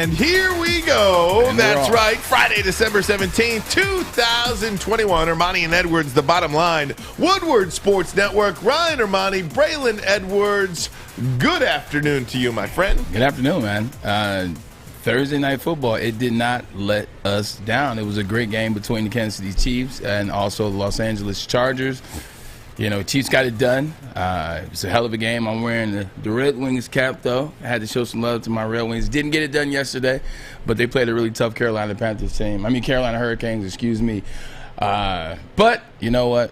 And here we go. That's right. Friday, December 17th, 2021. Ermanni and Edwards, The Bottom Line. Woodward Sports Network. Ryan Ermanni, Braylon Edwards. Good afternoon to you, my friend. Good afternoon, man. Thursday Night Football, it did not let us down. It was a great game between the Kansas City Chiefs and also the Los Angeles Chargers. You know, Chiefs got it done. It was a hell of a game. I'm wearing the Red Wings cap, though. I had to show some love to my Red Wings. Didn't get it done yesterday, but they played a really tough Carolina Panthers team. Carolina Hurricanes, excuse me. But you know what?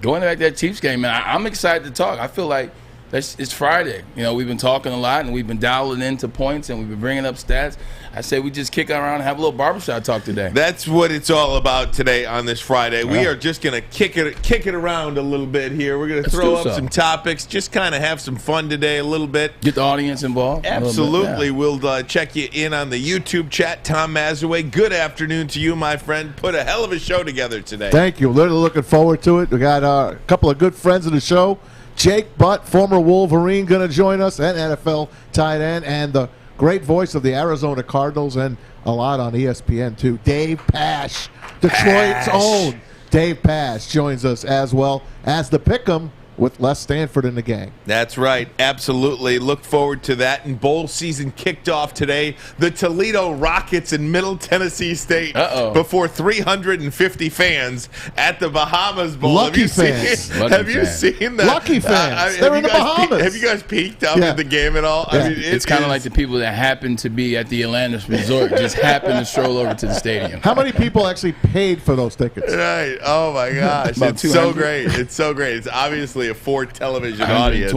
Going back to that Chiefs game, man, I'm excited to talk. I feel like it's Friday. You know, we've been talking a lot, and we've been dialing into points, and we've been bringing up stats. I say we just kick around and have a little barbershop talk today. That's what it's all about today on this Friday. We are just going to kick it around a little bit here. We're going to throw up some topics, just kind of have some fun today a little bit. Get the audience involved. Absolutely. Yeah. We'll check you in on the YouTube chat. Tom Mazawey, good afternoon to you, my friend. Put a hell of a show together today. Thank you. Literally looking forward to it. We got a couple of good friends of the show. Jake Butt, former Wolverine, going to join us, and NFL tight end, and the great voice of the Arizona Cardinals, and a lot on ESPN, too. Dave Pasch, Detroit's own Dave Pasch, joins us as well as the Pick'em with Les Stanford in the gang. That's right. Absolutely. Look forward to that. And bowl season kicked off today. The Toledo Rockets in Middle Tennessee State before 350 fans at the Bahamas Bowl. Lucky fans. Have you seen that? Lucky fans. They're in the Bahamas. Have you guys peeked up at the game at all? Yeah. I mean, it's kind of like the people that happen to be at the Atlantis Resort just happen to stroll over to the stadium. How many people actually paid for those tickets? Right. Oh, my gosh. It's so great. It's so great. It's obviously a Ford television audience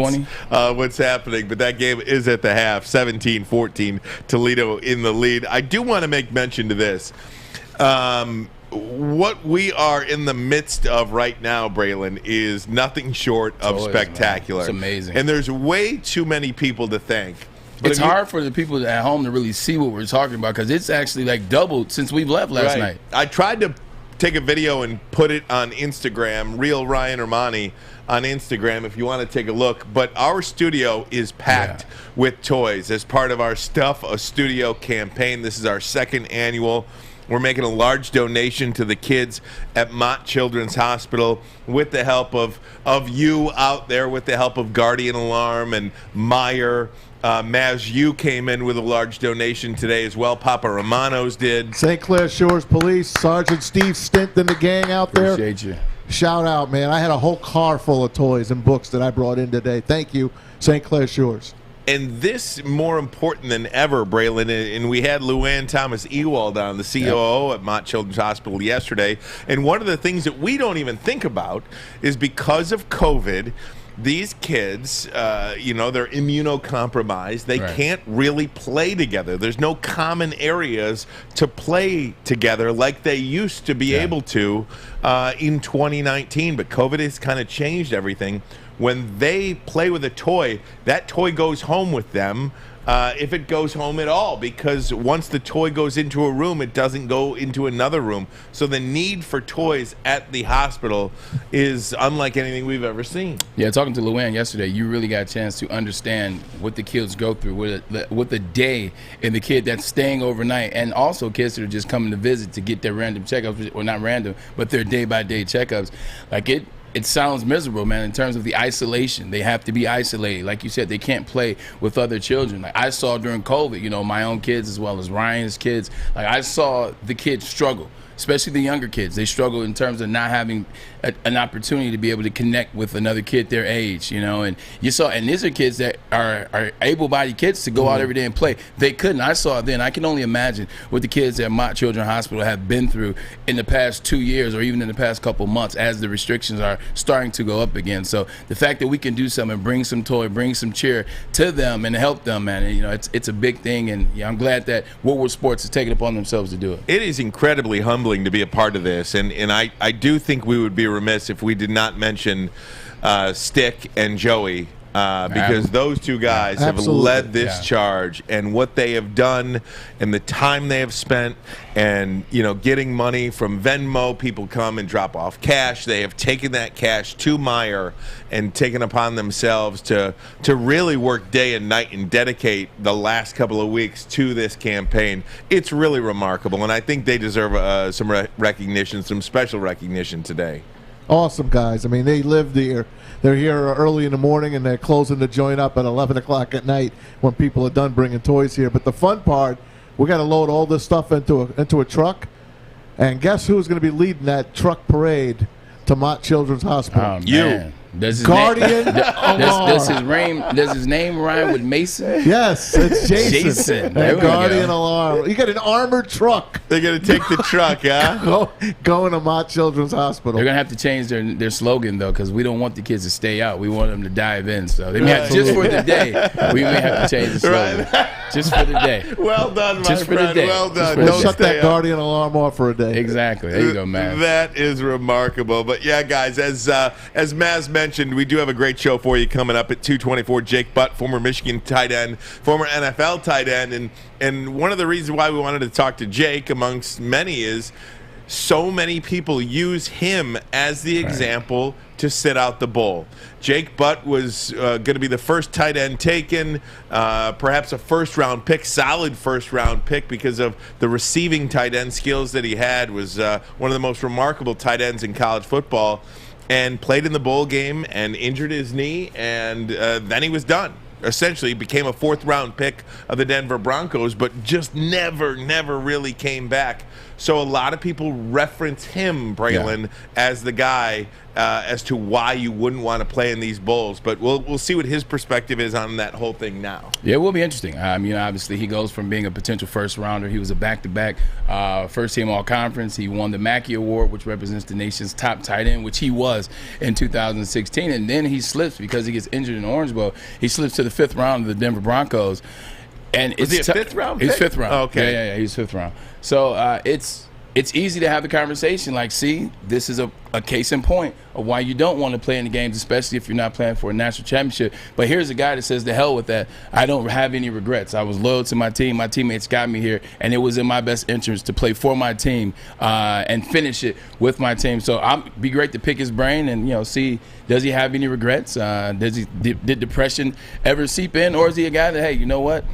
what's happening, but that game is at the half, 17-14, Toledo in the lead. I do want to make mention to this. What we are in the midst of right now, Braylon, is nothing short of spectacular. It's amazing. And there's way too many people to thank. But it's hard for the people at home to really see what we're talking about because it's actually like doubled since we've left last night. I tried to take a video and put it on Instagram, Real Ryan Ermanni on Instagram if you want to take a look. But our studio is packed with toys as part of our Stuff a Studio campaign. This is our second annual. We're making a large donation to the kids at Mott Children's Hospital with the help of you out there, with the help of Guardian Alarm and Meyer. Maz, you came in with a large donation today as well. Papa Romano's did. St. Clair Shores Police, Sergeant Steve Stint and the gang out there. Appreciate you. Shout out, man. I had a whole car full of toys and books that I brought in today. Thank you, St. Clair Shores. And this more important than ever, Braylon, and we had Luann Thomas Ewald on, the COO at Mott Children's Hospital yesterday. And one of the things that we don't even think about is because of COVID, these kids, they're immunocompromised. They can't really play together. There's no common areas to play together like they used to be able to in 2019. But COVID has kind of changed everything. When they play with a toy, that toy goes home with them. If it goes home at all, because once the toy goes into a room, it doesn't go into another room. So the need for toys at the hospital is unlike anything we've ever seen. Yeah, talking to Luann yesterday, you really got a chance to understand what the kids go through, what the day and the kid that's staying overnight, and also kids that are just coming to visit to get their random checkups, or not random, but their day-by-day checkups. Like it sounds miserable, man, in terms of the isolation. They have to be isolated. Like you said, they can't play with other children. Like I saw during COVID, my own kids as well as Ryan's kids. Like I saw the kids struggle, especially the younger kids. They struggle in terms of not having an opportunity to be able to connect with another kid their age, and you saw, and these are kids that are able-bodied kids to go out every day and play. They couldn't. I saw it then. I can only imagine what the kids at Mott Children's Hospital have been through in the past 2 years or even in the past couple months as the restrictions are starting to go up again. So the fact that we can do something, bring some toy, bring some cheer to them and help them, man, it's a big thing, and I'm glad that Woodward Sports is taking it upon themselves to do it. It is incredibly humbling to be a part of this, and I do think we would be remiss if we did not mention Stick and Joey because those two guys have led this charge, and what they have done and the time they have spent, and getting money from Venmo. People come and drop off cash. They have taken that cash to Myre and taken upon themselves to really work day and night and dedicate the last couple of weeks to this campaign. It's really remarkable, and I think they deserve some recognition, some special recognition today. Awesome guys. I mean, they live here. They're here early in the morning, and they're closing the joint up at 11 o'clock at night when people are done bringing toys here. But the fun part, we got to load all this stuff into a truck, and guess who's going to be leading that truck parade to Mott Children's Hospital? You. Guardian Alarm. Does his name rhyme with Mason? Yes, it's Jason. There we Guardian go. Alarm. You got an armored truck. They're going to take the truck, huh? Going to Mott Children's Hospital. They're going to have to change their slogan, though, because we don't want the kids to stay out. We want them to dive in. So they may have, just for the day, we may have to change the slogan. Right. Just for the day. Well done, my just friend. For the day. Well done. We'll shut that Guardian Alarm off for a day. Exactly. There you go, man. That is remarkable. But, yeah, guys, as Maz mentioned, we do have a great show for you coming up at 2:24. Jake Butt, former Michigan tight end, former NFL tight end. And one of the reasons why we wanted to talk to Jake, amongst many, is so many people use him as the example to sit out the bowl. Jake Butt was going to be the first tight end taken, perhaps a first-round pick, solid first-round pick, because of the receiving tight end skills that he had. Was one of the most remarkable tight ends in college football, and played in the bowl game and injured his knee, and then he was done. Essentially became a fourth-round pick of the Denver Broncos, but just never really came back. So a lot of people reference him, Braylon, as the guy as to why you wouldn't want to play in these bowls. But we'll see what his perspective is on that whole thing now. Yeah, it will be interesting. Obviously, he goes from being a potential first-rounder. He was a back-to-back first-team All-Conference. He won the Mackey Award, which represents the nation's top tight end, which he was in 2016. And then he slips because he gets injured in the Orange Bowl. He slips to the fifth round of the Denver Broncos. And is he a fifth round pick? He's fifth round. Oh, okay. Yeah, he's fifth round. So it's easy to have the conversation like, see, this is a case in point of why you don't want to play in the games, especially if you're not playing for a national championship. But here's a guy that says, the hell with that. I don't have any regrets. I was loyal to my team. My teammates got me here, and it was in my best interest to play for my team and finish it with my team. So it'd be great to pick his brain and, see, does he have any regrets? Did depression ever seep in? Or is he a guy that, hey, you know what?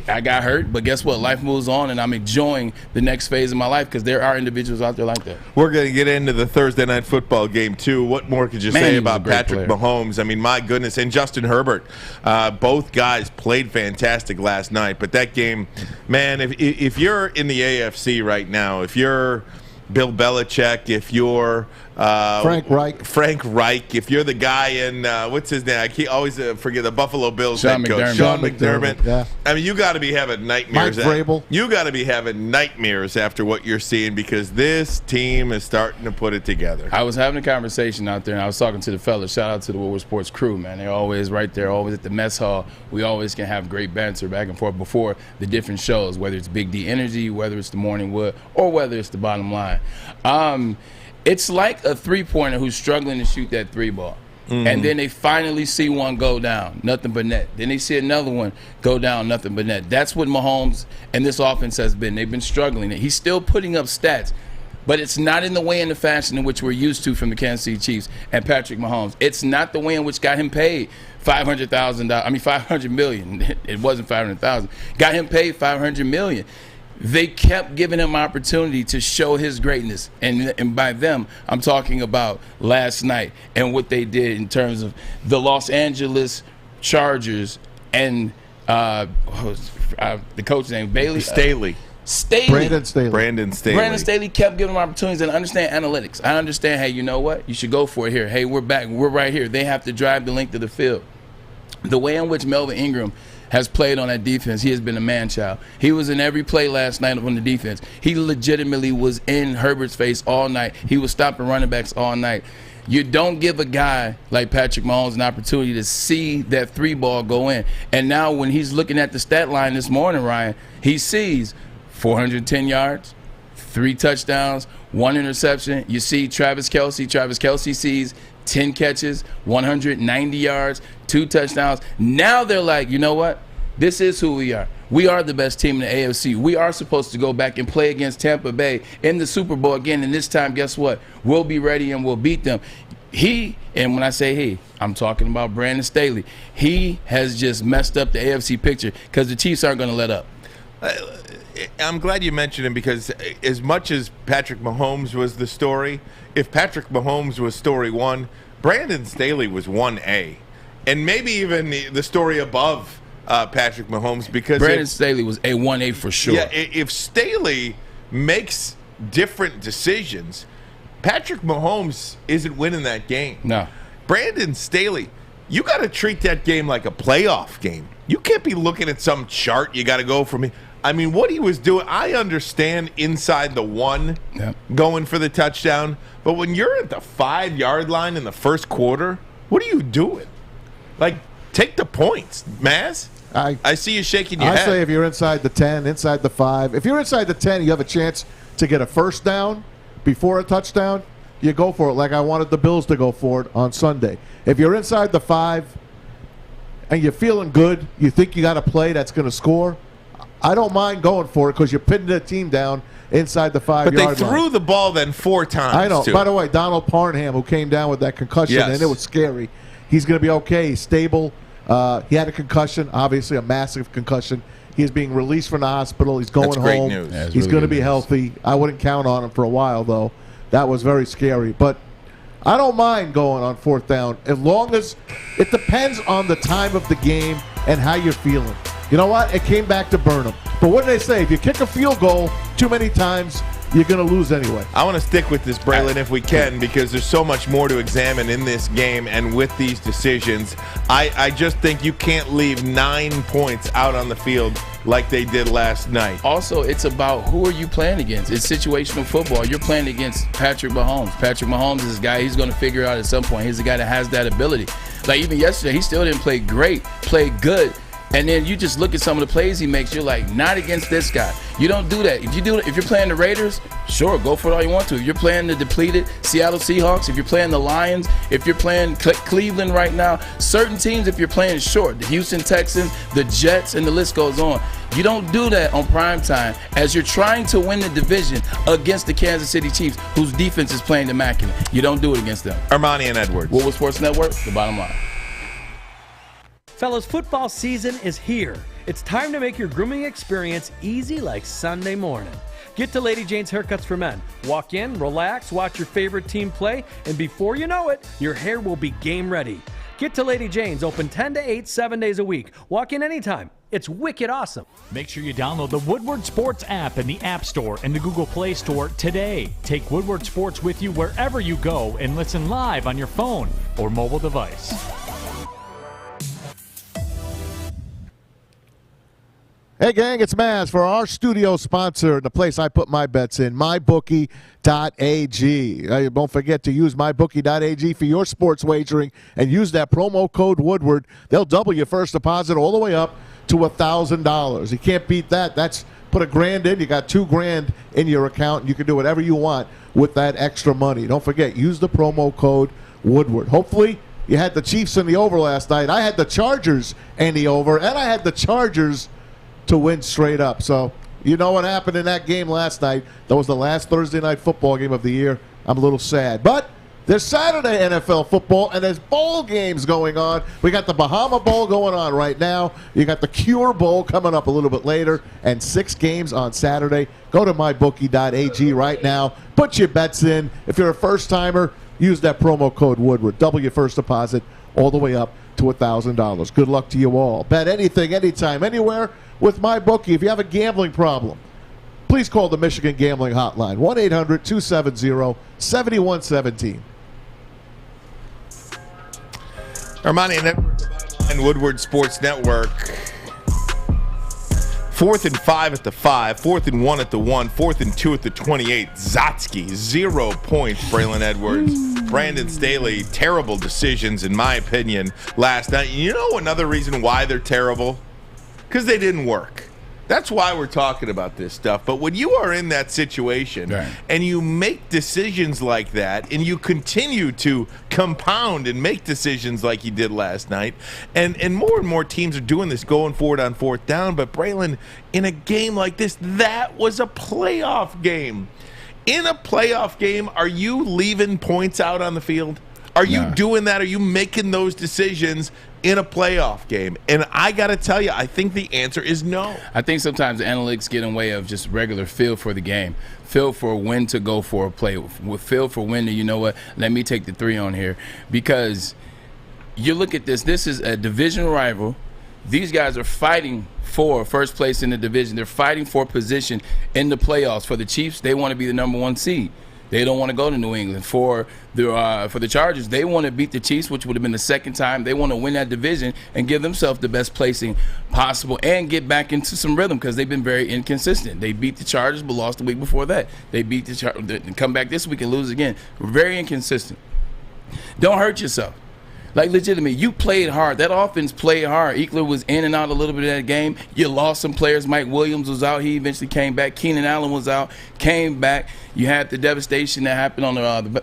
I got hurt, but guess what? Life moves on, and I'm enjoying the next phase of my life because there are individuals out there like that. We're going to get into the Thursday night football game, too. What more could you say about Patrick Mahomes? I mean, my goodness. And Justin Herbert. Both guys played fantastic last night. But that game, man, if you're in the AFC right now, if you're Bill Belichick, if you're Frank Reich, if you're the guy in what's his name? I always forget the Buffalo Bills head coach, Sean McDermott. Yeah. I mean, you got to be having nightmares. Mike Vrabel. You got to be having nightmares after what you're seeing because this team is starting to put it together. I was having a conversation out there, and I was talking to the fellas. Shout out to the Woodward Sports crew, man. They're always right there, always at the mess hall. We always can have great banter back and forth before the different shows, whether it's Big D Energy, whether it's the Morning Wood, or whether it's the Bottom Line. It's like a three-pointer who's struggling to shoot that three ball. Mm-hmm. And then they finally see one go down, nothing but net. Then they see another one go down, nothing but net. That's what Mahomes and this offense has been. They've been struggling. He's still putting up stats, but it's not in the way and the fashion in which we're used to from the Kansas City Chiefs and Patrick Mahomes. It's not the way in which got him paid $500 million. It wasn't $500,000. Got him paid $500 million. They kept giving him opportunity to show his greatness. And by them, I'm talking about last night and what they did in terms of the Los Angeles Chargers and the coach's name, Staley. Brandon Staley kept giving him opportunities and understand analytics. I understand, hey, you know what? You should go for it here. Hey, we're back. We're right here. They have to drive the length of the field. The way in which Melvin Ingram has played on that defense, he has been a man-child. He was in every play last night on the defense. He legitimately was in Herbert's face all night. He was stopping running backs all night. You don't give a guy like Patrick Mahomes an opportunity to see that three ball go in. And now when he's looking at the stat line this morning, Ryan, he sees 410 yards, 3 touchdowns, 1 interception. You see Travis Kelce sees 10 catches, 190 yards, 2 touchdowns. Now they're like, you know what? This is who we are. We are the best team in the AFC. We are supposed to go back and play against Tampa Bay in the Super Bowl again. And this time, guess what? We'll be ready and we'll beat them. And when I say he, I'm talking about Brandon Staley. He has just messed up the AFC picture because the Chiefs aren't going to let up. I'm glad you mentioned him because as much as Patrick Mahomes was the story, if Patrick Mahomes was story 1, Brandon Staley was 1A. And maybe even the story above Patrick Mahomes, because Brandon Staley was a 1A for sure. Yeah, if Staley makes different decisions, Patrick Mahomes isn't winning that game. No. Brandon Staley, you got to treat that game like a playoff game. You can't be looking at some chart. You got to go from. I mean, what he was doing, I understand inside the 1 going for the touchdown, but when you're at the 5-yard line in the first quarter, what are you doing? Like, take the points, Maz. I see you shaking your head. I say if you're inside the 10, inside the 5. If you're inside the 10, you have a chance to get a first down before a touchdown, you go for it like I wanted the Bills to go for it on Sunday. If you're inside the 5 and you're feeling good, you think you got a play that's going to score, I don't mind going for it because you're pinning the team down inside the 5-yard line. But they threw the ball then 4 times. I know. By the way, Donald Parham, who came down with that concussion, and it was scary, he's going to be okay. He's stable. He had a concussion, obviously a massive concussion. He's being released from the hospital. He's going home. That's great news. Yeah, he's really going to be healthy. I wouldn't count on him for a while, though. That was very scary. But I don't mind going on 4th down as long as it depends on the time of the game and how you're feeling. You know what? It came back to burn them. But what do they say? If you kick a field goal too many times, you're going to lose anyway. I want to stick with this, Braylon, if we can, because there's so much more to examine in this game and with these decisions. I just think you can't leave 9 points out on the field like they did last night. Also, it's about who are you playing against. It's situational football. You're playing against Patrick Mahomes. Patrick Mahomes is a guy he's going to figure out at some point. He's a guy that has that ability. Like even yesterday, he still didn't play great, played good. And then you just look at some of the plays he makes, you're like, not against this guy. You don't do that. If you're playing the Raiders, sure, go for it all you want to. If you're playing the depleted Seattle Seahawks, if you're playing the Lions, if you're playing Cleveland right now, certain teams, if you're playing short, the Houston Texans, the Jets, and the list goes on. You don't do that on primetime as you're trying to win the division against the Kansas City Chiefs, whose defense is playing immaculate. You don't do it against them. Ermanni and Edwards. Woodward Sports Network, the bottom line. Fellas, football season is here. It's time to make your grooming experience easy like Sunday morning. Get to Lady Jane's Haircuts for Men. Walk in, relax, watch your favorite team play, and before you know it, your hair will be game ready. Get to Lady Jane's, open 10 to 8, 7 days a week. Walk in anytime. It's wicked awesome. Make sure you download the Woodward Sports app in the App Store and the Google Play Store today. Take Woodward Sports with you wherever you go and listen live on your phone or mobile device. Hey, gang, it's Maz for our studio sponsor, the place I put my bets in, mybookie.ag. Don't forget to use mybookie.ag for your sports wagering and use that promo code Woodward. They'll double your first deposit all the way up to $1,000. You can't beat that. That's put $1,000 in. You got $2,000 in your account, and you can do whatever you want with that extra money. Don't forget, use the promo code Woodward. Hopefully, you had the Chiefs in the over last night. I had the Chargers in the over, and I had the Chargers to win straight up. So you know what happened in that game last night. That was the last Thursday night football game of the year. I'm a little sad. But there's Saturday NFL football, and there's bowl games going on. We got the Bahama Bowl going on right now. You got the Cure Bowl coming up a little bit later, and 6 games on Saturday. Go to mybookie.ag right now. Put your bets in. If you're a first-timer, use that promo code Woodward. Double your first deposit all the way up to $1,000. Good luck to you all. Bet anything, anytime, anywhere with MyBookie. If you have a gambling problem, please call the Michigan Gambling Hotline, 1-800-270-7117. Ermanni and Woodward Sports Network. 4th and 5 at the 5, 4th and 1 at the 1, 4th and 2 at the 28. Zotsky, 0 points. Braylon Edwards, Brandon Staley, terrible decisions in my opinion last night. You know another reason why they're terrible? Because they didn't work. That's why we're talking about this stuff. But when you are in that situation and you make decisions like that and you continue to compound and make decisions like you did last night, and more teams are doing this going forward on fourth down. But Braylon, in a game like this, that was a playoff game. In a playoff game, are you leaving points out on the field? Are you doing that? Are you making those decisions in a playoff game? And I got to tell you, I think the answer is no. I think sometimes the analytics get in the way of just regular feel for the game, feel for when to go for a play, feel for when to, you know what, let me take the 3 on here. Because you look at this is a division rival. These guys are fighting for first place in the division. They're fighting for position in the playoffs. For the Chiefs, they want to be the number 1 seed. They don't want to go to New England. For the Chargers, they want to beat the Chiefs, which would have been the second time. They want to win that division and give themselves the best placing possible and get back into some rhythm because they've been very inconsistent. They beat the Chargers but lost the week before that. They beat the Chargers, come back this week and lose again. Very inconsistent. Don't hurt yourself. Like, legitimately, you played hard. That offense played hard. Ekeler was in and out a little bit of that game. You lost some players. Mike Williams was out. He eventually came back. Keenan Allen was out, came back. You had the devastation that happened on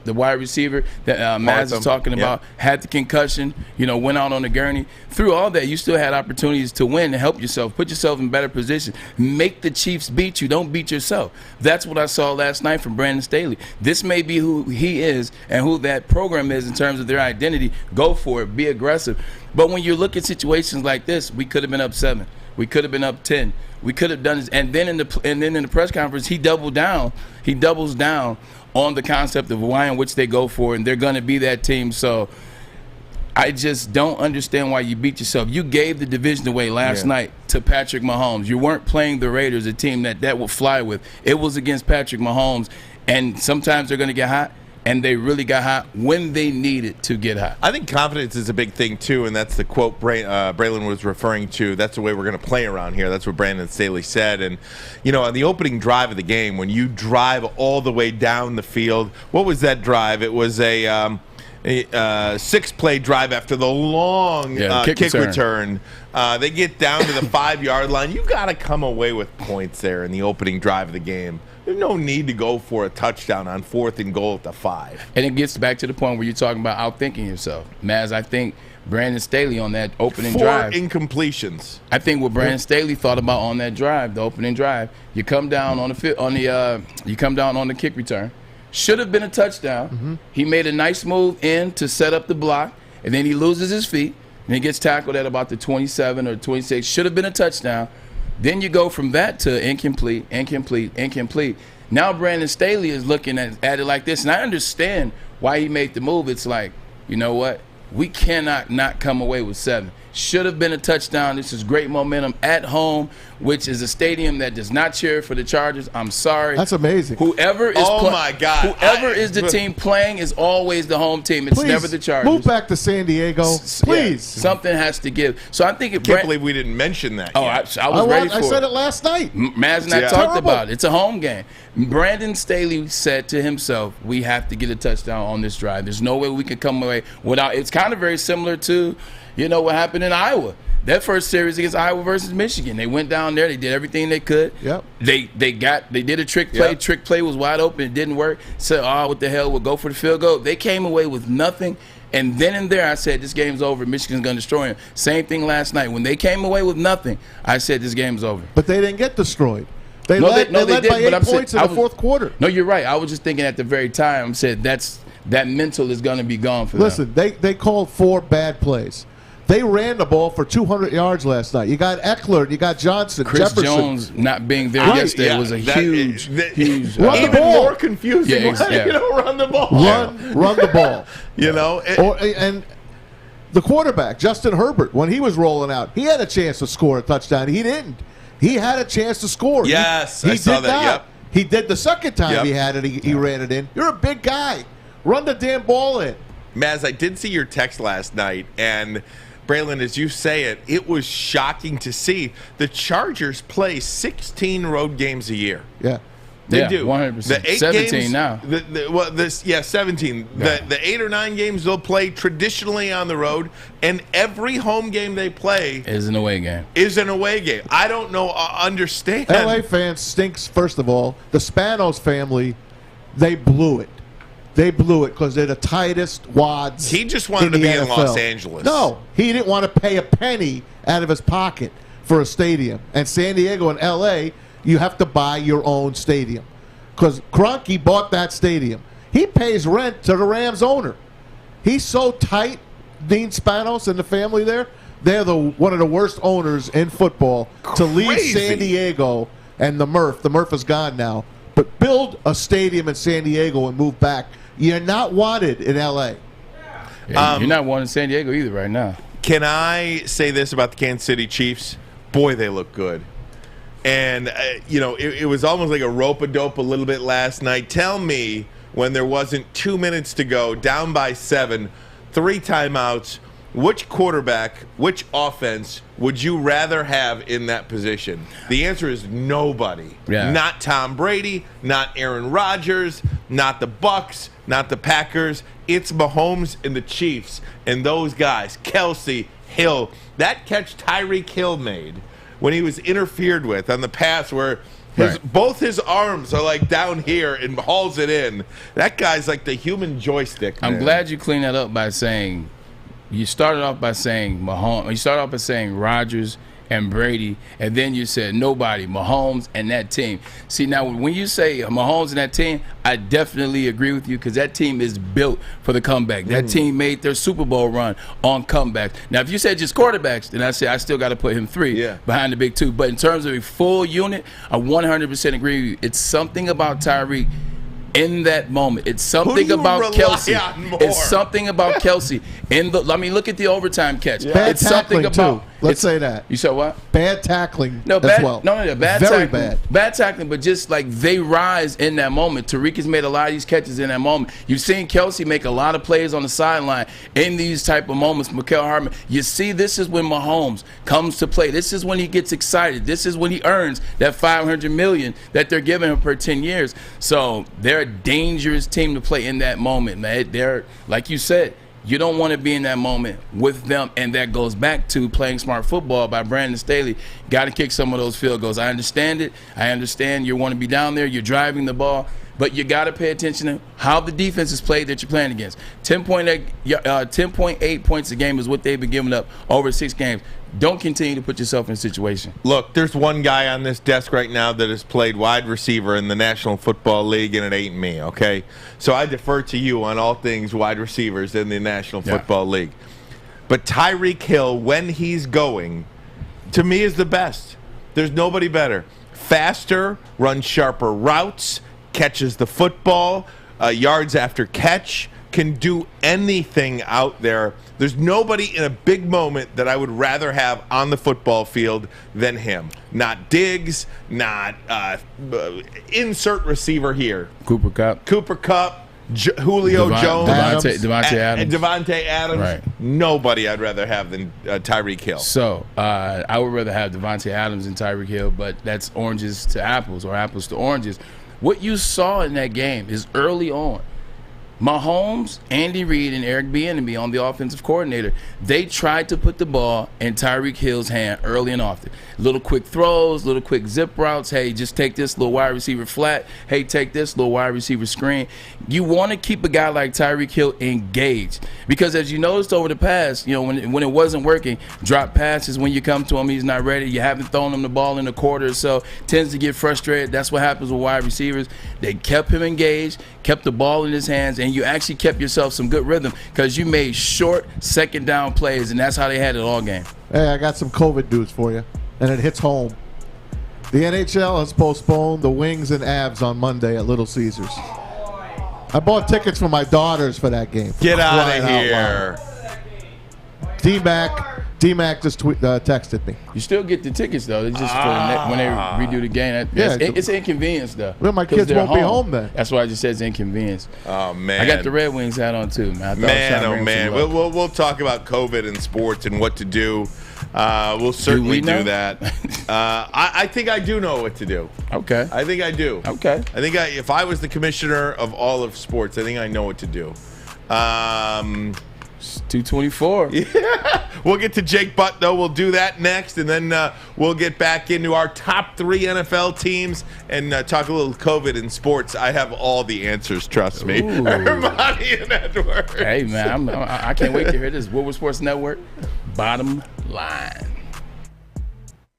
the wide receiver that Maz is talking about. Had the concussion, went out on the gurney. Through all that, you still had opportunities to win and help yourself, put yourself in better position. Make the Chiefs beat you. Don't beat yourself. That's what I saw last night from Brandon Staley. This may be who he is and who that program is in terms of their identity. Go for it. Be aggressive. But when you look at situations like this, we could have been up 7. We could have been up 10. We could have done this. And then in the press conference, he doubles down on the concept of why in which they go for it, and they're going to be that team. So I just don't understand why you beat yourself. You gave the division away last night to Patrick Mahomes. You weren't playing the Raiders, a team that will fly with. It was against Patrick Mahomes, and sometimes they're going to get hot. And they really got hot when they needed to get hot. I think confidence is a big thing, too, and that's the quote Braylon was referring to. That's the way we're going to play around here. That's what Brandon Staley said. And, on the opening drive of the game, when you drive all the way down the field, what was that drive? It was a 6-play drive after the long kick return. They get down to the 5-yard line. You got to come away with points there in the opening drive of the game. There's no need to go for a touchdown on 4th and goal at the 5. And it gets back to the point where you're talking about outthinking yourself. Maz, I think Brandon Staley on that opening drive. 4 incompletions. I think what Brandon Staley thought about on that drive, the opening drive, you come down on the kick return. Should have been a touchdown. Mm-hmm. He made a nice move in to set up the block, and then he loses his feet, and he gets tackled at about the 27 or 26. Should have been a touchdown. Then you go from that to incomplete. Now Brandon Staley is looking at it like this, and I understand why he made the move. It's like, you know what? We cannot not come away with 7. Should have been a touchdown. This is great momentum at home, which is a stadium that does not cheer for the Chargers. I'm sorry. That's amazing. Whoever is Whoever is the team playing is always the home team. It's never the Chargers. Move back to San Diego, please. Something has to give. So I think can't believe we didn't mention that. Oh, I was ready for it. I said it last night. Maz and I talked about it. It's a home game. Brandon Staley said to himself, we have to get a touchdown on this drive. There's no way we can come away without. It's kind of very similar to what happened in Iowa. That first series against Iowa versus Michigan. They went down there. They did everything they could. Yep. They did a trick play. Yep. Trick play was wide open. It didn't work. Said, what the hell? We'll go for the field goal. They came away with nothing. And then and there, I said, this game's over. Michigan's going to destroy them. Same thing last night. When they came away with nothing, I said, this game's over. But they didn't get destroyed. They led by 8 points in the fourth quarter. No, you're right. I was just thinking at the very time, I said, that mental is going to be gone for them. Listen, they called 4 bad plays. They ran the ball for 200 yards last night. You got Eckler, you got Johnson, Chris Jefferson. Jones not being there yesterday was a huge. Run the ball. More confusing. Run the ball. Run the ball. And the quarterback, Justin Herbert, when he was rolling out, he had a chance to score a touchdown. He didn't. He had a chance to score. Yes, he I saw that. Yep. He did the second time he had it. He ran it in. You're a big guy. Run the damn ball in. Maz, I did see your text last night, and Braylon, as you say it, it was shocking to see the Chargers play 16 road games a year. Yeah. They Yeah, do. 100%. The 8 17 games, now. 17. Yeah. The 8 or 9 games they'll play traditionally on the road, and every home game they play Is an away game. is an away game. I don't know, understand. LA fans stinks, first of all. The Spanos family, they blew it. They blew it because they're the tightest wads. He just wanted to the be in NFL. Los Angeles. No, he didn't want to pay a penny out of his pocket for a stadium. And San Diego and LA, you have to buy your own stadium. Because Kroenke bought that stadium. He pays rent to the Rams owner. He's so tight, Dean Spanos and the family there. They're one of the worst owners in football to leave Crazy. San Diego and the Murph. The Murph is gone now. But build a stadium in San Diego and move back. You're not wanted in L.A. Yeah, you're not wanting San Diego either right now. Can I say this about the Kansas City Chiefs? Boy, they look good. And, it was almost like a rope-a-dope a little bit last night. Tell me, when there wasn't 2 minutes to go, down by 7, 3 timeouts, which quarterback, which offense would you rather have in that position? The answer is nobody. Yeah. Not Tom Brady, not Aaron Rodgers, not the Bucks, not the Packers. It's Mahomes and the Chiefs and those guys. Kelsey, Hill. That catch Tyreek Hill made when he was interfered with on the pass where both his arms are like down here and hauls it in. That guy's like the human joystick, man. I'm glad you cleaned that up by saying you started off by saying Mahomes. You started off by saying Rodgers and Brady, and then you said nobody, Mahomes and that team. See, now when you say Mahomes and that team, I definitely agree with you because that team is built for the comeback. That team made their Super Bowl run on comebacks. Now, if you said just quarterbacks, then I say I still got to put him 3 behind the big 2. But in terms of a full unit, I 100% agree with you. It's something about Tyreek in that moment. It's something about Kelsey. It's something about Kelsey. Look at the overtime catch. Bad It's something tackling, about. too. Let's say that. You said what? Bad tackling No, as bad, well. no, bad Very tackling. bad. Bad tackling, but just like they rise in that moment. Tariq has made a lot of these catches in that moment. You've seen Kelsey make a lot of plays on the sideline in these type of moments. Mecole Hardman, you see, this is when Mahomes comes to play. This is when he gets excited. This is when he earns that $500 million that they're giving him per 10 years. So they're a dangerous team to play in that moment, man. They're, like you said, you don't want to be in that moment with them, and that goes back to playing smart football by Brandon Staley. Got to kick some of those field goals. I understand it. I understand you want to be down there. You're driving the ball. But you got to pay attention to how the defense is played that you're playing against. 10.8 points a game is what they've been giving up over 6 games. Don't continue to put yourself in a situation. Look, there's one guy on this desk right now that has played wide receiver in the National Football League, and it ain't me, okay? So I defer to you on all things wide receivers in the National Football League. But Tyreek Hill, when he's going, to me is the best. There's nobody better. Faster, runs sharper routes, catches the football, yards after catch, can do anything out there. There's nobody in a big moment that I would rather have on the football field than him. Not Diggs, not insert receiver here. Cooper Kupp, Julio Jones, Devontae Adams. Right. Nobody I'd rather have than Tyreek Hill. So I would rather have Devontae Adams than Tyreek Hill, but that's oranges to apples or apples to oranges. What you saw in that game is early on, Mahomes, Andy Reid, and Eric Bieniemy on the offensive coordinator, they tried to put the ball in Tyreek Hill's hand early and often. Little quick throws, little quick zip routes. Hey, just take this little wide receiver flat. Hey, take this little wide receiver screen. You want to keep a guy like Tyreek Hill engaged because as you noticed over the past, when it wasn't working, drop passes when you come to him, he's not ready. You haven't thrown him the ball in a quarter or so. Tends to get frustrated. That's what happens with wide receivers. They kept him engaged, kept the ball in his hands, and you actually kept yourself some good rhythm because you made short second down plays, and that's how they had it all game. Hey, I got some COVID news for you, and it hits home. The NHL has postponed the Wings and Avs on Monday at Little Caesars. I bought tickets for my daughters for that game. Get out of here. D-Mac just texted me. You still get the tickets, though. It's just for when they redo the game. It's inconvenience, though. Well, my kids won't be home then. That's why I just said it's inconvenience. Oh, man. I got the Red Wings hat on, too, man. Man, oh, man. We'll talk about COVID and sports and what to do. We'll certainly know? do that. I think I do know what to do. Okay. I think I do. Okay. I think if I was the commissioner of all of sports, I think I know what to do. 224. Yeah. We'll get to Jake Butt, though. We'll do that next, and then we'll get back into our top 3 NFL teams and talk a little COVID in sports. I have all the answers, trust me. Ermanni and Edwards. Hey, man, I can't wait to hear this. Woodward Sports Network, Bottom Line.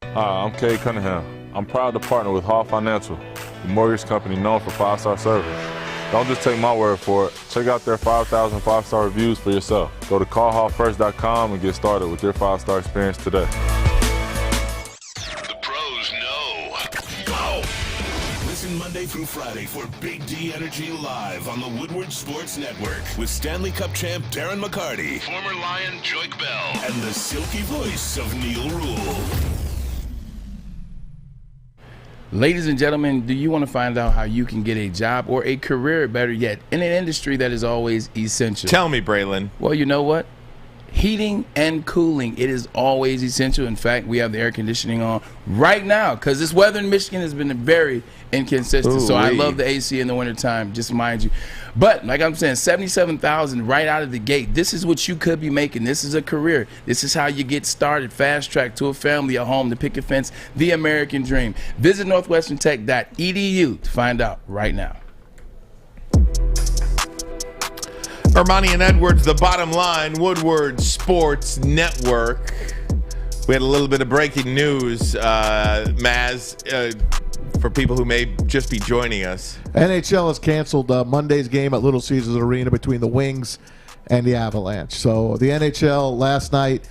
Hi, I'm Kay Cunningham. I'm proud to partner with Hall Financial, the mortgage company known for 5-star service. Don't just take my word for it. Check out their 5,000 5-star reviews for yourself. Go to callhallfirst.com and get started with your 5-star experience today. The pros know. Go! Listen Monday through Friday for Big D Energy Live on the Woodward Sports Network with Stanley Cup champ Darren McCarty, former Lion Joik Bell, and the silky voice of Neil Rule. Ladies and gentlemen, do you want to find out how you can get a job or a career, better yet, in an industry that is always essential? Tell me, Braylon. Well, you know what? Heating and cooling, it is always essential. In fact, we have the air conditioning on right now because this weather in Michigan has been very inconsistent. So I love the AC in the wintertime, just mind you. But like I'm saying, $77,000 right out of the gate. This is what you could be making. This is a career. This is how you get started. Fast track to a family, a home, the picket fence, the American dream. Visit northwesterntech.edu to find out right now. Ermanni and Edwards, the Bottom Line, Woodward Sports Network. We had a little bit of breaking news, Maz, for people who may just be joining us. NHL has canceled Monday's game at Little Caesars Arena between the Wings and the Avalanche. So the NHL last night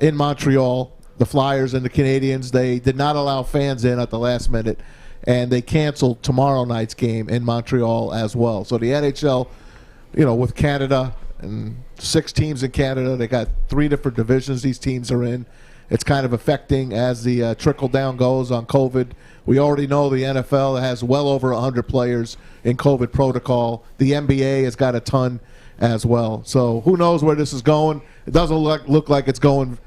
in Montreal, the Flyers and the Canadiens, they did not allow fans in at the last minute, and they canceled tomorrow night's game in Montreal as well. So the NHL, you know, with Canada and 6 teams in Canada, they got 3 different divisions these teams are in. It's kind of affecting as the trickle-down goes on COVID. We already know the NFL has well over 100 players in COVID protocol. The NBA has got a ton as well. So who knows where this is going. It doesn't look like it's going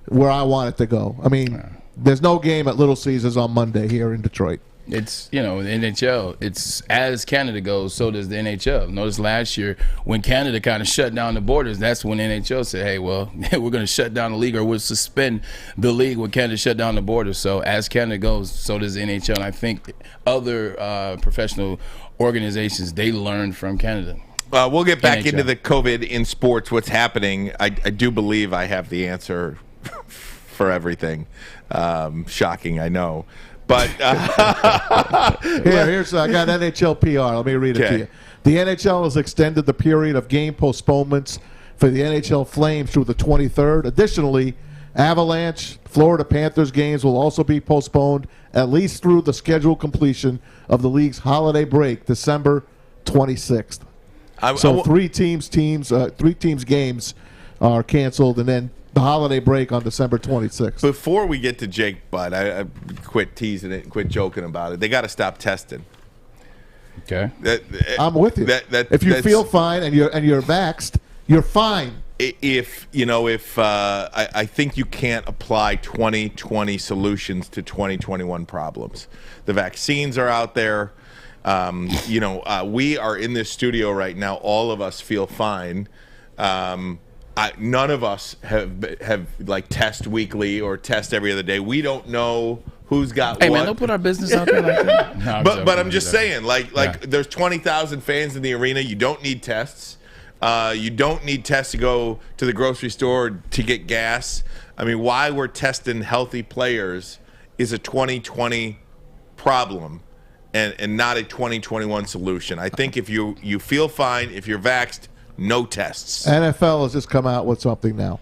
where I want it to go. I mean, there's no game at Little Caesars on Monday here in Detroit. It's, you know, the NHL, it's as Canada goes, so does the NHL. Notice last year when Canada kind of shut down the borders, that's when NHL said, hey, well, we're going to shut down the league or we'll suspend the league when Canada shut down the borders. So as Canada goes, so does the NHL. And I think other professional organizations, they learned from Canada. We'll get back NHL. into the COVID in sports, what's happening. I do believe I have the answer for everything. Shocking, I know. But here's I got NHL PR. Let me read it to you. The NHL has extended the period of game postponements for the NHL Flames through the 23rd. Additionally, Avalanche, Florida Panthers games will also be postponed at least through the scheduled completion of the league's holiday break, December 26th. So 3 teams games are canceled, and then the holiday break on December 26th. Before we get to Jake Butt, I quit teasing it and quit joking about it. They got to stop testing. Okay. I'm with you. If you feel fine and you're vaxxed, you're fine. I think you can't apply 2020 solutions to 2021 problems. The vaccines are out there. We are in this studio right now. All of us feel fine. None of us have like test weekly or test every other day. We don't know who's got what. Hey, man, don't put our business out there like that. No, but I'm just saying, there's 20,000 fans in the arena. You don't need tests. You don't need tests to go to the grocery store to get gas. I mean, why we're testing healthy players is a 2020 problem and not a 2021 solution. I think if you feel fine, if you're vaxxed, no tests. NFL has just come out with something now.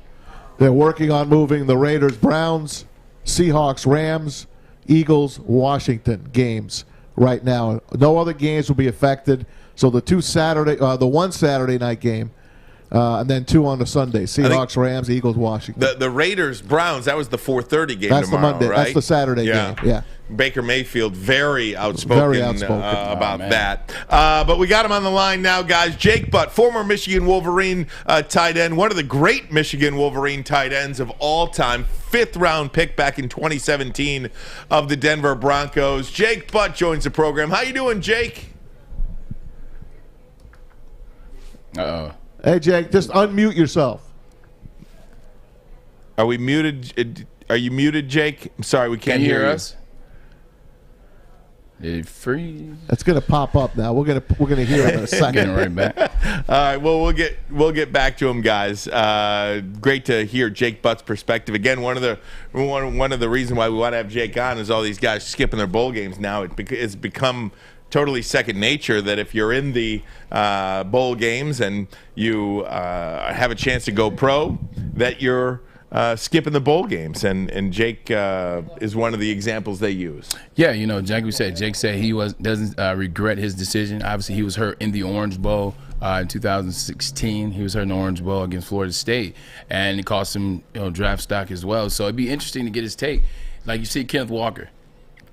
They're working on moving the Raiders, Browns, Seahawks, Rams, Eagles, Washington games right now. No other games will be affected. So the one Saturday night game And then 2 on the Sunday. Seahawks, Rams, Eagles, Washington. The Raiders, Browns, that was the 4:30 game That's tomorrow, the Monday. right? That's the Saturday game. Yeah. Baker Mayfield, very outspoken, about that. But we got him on the line now, guys. Jake Butt, former Michigan Wolverine tight end, one of the great Michigan Wolverine tight ends of all time, 5th-round pick back in 2017 of the Denver Broncos. Jake Butt joins the program. How you doing, Jake? Uh-oh. Hey, Jake, just unmute yourself. Are we muted? Are you muted, Jake? I'm sorry, we can't hear us. Did it freeze? That's gonna pop up now. We're gonna hear it in a second. Getting right back. All right. Well, we'll get back to him, guys. Great to hear Jake Butt's perspective. Again, one of the reasons why we want to have Jake on is all these guys skipping their bowl games now. It's become totally second nature that if you're in the bowl games and you have a chance to go pro, that you're skipping the bowl games, and Jake is one of the examples they use. Yeah, Jake said he doesn't regret his decision. Obviously, he was hurt in the Orange Bowl in 2016. He was hurt in the Orange Bowl against Florida State, and it cost him draft stock as well. So it'd be interesting to get his take. Like you see Kenneth Walker,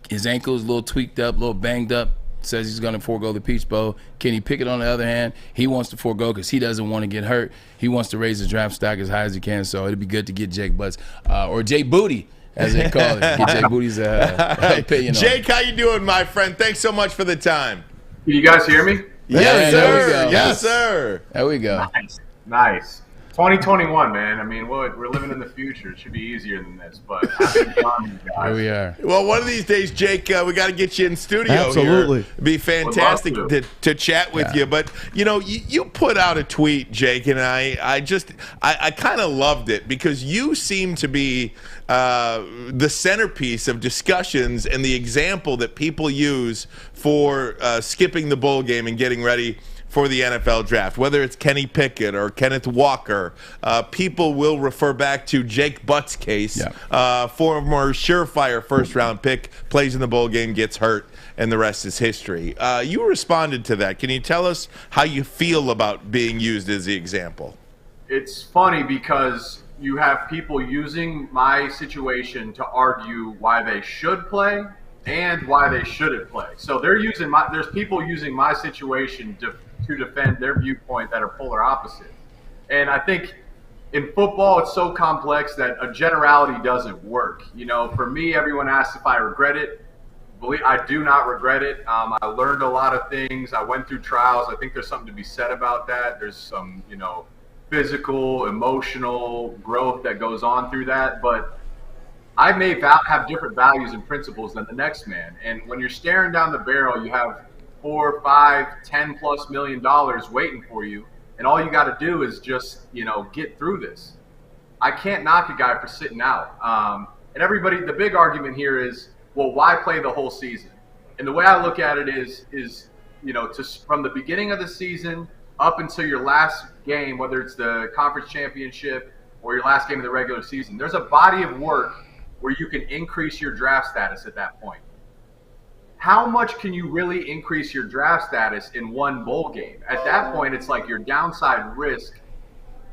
his ankle is a little tweaked up, a little banged up. Says he's going to forego the Peach Bowl. Kenny Pickett, on the other hand, he wants to forego because he doesn't want to get hurt. He wants to raise his draft stock as high as he can. So it'd be good to get Jake Butts or Jay Booty, as they call it. Get Jay Booty's opinion. Jake, how you doing, my friend? Thanks so much for the time. Can you guys hear me? Yes, there sir. we go. Yes, sir. There we go. Nice. 2021, man. I mean, we're living in the future. It should be easier than this, but Here we are. Well, one of these days, Jake, we got to get you in studio. Absolutely. Here. It'd be fantastic to chat with you. But you put out a tweet, Jake, and I kind of loved it because you seem to be the centerpiece of discussions and the example that people use for skipping the bowl game and getting ready for the NFL draft. Whether it's Kenny Pickett or Kenneth Walker, people will refer back to Jake Butt's case. Yeah. Former surefire first-round pick, plays in the bowl game, gets hurt, and the rest is history. You responded to that. Can you tell us how you feel about being used as the example? It's funny because you have people using my situation to argue why they should play and why they shouldn't play. So there's people using my situation to defend their viewpoint that are polar opposite. And I think in football, it's so complex that a generality doesn't work. For me, everyone asks if I regret it. I do not regret it. I learned a lot of things. I went through trials. I think there's something to be said about that. There's some, physical, emotional growth that goes on through that. But I may have different values and principles than the next man. And when you're staring down the barrel, you have $4, $5, $10+ million waiting for you, and all you got to do is just get through this. I can't knock a guy for sitting out. And everybody, the big argument here is, well, why play the whole season? And the way I look at it is from the beginning of the season up until your last game, whether it's the conference championship or your last game of the regular season, there's a body of work where you can increase your draft status at that point. How much can you really increase your draft status in one bowl game? At that point, it's like your downside risk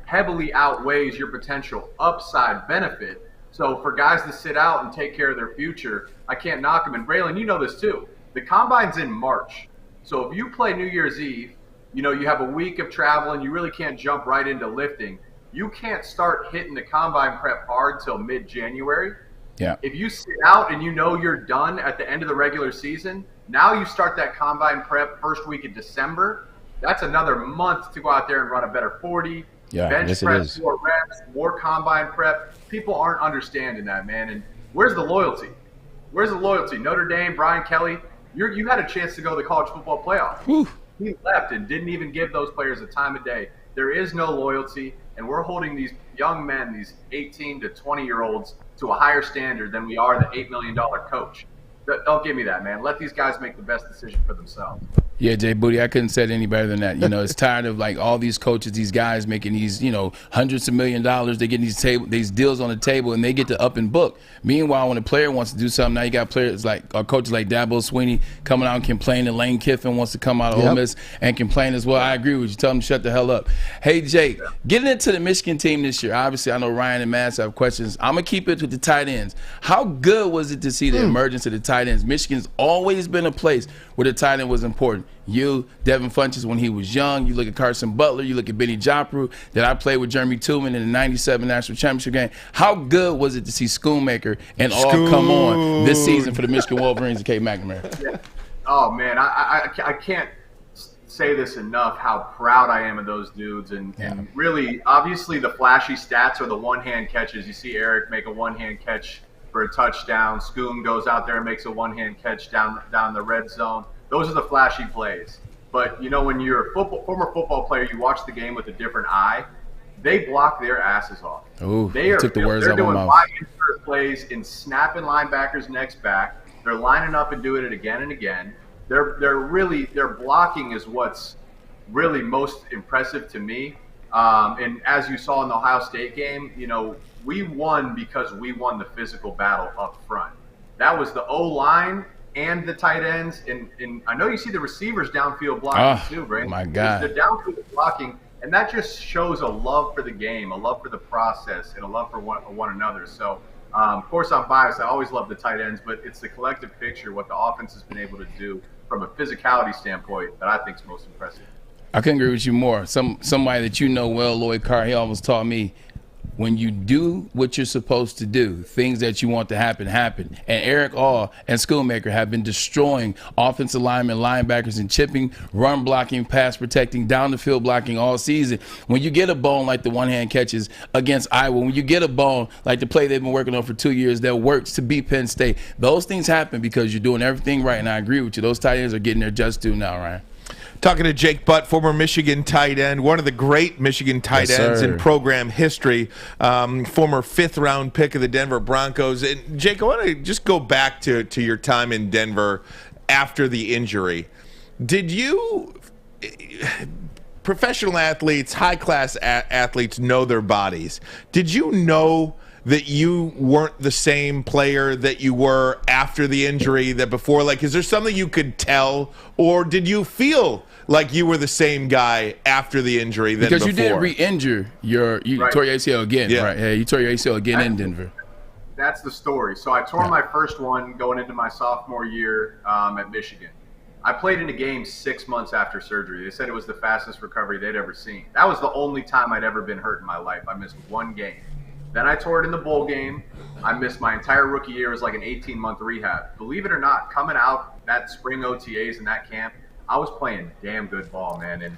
heavily outweighs your potential upside benefit. So for guys to sit out and take care of their future, I can't knock them. And Braylon, you know this too. The Combine's in March. So if you play New Year's Eve, you have a week of travel and you really can't jump right into lifting. You can't start hitting the Combine prep hard till mid-January. Yeah. If you sit out and you're done at the end of the regular season, now you start that Combine prep first week of December. That's another month to go out there and run a better 40. Yeah, bench prep, more reps, more Combine prep. People aren't understanding that, man. And where's the loyalty? Where's the loyalty? Notre Dame, Brian Kelly, you had a chance to go to the college football playoff. Whew. He left and didn't even give those players the time of day. There is no loyalty, and we're holding these young men, these 18 to 20-year-olds, to a higher standard than we are the $8 million coach. Don't give me that, man. Let these guys make the best decision for themselves. Yeah, Jay Booty, I couldn't say it any better than that. You know, it's tired of like all these coaches, these guys making these, you know, hundreds of $1 million. They get these deals on the table, and they get to up and book. Meanwhile, when a player wants to do something, now you got players like coaches like Dabo Swinney coming out and complaining. Lane Kiffin wants to come out of Ole Miss and complain as well. I agree with you. Tell them to shut the hell up. Hey, Jake, getting into the Michigan team this year. Obviously, I know Ryan and Mass have questions. I'm gonna keep it with the tight ends. How good was it to see the emergence of the tight ends? Michigan's always been a place where the tight end was important. You, Devin Funchess, when he was young. You look at Carson Butler. You look at Benny Jopru that I played with Jeremy Tillman in the '97 National Championship game. How good was it to see Schoonmaker and all come on this season for the Michigan Wolverines and Tate Myre? Yeah. Oh, man, I can't say this enough how proud I am of those dudes. And really, obviously, the flashy stats are the one-hand catches. You see Eric make a one-hand catch for a touchdown. Schoon goes out there and makes a one-hand catch down the red zone. Those are the flashy plays. But, you know, when you're a former football player, you watch the game with a different eye. They block their asses off. Ooh, they're doing wide insert plays and snapping linebackers' necks back. They're lining up and doing it again and again. Their blocking is what's really most impressive to me. And as you saw in the Ohio State game, you know, we won because we won the physical battle up front. That was the O-line and the tight ends. And I know you see the receivers downfield blocking too, Brandon. My God. The downfield blocking, and that just shows a love for the game, a love for the process, and a love for one another. So, of course, I'm biased. I always love the tight ends, but it's the collective picture, what the offense has been able to do from a physicality standpoint that I think is most impressive. I couldn't agree with you more. Somebody that you know well, Lloyd Carr, he always taught me, when you do what you're supposed to do, things that you want to happen. And Eric All and Schoonmaker have been destroying offensive linemen, linebackers, and chipping, run blocking, pass protecting, down the field blocking all season. When you get a bone like the one-hand catches against Iowa, when you get a bone like the play they've been working on for 2 years that works to beat Penn State, those things happen because you're doing everything right. And I agree with you. Those tight ends are getting their just due now, Ryan. Talking to Jake Butt, former Michigan tight end, one of the great Michigan tight ends in program history, former fifth-round pick of the Denver Broncos. And Jake, I want to just go back to your time in Denver after the injury. Did you, professional athletes, high-class athletes know their bodies. Did you know that you weren't the same player that you were after the injury that before? Like, is there something you could tell, or did you feel like you were the same guy after the injury than because before? You did re-injure you tore your ACL again, right? Yeah, you tore your ACL again in Denver. That's the story. So I tore my first one going into my sophomore year at Michigan. I played in a game 6 months after surgery. They said it was the fastest recovery they'd ever seen. That was the only time I'd ever been hurt in my life. I missed one game. Then I tore it in the bowl game. I missed my entire rookie year. It was like an 18-month rehab. Believe it or not, coming out that spring OTAs in that camp, I was playing damn good ball, man. And,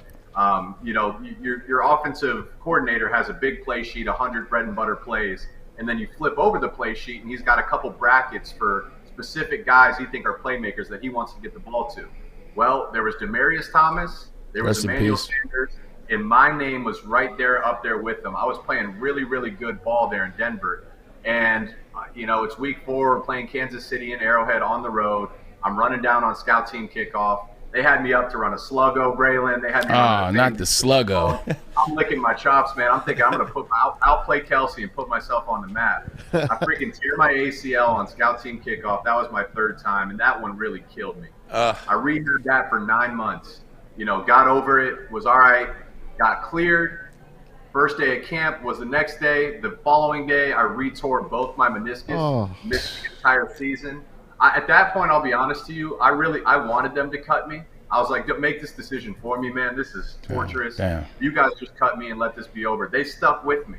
you know, your offensive coordinator has a big play sheet, 100 bread and butter plays, and then you flip over the play sheet, and he's got a couple brackets for specific guys he think are playmakers that he wants to get the ball to. Well, there was Demaryius Thomas, there was Emmanuel Sanders, and my name was right there up there with them. I was playing really, really good ball there in Denver. And, you know, it's week 4, we're playing Kansas City and Arrowhead on the road. I'm running down on scout team kickoff. They had me up to run a sluggo, Braylon. They had me not the sluggo. I'm licking my chops, man. I'm thinking I'm going to outplay Kelsey and put myself on the map. I freaking tear my ACL on scout team kickoff. That was my 3rd time, and that one really killed me. I rehabbed that for 9 months. You know, got over it, was all right. Got cleared. First day of camp was the next day. The following day, I retore both my meniscus. Missed the entire season. At that point, I'll be honest to you, I wanted them to cut me. I was like, make this decision for me, man. This is torturous. You guys just cut me and let this be over. They stuck with me.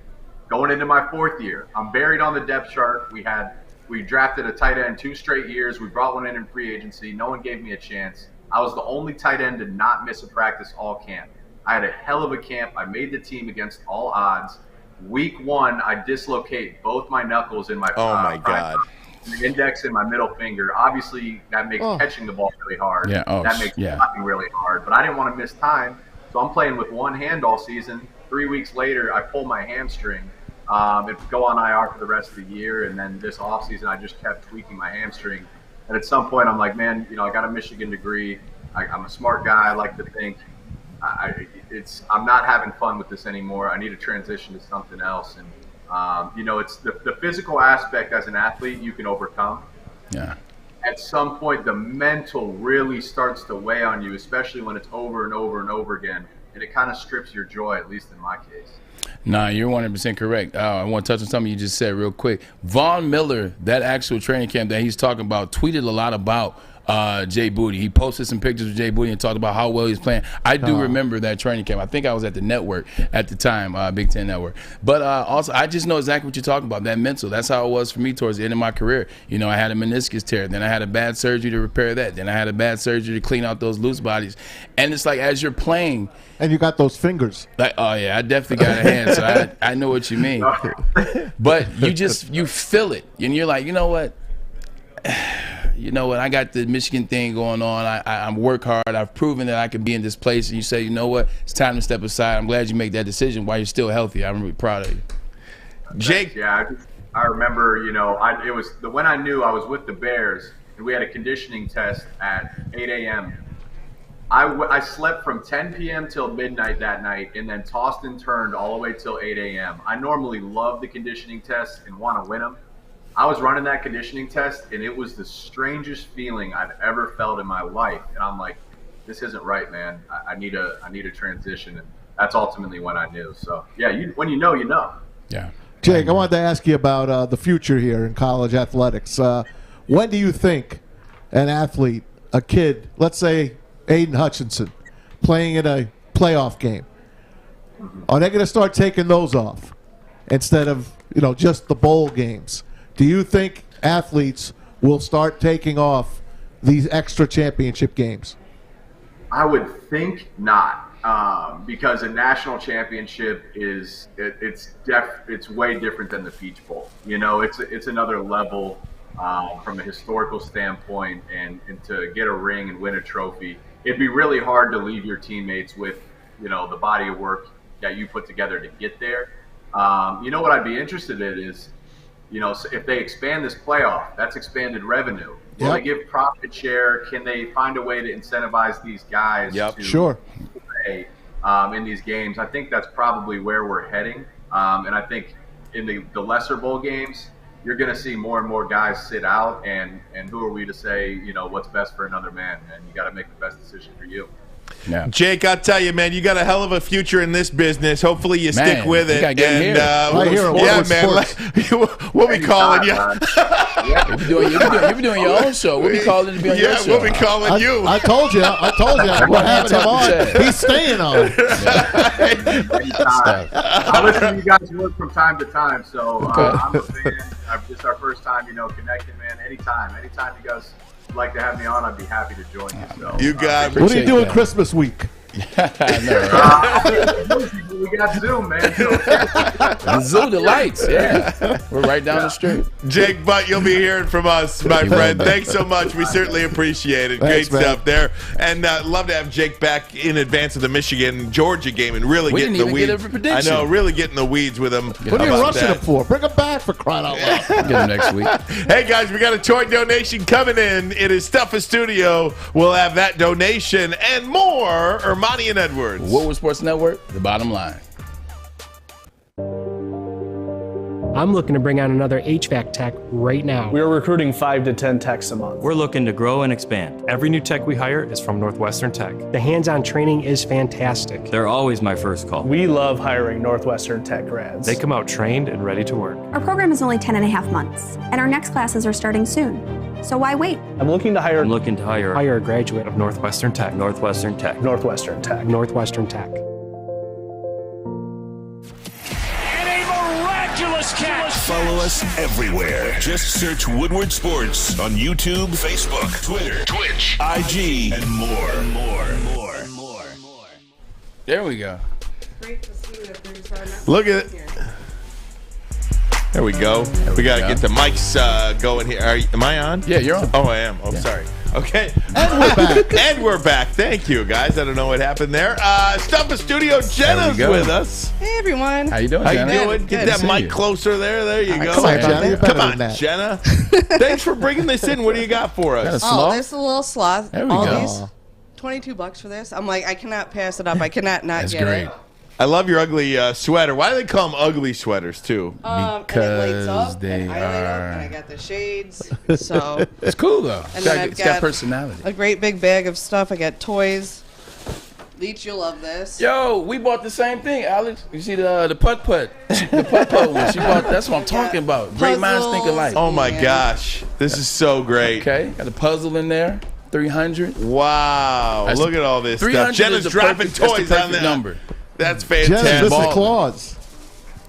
Going into my 4th year, I'm buried on the depth chart. We drafted a tight end 2 straight years. We brought one in free agency. No one gave me a chance. I was the only tight end to not miss a practice all camp. I had a hell of a camp. I made the team against all odds. Week 1, I dislocate both my knuckles in my God. The index and my middle finger. Obviously, that makes catching the ball really hard. That makes blocking really hard. But I didn't want to miss time, so I'm playing with one hand all season. 3 weeks later, I pull my hamstring and go on IR for the rest of the year. And then this offseason, I just kept tweaking my hamstring. And at some point, I'm like, man, you know, I got a Michigan degree. I'm a smart guy. I like to think. I'm not having fun with this anymore. I need to transition to something else. And it's the physical aspect as an athlete you can overcome. Yeah. At some point, the mental really starts to weigh on you, especially when it's over and over and over again, and it kind of strips your joy, at least in my case. Nah, you're 100% correct. I want to touch on something you just said real quick. Von Miller, that actual training camp that he's talking about, tweeted a lot about Jay Booty. He posted some pictures of Jay Booty and talked about how well he's playing. I do remember that training camp. I think I was at the network at the time, Big Ten Network. But also, I just know exactly what you're talking about, that mental. That's how it was for me towards the end of my career. You know, I had a meniscus tear. Then I had a bad surgery to repair that. Then I had a bad surgery to clean out those loose bodies. And it's like, as you're playing. And you got those fingers. Like, oh, yeah, I definitely got a hand, so I know what you mean. But you feel it. And you're like, you know what? I got the Michigan thing going on. I work hard. I've proven that I can be in this place. And you say, you know what? It's time to step aside. I'm glad you make that decision while you're still healthy. I'm really proud of you. Jake? Yeah, I remember, it was when I knew I was with the Bears, and we had a conditioning test at 8 a.m. I slept from 10 p.m. till midnight that night and then tossed and turned all the way till 8 a.m. I normally love the conditioning tests and want to win them. I was running that conditioning test, and it was the strangest feeling I've ever felt in my life. And I'm like, this isn't right, man. I need a transition. And that's ultimately when I knew. So, yeah, when you know, you know. Yeah. Jake, I wanted to ask you about the future here in college athletics. When do you think an athlete, a kid, let's say Aiden Hutchinson, playing in a playoff game, are they going to start taking those off instead of, just the bowl games? Do you think athletes will start taking off these extra championship games? I would think not, because a national championship it's way different than the Peach Bowl. It's another level from a historical standpoint, and to get a ring and win a trophy, it'd be really hard to leave your teammates with the body of work that you put together to get there. What I'd be interested in is, if they expand this playoff, that's expanded revenue. Will they give profit share? Can they find a way to incentivize these guys to play in these games? I think that's probably where we're heading. And I think in the lesser bowl games, you're going to see more and more guys sit out. And who are we to say, what's best for another man? And you got to make the best decision for you. Yeah. Jake, I'll tell you, man, you got a hell of a future in this business. Hopefully you stick with it. Right here, we'll be calling you. You'll be doing your own show. We'll be calling to be on your show. We'll be calling you. I told you. We're having him on. He's staying on. I listen to you guys work from time to time, so I'm a fan. It's our first time, connecting, man. Anytime you guys like to have me on, I'd be happy to join you. So, you got what are you doing Christmas week? I know, right? We got Zoom, man. Zoom the lights, yeah. We're right down the street. Jake Butt, you'll be hearing from us, my friend. Thanks so much. We certainly appreciate it. Thanks, Great man. stuff there. And love to have Jake back in advance of the Michigan-Georgia game and really We get in didn't the even weeds. get a prediction. I know, really get in the weeds with him. What are you rushing him for? Bring him back, for crying out loud. Get them next week. Hey, guys, we got a toy donation coming in. It is Stuffa Studio. We'll have that donation and more. Ermanni and Edwards. Woodward Sports Network, the bottom line. I'm looking to bring on another HVAC tech right now. We're recruiting 5 to 10 techs a month. We're looking to grow and expand. Every new tech we hire is from Northwestern Tech. The hands-on training is fantastic. They're always my first call. We love hiring Northwestern Tech grads. They come out trained and ready to work. Our program is only 10 and a half months, and our next classes are starting soon. So why wait? I'm looking to hire Hire a graduate of Northwestern Tech. Northwestern Tech. Northwestern Tech. Northwestern Tech. Follow us everywhere. Just search Woodward Sports on YouTube, Facebook, Twitter, Twitch, IG, and more. There we go. Look at it. There we go. We got to get the mics going here. Am I on? Yeah, you're on. Oh, I am. Oh, sorry. Okay. And we're back. And we're back. Thank you, guys. I don't know what happened there. Stuffa Studio, Jenna's with us. Hey, everyone. How you doing, How Jenna? you doing? Get Good. that See mic you. closer there. There you go. Come on, Jenna. You're better Come on, than that. Jenna. Thanks for bringing this in. What do you got for us? Got a Oh, sloth? there's a little sloth. There we All go. these $22 for this. I'm like, I cannot pass it up. I cannot not That's get great. it. I love your ugly sweater. Why do they call them ugly sweaters too? And it lights up, they and I light up, and I got the shades. So It's cool though. And then It's got personality. a great big bag of stuff. I got toys. Leach, you'll love this. Yo, we bought the same thing, Alex. You see the putt-putt one. She bought. That's what I'm talking about. Great minds think alike. Oh my gosh, this is so great. Okay, got a puzzle in there. 300. Wow, That's look at all this 300 stuff. Jenna's is the dropping perfect- that's the toys on perfect there. number. That's Jenna's fantastic. Mr. Claus.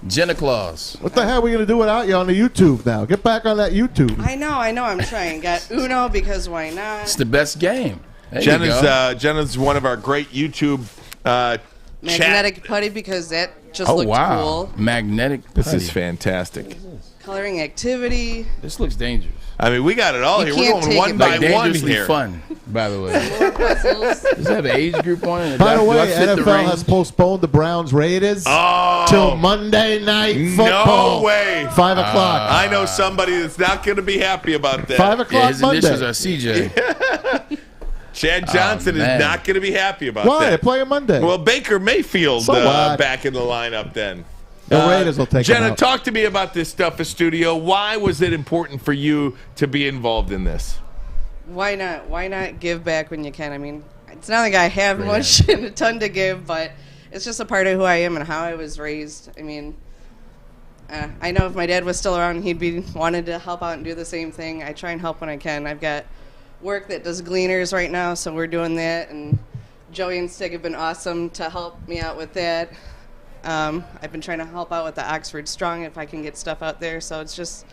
Jenna Claus. What the hell are we going to do without you on the YouTube now? Get back on that YouTube. I know. I'm trying. Got Uno because why not? It's the best game. There you go. Jenna's one of our great YouTube Magnetic putty because that just Oh looked wow, cool. magnetic. This putty. is fantastic. Coloring activity. This looks dangerous. I mean, we got it all You here. We're can't going take one it by Like one dangerously here. fun, by the way. More puzzles. Does it have an age group on it? By the Do I way, fit the NFL range? has postponed the Browns Raiders Oh, till Monday Night Football. No way. 5 o'clock. I know somebody that's not going to be happy about that. 5 Yeah, o'clock his initials Monday. are CJ. Chad Johnson is man. not going to be happy about Why? They're that. playing Monday. Well, Baker Mayfield So what? back in the lineup then. The Raiders will take Jenna, him out. talk to me about this stuff at studio. Why was it important for you to be involved in this? Why not? Why not give back when you can? I mean, it's not like I have much and a ton to give, but it's just a part of who I am and how I was raised. I mean, I know if my dad was still around, he'd be wanted to help out and do the same thing. I try and help when I can. I've got work that does gleaners right now, so we're doing that. And Joey and Stig have been awesome to help me out with that. I've been trying to help out with the Oxford Strong if I can get stuff out there. So it's just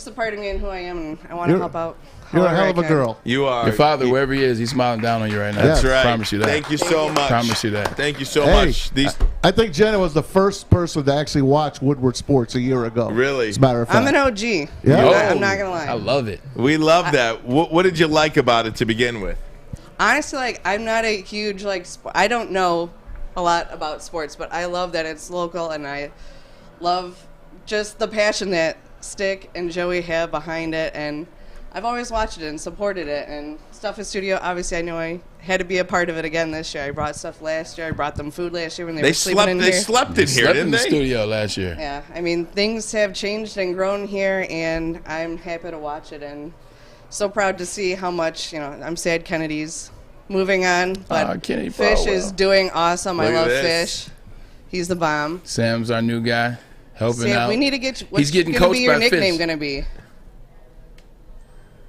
a part of me and who I am, and I want to help out. You're a however hell of I a can. girl. You are. Your father, wherever he is, he's smiling down on you right now. That's right. I promise you that. Thank you so much. Promise you that. Thank you so Hey, much. These I think Jenna was the first person to actually watch Woodward Sports a year ago. Really? As a matter of fact. I'm an OG. Yeah. I'm not gonna lie. I love it. we love that. What did you like about it to begin with? Honestly, like I'm not a huge I don't know a lot about sports, but I love that it's local, and I love just the passion that Stick and Joey have behind it, and I've always watched it and supported it. And Stuff in Studio, obviously I knew I had to be a part of it again this year. I brought stuff last year. I brought them food last year when they were sleeping in here. They slept in here, Slept didn't in the they? studio last year. Yeah, I mean, things have changed and grown here, and I'm happy to watch it, and so proud to see how much, I'm sad Kennedy's moving on, but Kenny Fish Farwell. is doing awesome. Look I at love this. Fish. He's the bomb. Sam's our new guy, helping Sam, out. we need to get you. He's What's getting gonna coached be your by nickname Fish. going to be?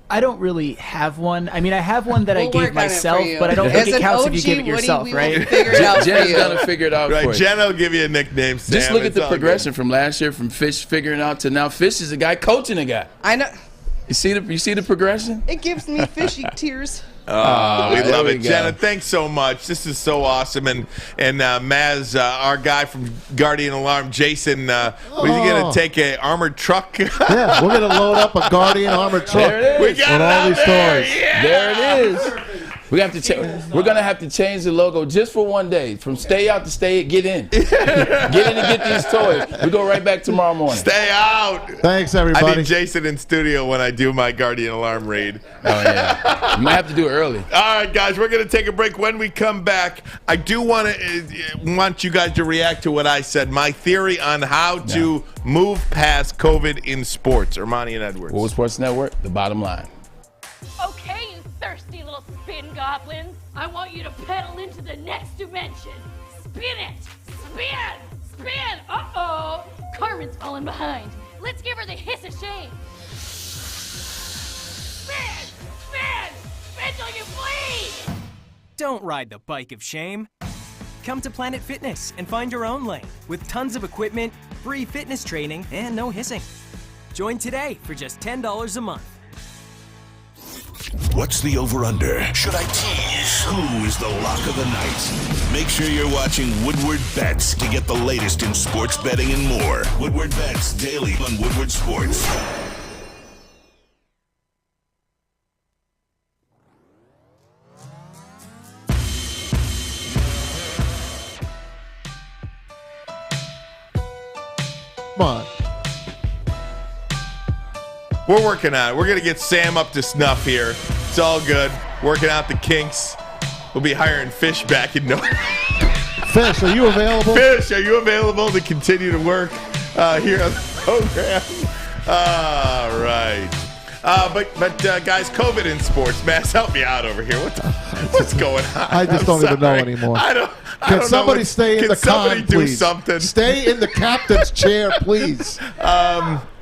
I don't really have one. I mean, I have one that I We'll gave work on it for myself, you. but I don't As think it an counts if OG, you give it Woody, yourself, we will right? figure it out for Jenna's you. gonna figure it out Right, for you. Jenna will give you a nickname. Sam. Just look at It's the all progression from last year, from Fish figuring out to now. Fish is a guy coaching a guy. I know. You see the progression? It gives me fishy tears. We love we it, go. Jenna. Thanks so much. This is so awesome. And Maz, our guy from Guardian Alarm, Jason, was he going to take a armored truck? Yeah, we're going to load up a Guardian armored truck There it is. We got with it all out these there. toys. Yeah. There it is. We have to. We're gonna have to change the logo just for one day. From stay out to stay, get in. Get in and get these toys. We go right back tomorrow morning. Stay out. Thanks, I everybody. need Jason in studio when I do my Guardian Alarm raid. Oh yeah. You might have to do it early. All right, guys, we're going to take a break. When we come back, I do want you guys to react to what I said. My theory on how to move past COVID in sports. Ermanni and Edwards. Woodward Sports Network. The bottom line. Okay, you thirsty little spin goblins. I want you to pedal into the next dimension. Spin it! Spin! Spin! Uh-oh! Carmen's falling behind. Let's give her the hiss of shame. Spin! Spin! Spin till you bleed! Don't ride the bike of shame. Come to Planet Fitness and find your own lane with tons of equipment, free fitness training, and no hissing. Join today for just $10 a month. What's the over-under? Should I tease? Who is the lock of the night? Make sure you're watching Woodward Bets to get the latest in sports betting and more. Woodward Bets daily on Woodward Sports. Come on. We're working on it. We're going to get Sam up to snuff here. It's all good. Working out the kinks. we'll be hiring Fish back in Fish, are you available? Fish, are you available to continue to work here on the program? All right. But guys, COVID in sports. Mass, help me out over here. What's going on? I just don't even know anymore. Can somebody stay in the somebody do please? something? Stay in the captain's chair, please.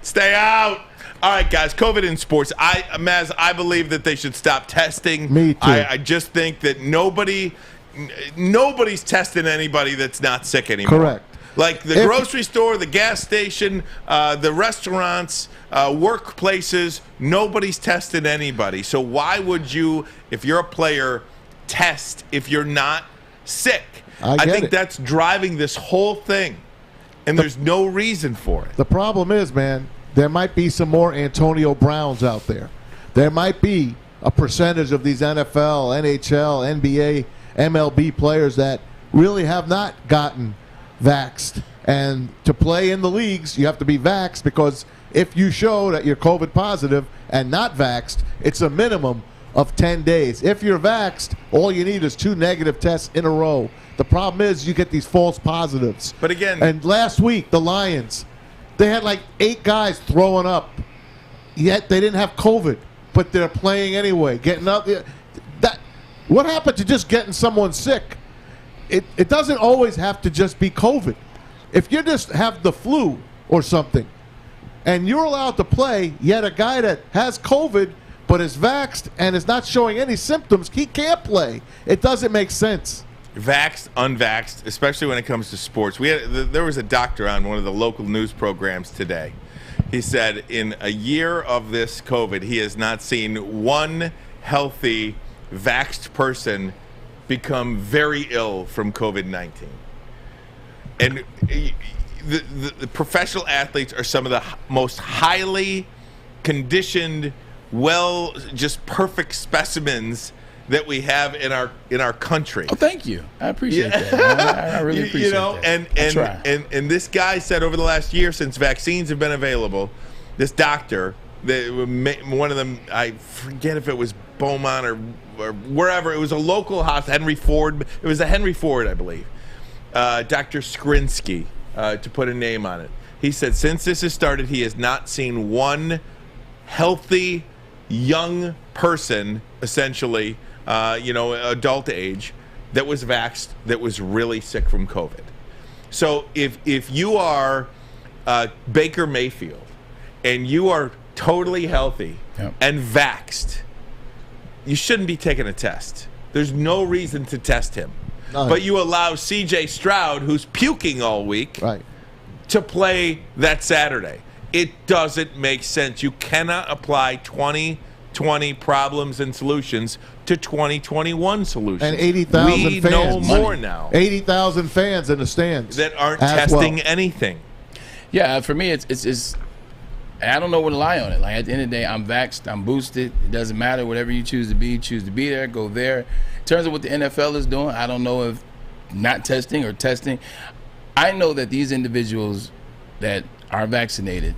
Stay out. All right, guys, COVID in sports. Maz, I believe that they should stop testing. Me too. I just think that nobody's testing anybody that's not sick anymore. Correct. Like the grocery store, the gas station, the restaurants, workplaces, nobody's tested anybody. So why would you, if you're a player, test if you're not sick? I think that's driving this whole thing, and there's no reason for it. The problem is, man, there might be some more Antonio Browns out there. There might be a percentage of these NFL, NHL, NBA, MLB players that really have not gotten vaxxed. And to play in the leagues, you have to be vaxxed, because if you show that you're COVID positive and not vaxxed, it's a minimum of 10 days. If you're vaxxed, all you need is 2 negative tests in a row. The problem is you get these false positives. But again, and last week, the Lions, they had like 8 guys throwing up, yet they didn't have COVID, but they're playing anyway, getting up. What happened to just getting someone sick? It doesn't always have to just be COVID. If you just have the flu or something, and you're allowed to play, yet a guy that has COVID but is vaxxed and is not showing any symptoms, he can't play. It doesn't make sense. Vaxxed, unvaxxed, especially when it comes to sports. There was a doctor on one of the local news programs today. He said in a year of this COVID, he has not seen one healthy, vaxxed person become very ill from COVID-19. And the professional athletes are some of the most highly conditioned, just perfect specimens that we have in our country. Oh, thank you. I appreciate that. I really appreciate that. And this guy said over the last year, since vaccines have been available, this doctor, one of them, I forget if it was Beaumont or wherever, it was a local hospital, Henry Ford. It was a Henry Ford, I believe. Dr. Skrinsky, to put a name on it. He said since this has started, he has not seen one healthy young person, essentially, adult age, that was vaxxed, that was really sick from COVID. So if you are Baker Mayfield and you are totally healthy and vaxxed, you shouldn't be taking a test. There's no reason to test him. None. But you allow C.J. Stroud, who's puking all week, to play that Saturday. It doesn't make sense. You cannot apply 2020 problems and solutions to 2021 solutions. And 80,000 fans. We know more now. 80,000 fans in the stands that aren't testing anything. Yeah, for me, it's I don't know where to lie on it. Like, at the end of the day, I'm vaxxed, I'm boosted. It doesn't matter. Whatever you choose to be there, go there. In terms of what the NFL is doing, I don't know if not testing or testing. I know that these individuals that are vaccinated,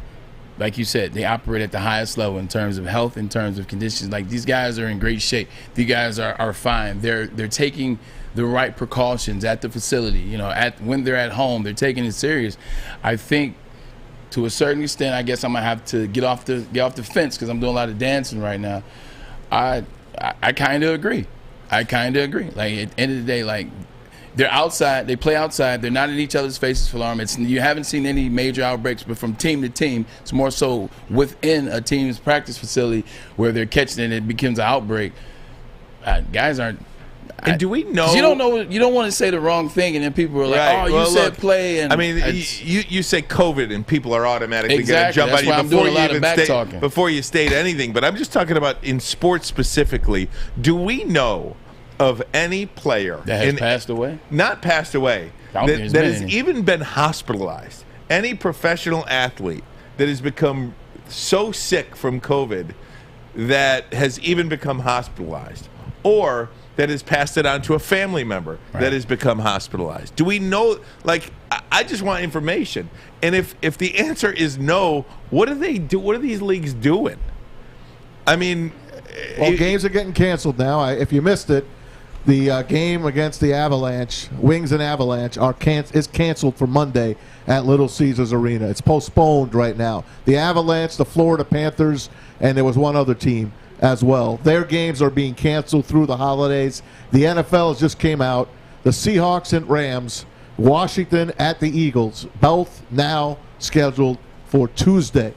like you said, they operate at the highest level in terms of health, in terms of conditions. Like, these guys are in great shape. These guys are fine. They're taking the right precautions at the facility. When they're at home, they're taking it serious. I think, to a certain extent, I guess I'm gonna have to get off the fence, because I'm doing a lot of dancing right now. I kind of agree. Like, at the end of the day, like, they're outside, they play outside, they're not in each other's faces for long. You haven't seen any major outbreaks, but from team to team, it's more so within a team's practice facility where they're catching it and it becomes an outbreak. Guys aren't. And do we know? You don't know. You don't want to say the wrong thing, and then people are like, "Oh, you said play." And I mean, you say COVID, and people are automatically exactly. going to jump That's on you why I'm doing a lot of back talking. Before you state anything. But I'm just talking about in sports specifically. Do we know of any player that has passed away? Not passed away. That has even been hospitalized. Any professional athlete that has become so sick from COVID that has even become hospitalized, or that has passed it on to a family member that has become hospitalized. Do we know? Like, I just want information. And if the answer is no, what do they do? What are these leagues doing? I mean, games are getting canceled now. If you missed it, The game against the Avalanche, Wings and Avalanche, is canceled for Monday at Little Caesars Arena. It's postponed right now. The Avalanche, the Florida Panthers, and there was one other team as well. Their games are being canceled through the holidays. The NFL just came out. The Seahawks and Rams, Washington at the Eagles, both now scheduled for Tuesday.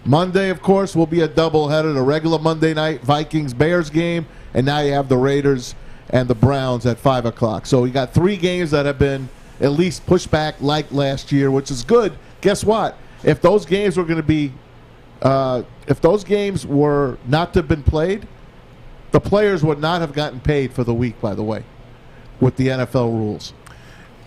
Monday, of course, will be a doubleheader, the regular Monday night Vikings-Bears game, and now you have the Raiders and the Browns at 5 o'clock. So you got 3 games that have been at least pushed back like last year, which is good. Guess what? If those games were going to be, if those games were not to have been played, the players would not have gotten paid for the week, by the way, with the NFL rules.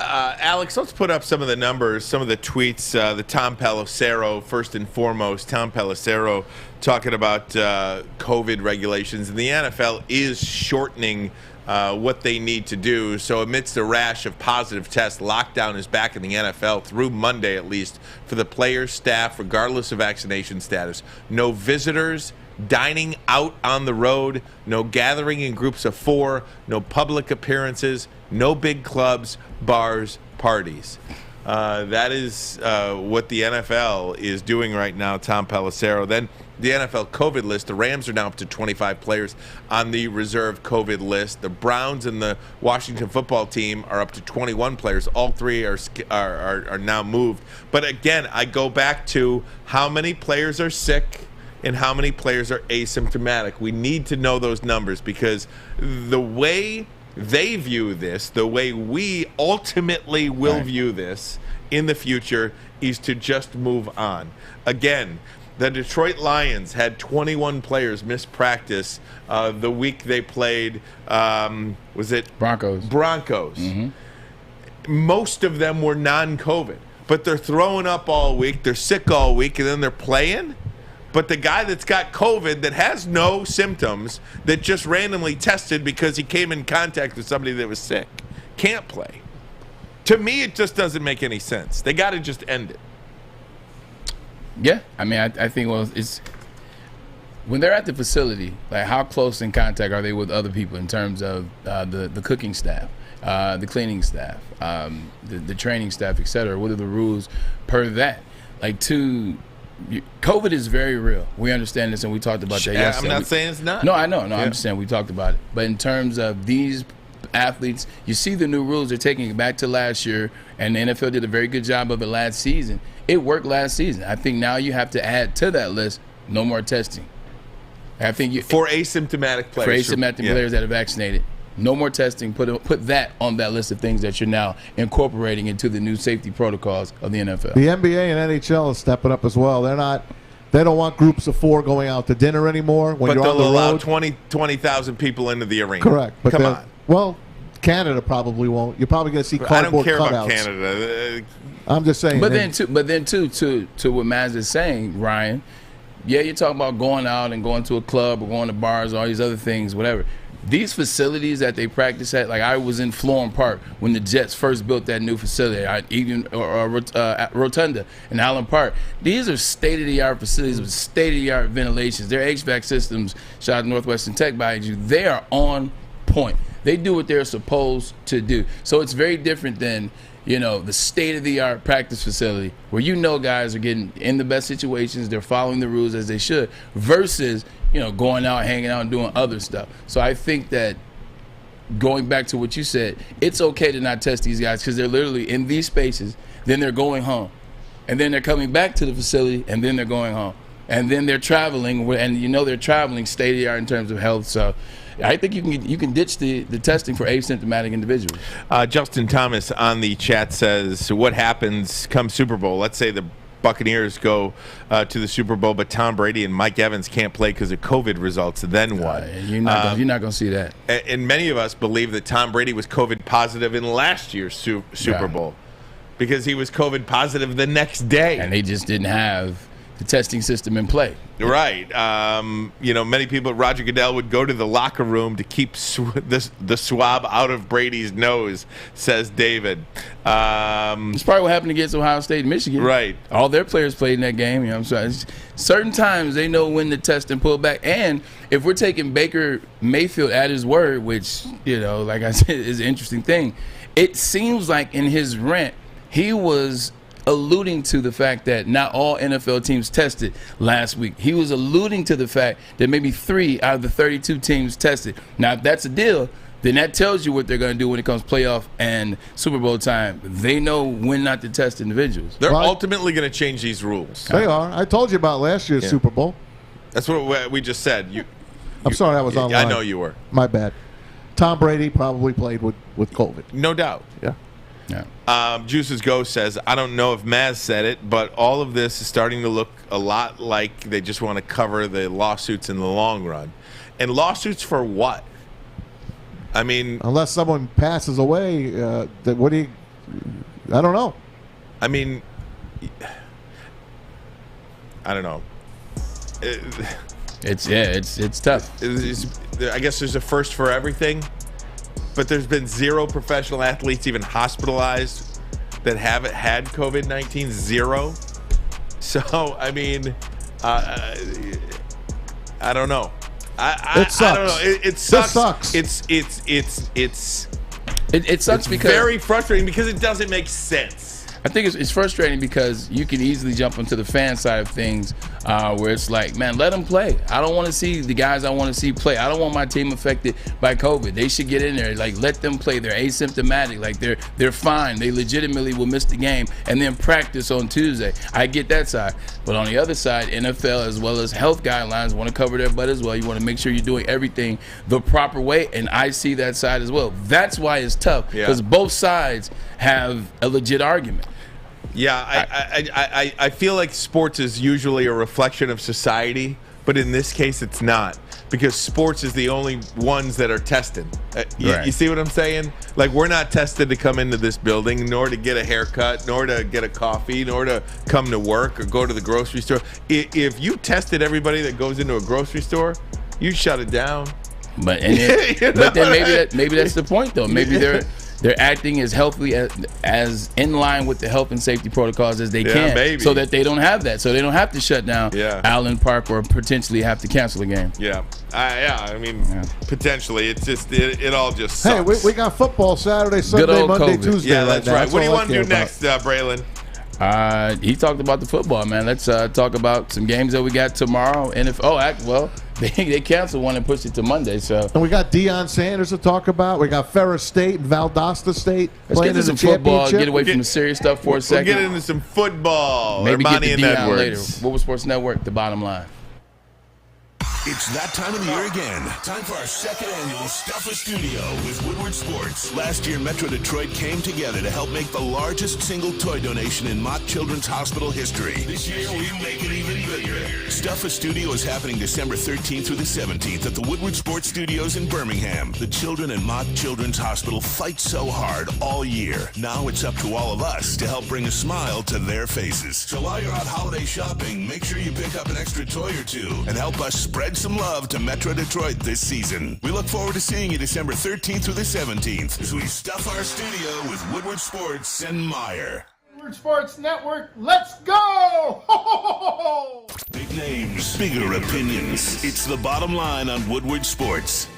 Alex, let's put up some of the numbers, some of the tweets. The Tom Pelissero, first and foremost, Tom Pelissero talking about COVID regulations. And the NFL is shortening what they need to do. So amidst a rash of positive tests, lockdown is back in the NFL through Monday at least for the players, staff, regardless of vaccination status. No visitors, dining out on the road, no gathering in groups of 4, no public appearances, no big clubs, bars, parties. That is what the NFL is doing right now, Tom Pelissero. Then the NFL COVID list, the Rams are now up to 25 players on the reserve COVID list. The Browns and the Washington football team are up to 21 players. All 3 are now moved. But again, I go back to how many players are sick and how many players are asymptomatic. We need to know those numbers because the way they view this, the way we ultimately will view this in the future is to just move on. Again, the Detroit Lions had 21 players miss practice the week they played, was it? Broncos. Mm-hmm. Most of them were non-COVID, but they're throwing up all week, they're sick all week, and then they're playing. But the guy that's got COVID that has no symptoms, that just randomly tested because he came in contact with somebody that was sick, can't play. To me, it just doesn't make any sense. They got to just end it. Yeah, I mean, I think, well, it's when they're at the facility, like how close in contact are they with other people in terms of the cooking staff, the cleaning staff, the training staff, et cetera? What are the rules per that? Like, COVID is very real. We understand this, and we talked about that yesterday. I'm not saying it's not. No, I know. No, yeah. I'm just saying we talked about it. But in terms of these athletes, you see the new rules. They're taking it back to last year, and the NFL did a very good job of it last season. It worked last season. I think now you have to add to that list no more testing. I think for asymptomatic players. For asymptomatic players that are vaccinated. No more testing. Put that on that list of things that you're now incorporating into the new safety protocols of the NFL. The NBA and NHL is stepping up as well. They don't want groups of 4 going out to dinner anymore. When you're on the allow road. 20,000 people into the arena. Correct. But Come on. Well, Canada probably won't. You're probably going to see cardboard cutouts. I don't care about Canada. I'm just saying. But then, to what Maz is saying, Ryan, yeah, you're talking about going out and going to a club or going to bars, all these other things, whatever. These facilities that they practice at, like I was in Florham Park when the Jets first built that new facility, Rotunda in Allen Park. These are state-of-the-art facilities with state-of-the-art ventilations. Their HVAC systems, shout out to Northwestern Tech behind you, they are on point. They do what they're supposed to do. So it's very different than, the state-of-the-art practice facility where guys are getting in the best situations, they're following the rules as they should, versus going out, hanging out, and doing other stuff. So I think that going back to what you said, it's okay to not test these guys because they're literally in these spaces, then they're going home. And then they're coming back to the facility, and then they're going home. And then they're traveling, and they're traveling state-of-the-art in terms of health. So I think you can ditch the testing for asymptomatic individuals. Justin Thomas on the chat says, what happens come Super Bowl? Let's say the Buccaneers go to the Super Bowl, but Tom Brady and Mike Evans can't play because of COVID results. Then what? You're not going to see that. And many of us believe that Tom Brady was COVID positive in last year's Super Bowl because he was COVID positive the next day. And they just didn't have the testing system in play. Right. Many people, Roger Goodell would go to the locker room to keep the swab out of Brady's nose, says David. It's probably what happened against Ohio State and Michigan. Right. All their players played in that game. You know what I'm saying? Certain times they know when to test and pull back. And if we're taking Baker Mayfield at his word, which, like I said, is an interesting thing, it seems like in his rant, he was alluding to the fact that not all NFL teams tested last week. He was alluding to the fact that maybe 3 out of the 32 teams tested. Now, if that's a deal, then that tells you what they're going to do when it comes playoff and Super Bowl time. They know when not to test individuals. They're ultimately going to change these rules. They are. I told you about last year's Super Bowl. That's what we just said. I'm sorry I was online. I know you were. My bad. Tom Brady probably played with COVID. No doubt. Yeah. Juice's Ghost says, I don't know if Maz said it, but all of this is starting to look a lot like they just want to cover the lawsuits in the long run. And lawsuits for what? I mean, unless someone passes away, I don't know. I mean, I don't know. It's tough. I guess there's a first for everything. But there's been 0 professional athletes even hospitalized that haven't had COVID-19. 0. So, I mean, I don't know. It sucks. I don't know. It sucks. It sucks. It sucks because very frustrating because it doesn't make sense. I think it's frustrating because you can easily jump into the fan side of things where it's like, man, let them play. I don't want to see the guys I want to see play. I don't want my team affected by COVID. They should get in there. Like, let them play. They're asymptomatic. Like, they're fine. They legitimately will miss the game and then practice on Tuesday. I get that side. But on the other side, NFL as well as health guidelines want to cover their butt as well. You want to make sure you're doing everything the proper way, and I see that side as well. That's why it's tough, because both sides have a legit argument. Yeah, I feel like sports is usually a reflection of society, but in this case it's not, because sports is the only ones that are tested. You see what I'm saying? Like, we're not tested to come into this building, nor to get a haircut, nor to get a coffee, nor to come to work or go to the grocery store. If you tested everybody that goes into a grocery store, you shut it down. But then maybe that's the point, though. Maybe they're acting as healthily as in line with the health and safety protocols as they can, so that they don't have that, so they don't have to shut down Allen Park or potentially have to cancel a game. Potentially. It's just it all just sucks. Hey, we got football Saturday, Sunday, Monday, COVID. Tuesday. Yeah, that's right. That's what do you all want to do I care next, Braylon? He talked about the football, man. Let's talk about some games that we got tomorrow. They canceled one and pushed it to Monday. So, and we got Deion Sanders to talk about. We got Ferris State and Valdosta State. Let's get into some football. Get away from the serious stuff for a second. We'll get into some football. Maybe Ermanni get to and Deion Edwards later. Woodward Sports Network. The bottom line. It's that time of the year again. Time for our second annual Stuffer Studio with Woodward Sports. Last year, Metro Detroit came together to help make the largest single toy donation in Mott Children's Hospital history. This year, we make it even bigger. Stuffer Studio is happening December 13th through the 17th at the Woodward Sports Studios in Birmingham. The children in Mott Children's Hospital fight so hard all year. Now it's up to all of us to help bring a smile to their faces. So while you're out holiday shopping, make sure you pick up an extra toy or two and help us spread some love to Metro Detroit this season. We look forward to seeing you December 13th through the 17th as we stuff our studio with Woodward Sports and Myre. Woodward Sports Network, let's go! Big names, bigger opinions. It's the bottom line on Woodward Sports.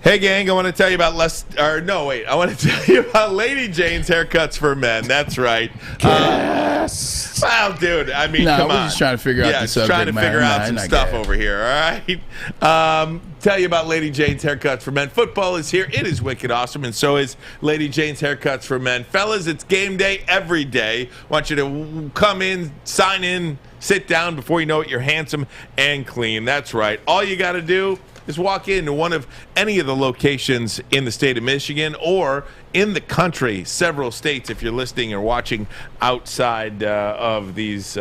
Hey, gang, I want to tell you about I want to tell you about Lady Jane's Haircuts for Men. That's right. Yes. Well, dude, I mean, come on. We're just trying to figure out the subject, trying to figure out some stuff over here, all right? Tell you about Lady Jane's Haircuts for Men. Football is here. It is wicked awesome, and so is Lady Jane's Haircuts for Men. Fellas, it's game day every day. I want you to come in, sign in, sit down. Before you know it, you're handsome and clean. That's right. All you got to do is walk into one of any of the locations in the state of Michigan or in the country, several states, if you're listening or watching outside of these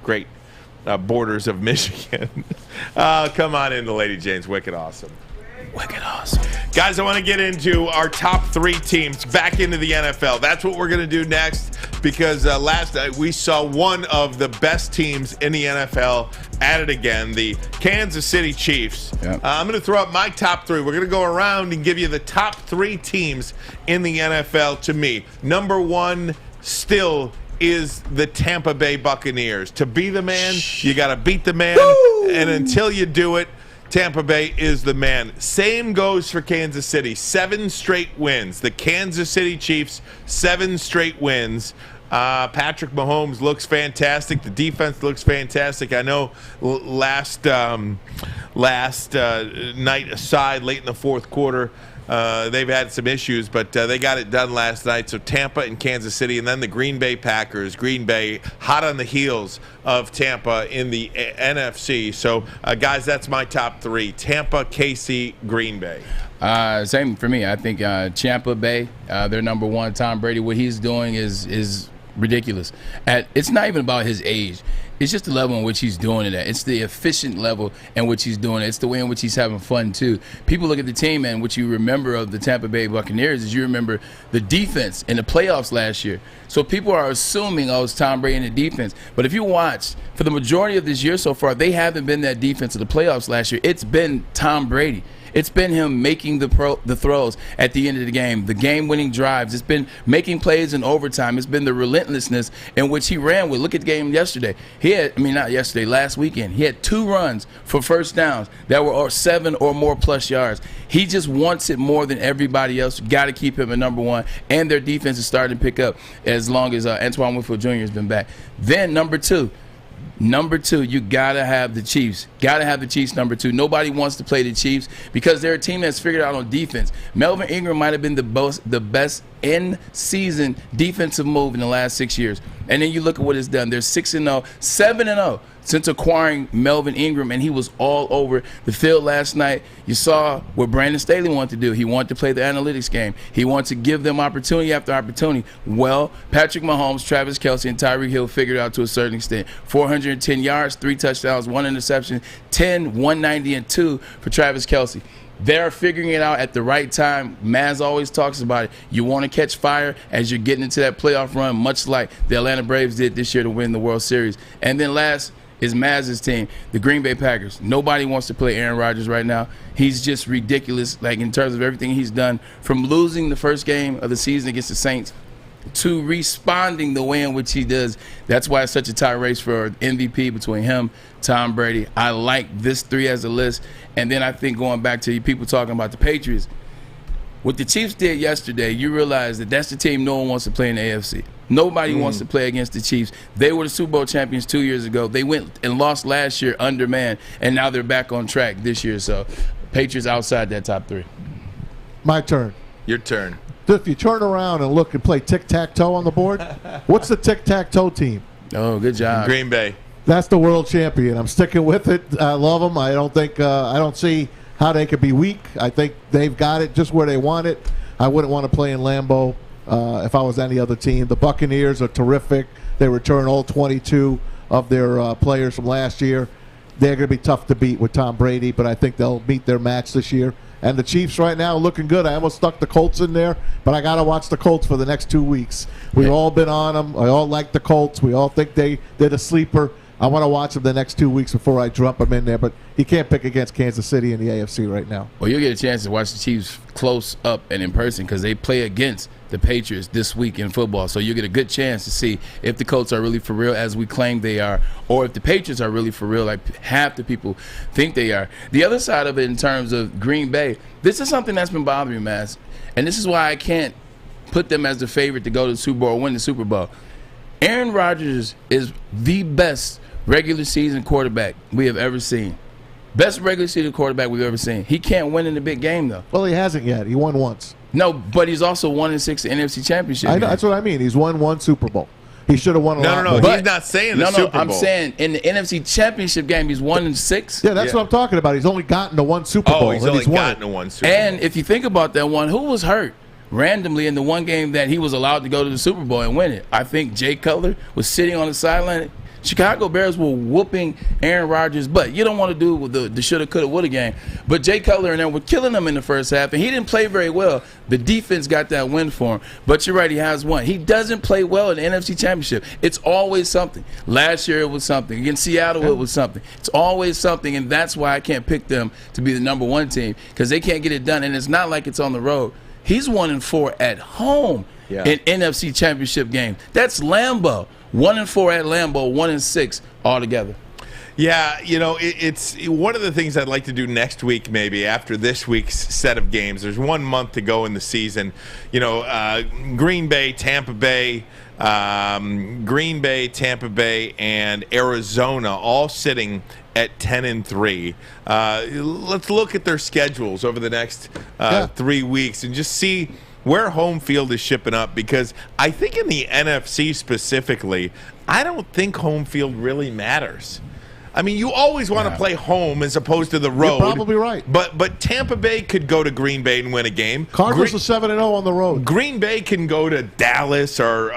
great borders of Michigan. Come on into Lady Jane's. Wicked awesome. Wicked awesome. Guys, I want to get into our top 3 teams back into the NFL. That's what we're going to do next because last night we saw one of the best teams in the NFL at it again, the Kansas City Chiefs. Yep. I'm going to throw up my top 3. We're going to go around and give you the top 3 teams in the NFL to me. Number 1 still is the Tampa Bay Buccaneers. To be the man, you got to beat the man. Woo! And until you do it, Tampa Bay is the man. Same goes for Kansas City. 7 straight wins. The Kansas City Chiefs, 7 straight wins. Patrick Mahomes looks fantastic. The defense looks fantastic. I know last night aside, late in the fourth quarter, they've had some issues, but they got it done last night. So Tampa and Kansas City, and then the Green Bay Packers. Green Bay hot on the heels of Tampa in the NFC. So, guys, that's my top 3. Tampa, KC, Green Bay. Same for me. I think Tampa Bay, they're number 1. Tom Brady, what he's doing is ridiculous. It's not even about his age. It's just the level in which he's doing it at. It's the efficient level in which he's doing it. It's the way in which he's having fun, too. People look at the team, and what you remember of the Tampa Bay Buccaneers is you remember the defense in the playoffs last year. So people are assuming, it's Tom Brady and the defense. But if you watch, for the majority of this year so far, they haven't been that defense of the playoffs last year. It's been Tom Brady. It's been him making the throws at the end of the game-winning drives. It's been making plays in overtime. It's been the relentlessness in which he ran with. Look at the game yesterday. Last weekend. He had 2 runs for first downs that were 7 or more plus yards. He just wants it more than everybody else. Got to keep him at number 1. And their defense is starting to pick up as long as Antoine Winfield Jr. has been back. Then number 2, you got to have the Chiefs. Got to have the Chiefs number 2. Nobody wants to play the Chiefs because they're a team that's figured out on defense. Melvin Ingram might have been the best in-season defensive move in the last 6 years. And then you look at what it's done. They're 6-0, 7-0 since acquiring Melvin Ingram, and he was all over the field last night. You saw what Brandon Staley wanted to do. He wanted to play the analytics game. He wanted to give them opportunity after opportunity. Well, Patrick Mahomes, Travis Kelce, and Tyreek Hill figured out to a certain extent. 410 yards, 3 touchdowns, 1 interception, 10, 190, and 2 for Travis Kelce. They're figuring it out at the right time. Maz always talks about it. You want to catch fire as you're getting into that playoff run, much like the Atlanta Braves did this year to win the World Series. And then last is Maz's team, the Green Bay Packers. Nobody wants to play Aaron Rodgers right now. He's just ridiculous, in terms of everything he's done, from losing the first game of the season against the Saints to responding the way in which he does. That's why it's such a tight race for MVP between him, Tom Brady. I like this 3 as a list. And then I think going back to people talking about the Patriots, what the Chiefs did yesterday, you realize that that's the team no one wants to play in the AFC. Nobody wants to play against the Chiefs. They were the Super Bowl champions 2 years ago. They went and lost last year undermanned, and now they're back on track this year. So Patriots outside that top 3. My turn. Your turn. If you turn around and look and play tic-tac-toe on the board, what's the tic-tac-toe team? Oh, good job. Green Bay. That's the world champion. I'm sticking with it. I love them. I don't see how they could be weak. I think they've got it just where they want it. I wouldn't want to play in Lambeau if I was any other team. The Buccaneers are terrific. They return all 22 of their players from last year. They're going to be tough to beat with Tom Brady, but I think they'll meet their match this year. And the Chiefs right now looking good. I almost stuck the Colts in there, but I got to watch the Colts for the next 2 weeks. We've all been on them. I all like the Colts. We all think they're the sleeper. I want to watch them the next 2 weeks before I drop them in there, but you can't pick against Kansas City in the AFC right now. Well, you'll get a chance to watch the Chiefs close up and in person because they play against the Patriots this week in football. So you get a good chance to see if the Colts are really for real as we claim they are, or if the Patriots are really for real like half the people think they are. The other side of it in terms of Green Bay, this is something that's been bothering me, Mass, and this is why I can't put them as the favorite to go to the Super Bowl or win the Super Bowl. Aaron Rodgers is the best regular season quarterback we have ever seen. Best regular season quarterback we've ever seen. He can't win in the big game, though. Well, he hasn't yet. He won once. No, but he's also 1-6 in NFC Championship. I know, that's what I mean. He's won 1 Super Bowl. He should have won a lot more. No, he's not saying the Super Bowl. I'm saying in the NFC Championship game, he's 1-6. Yeah, that's what I'm talking about. He's only gotten to 1 Super Bowl. He's only gotten to 1 Super Bowl. And if you think about that one, who was hurt randomly in the one game that he was allowed to go to the Super Bowl and win it? I think Jay Cutler was sitting on the sideline. Chicago Bears were whooping Aaron Rodgers' butt. You don't want to do with the shoulda, coulda, woulda game. But Jay Cutler and them were killing him in the first half, and he didn't play very well. The defense got that win for him. But you're right, he has one. He doesn't play well in the NFC Championship. It's always something. Last year it was something. Against Seattle it was something. It's always something, and that's why I can't pick them to be the number one team, because they can't get it done, and it's not like it's on the road. He's 1-4 at home in NFC Championship game. That's Lambeau. 1-4 at Lambeau, 1-6 altogether. Yeah, it's one of the things I'd like to do next week, maybe after this week's set of games. There's 1 month to go in the season. Green Bay, Tampa Bay, and Arizona all sitting at 10-3. Let's look at their schedules over the next 3 weeks and just see where home field is shipping up, because I think in the NFC specifically, I don't think home field really matters. I mean, you always want to play home as opposed to the road. You're probably right. But Tampa Bay could go to Green Bay and win a game. Cardinals are 7-0 on the road. Green Bay can go to Dallas or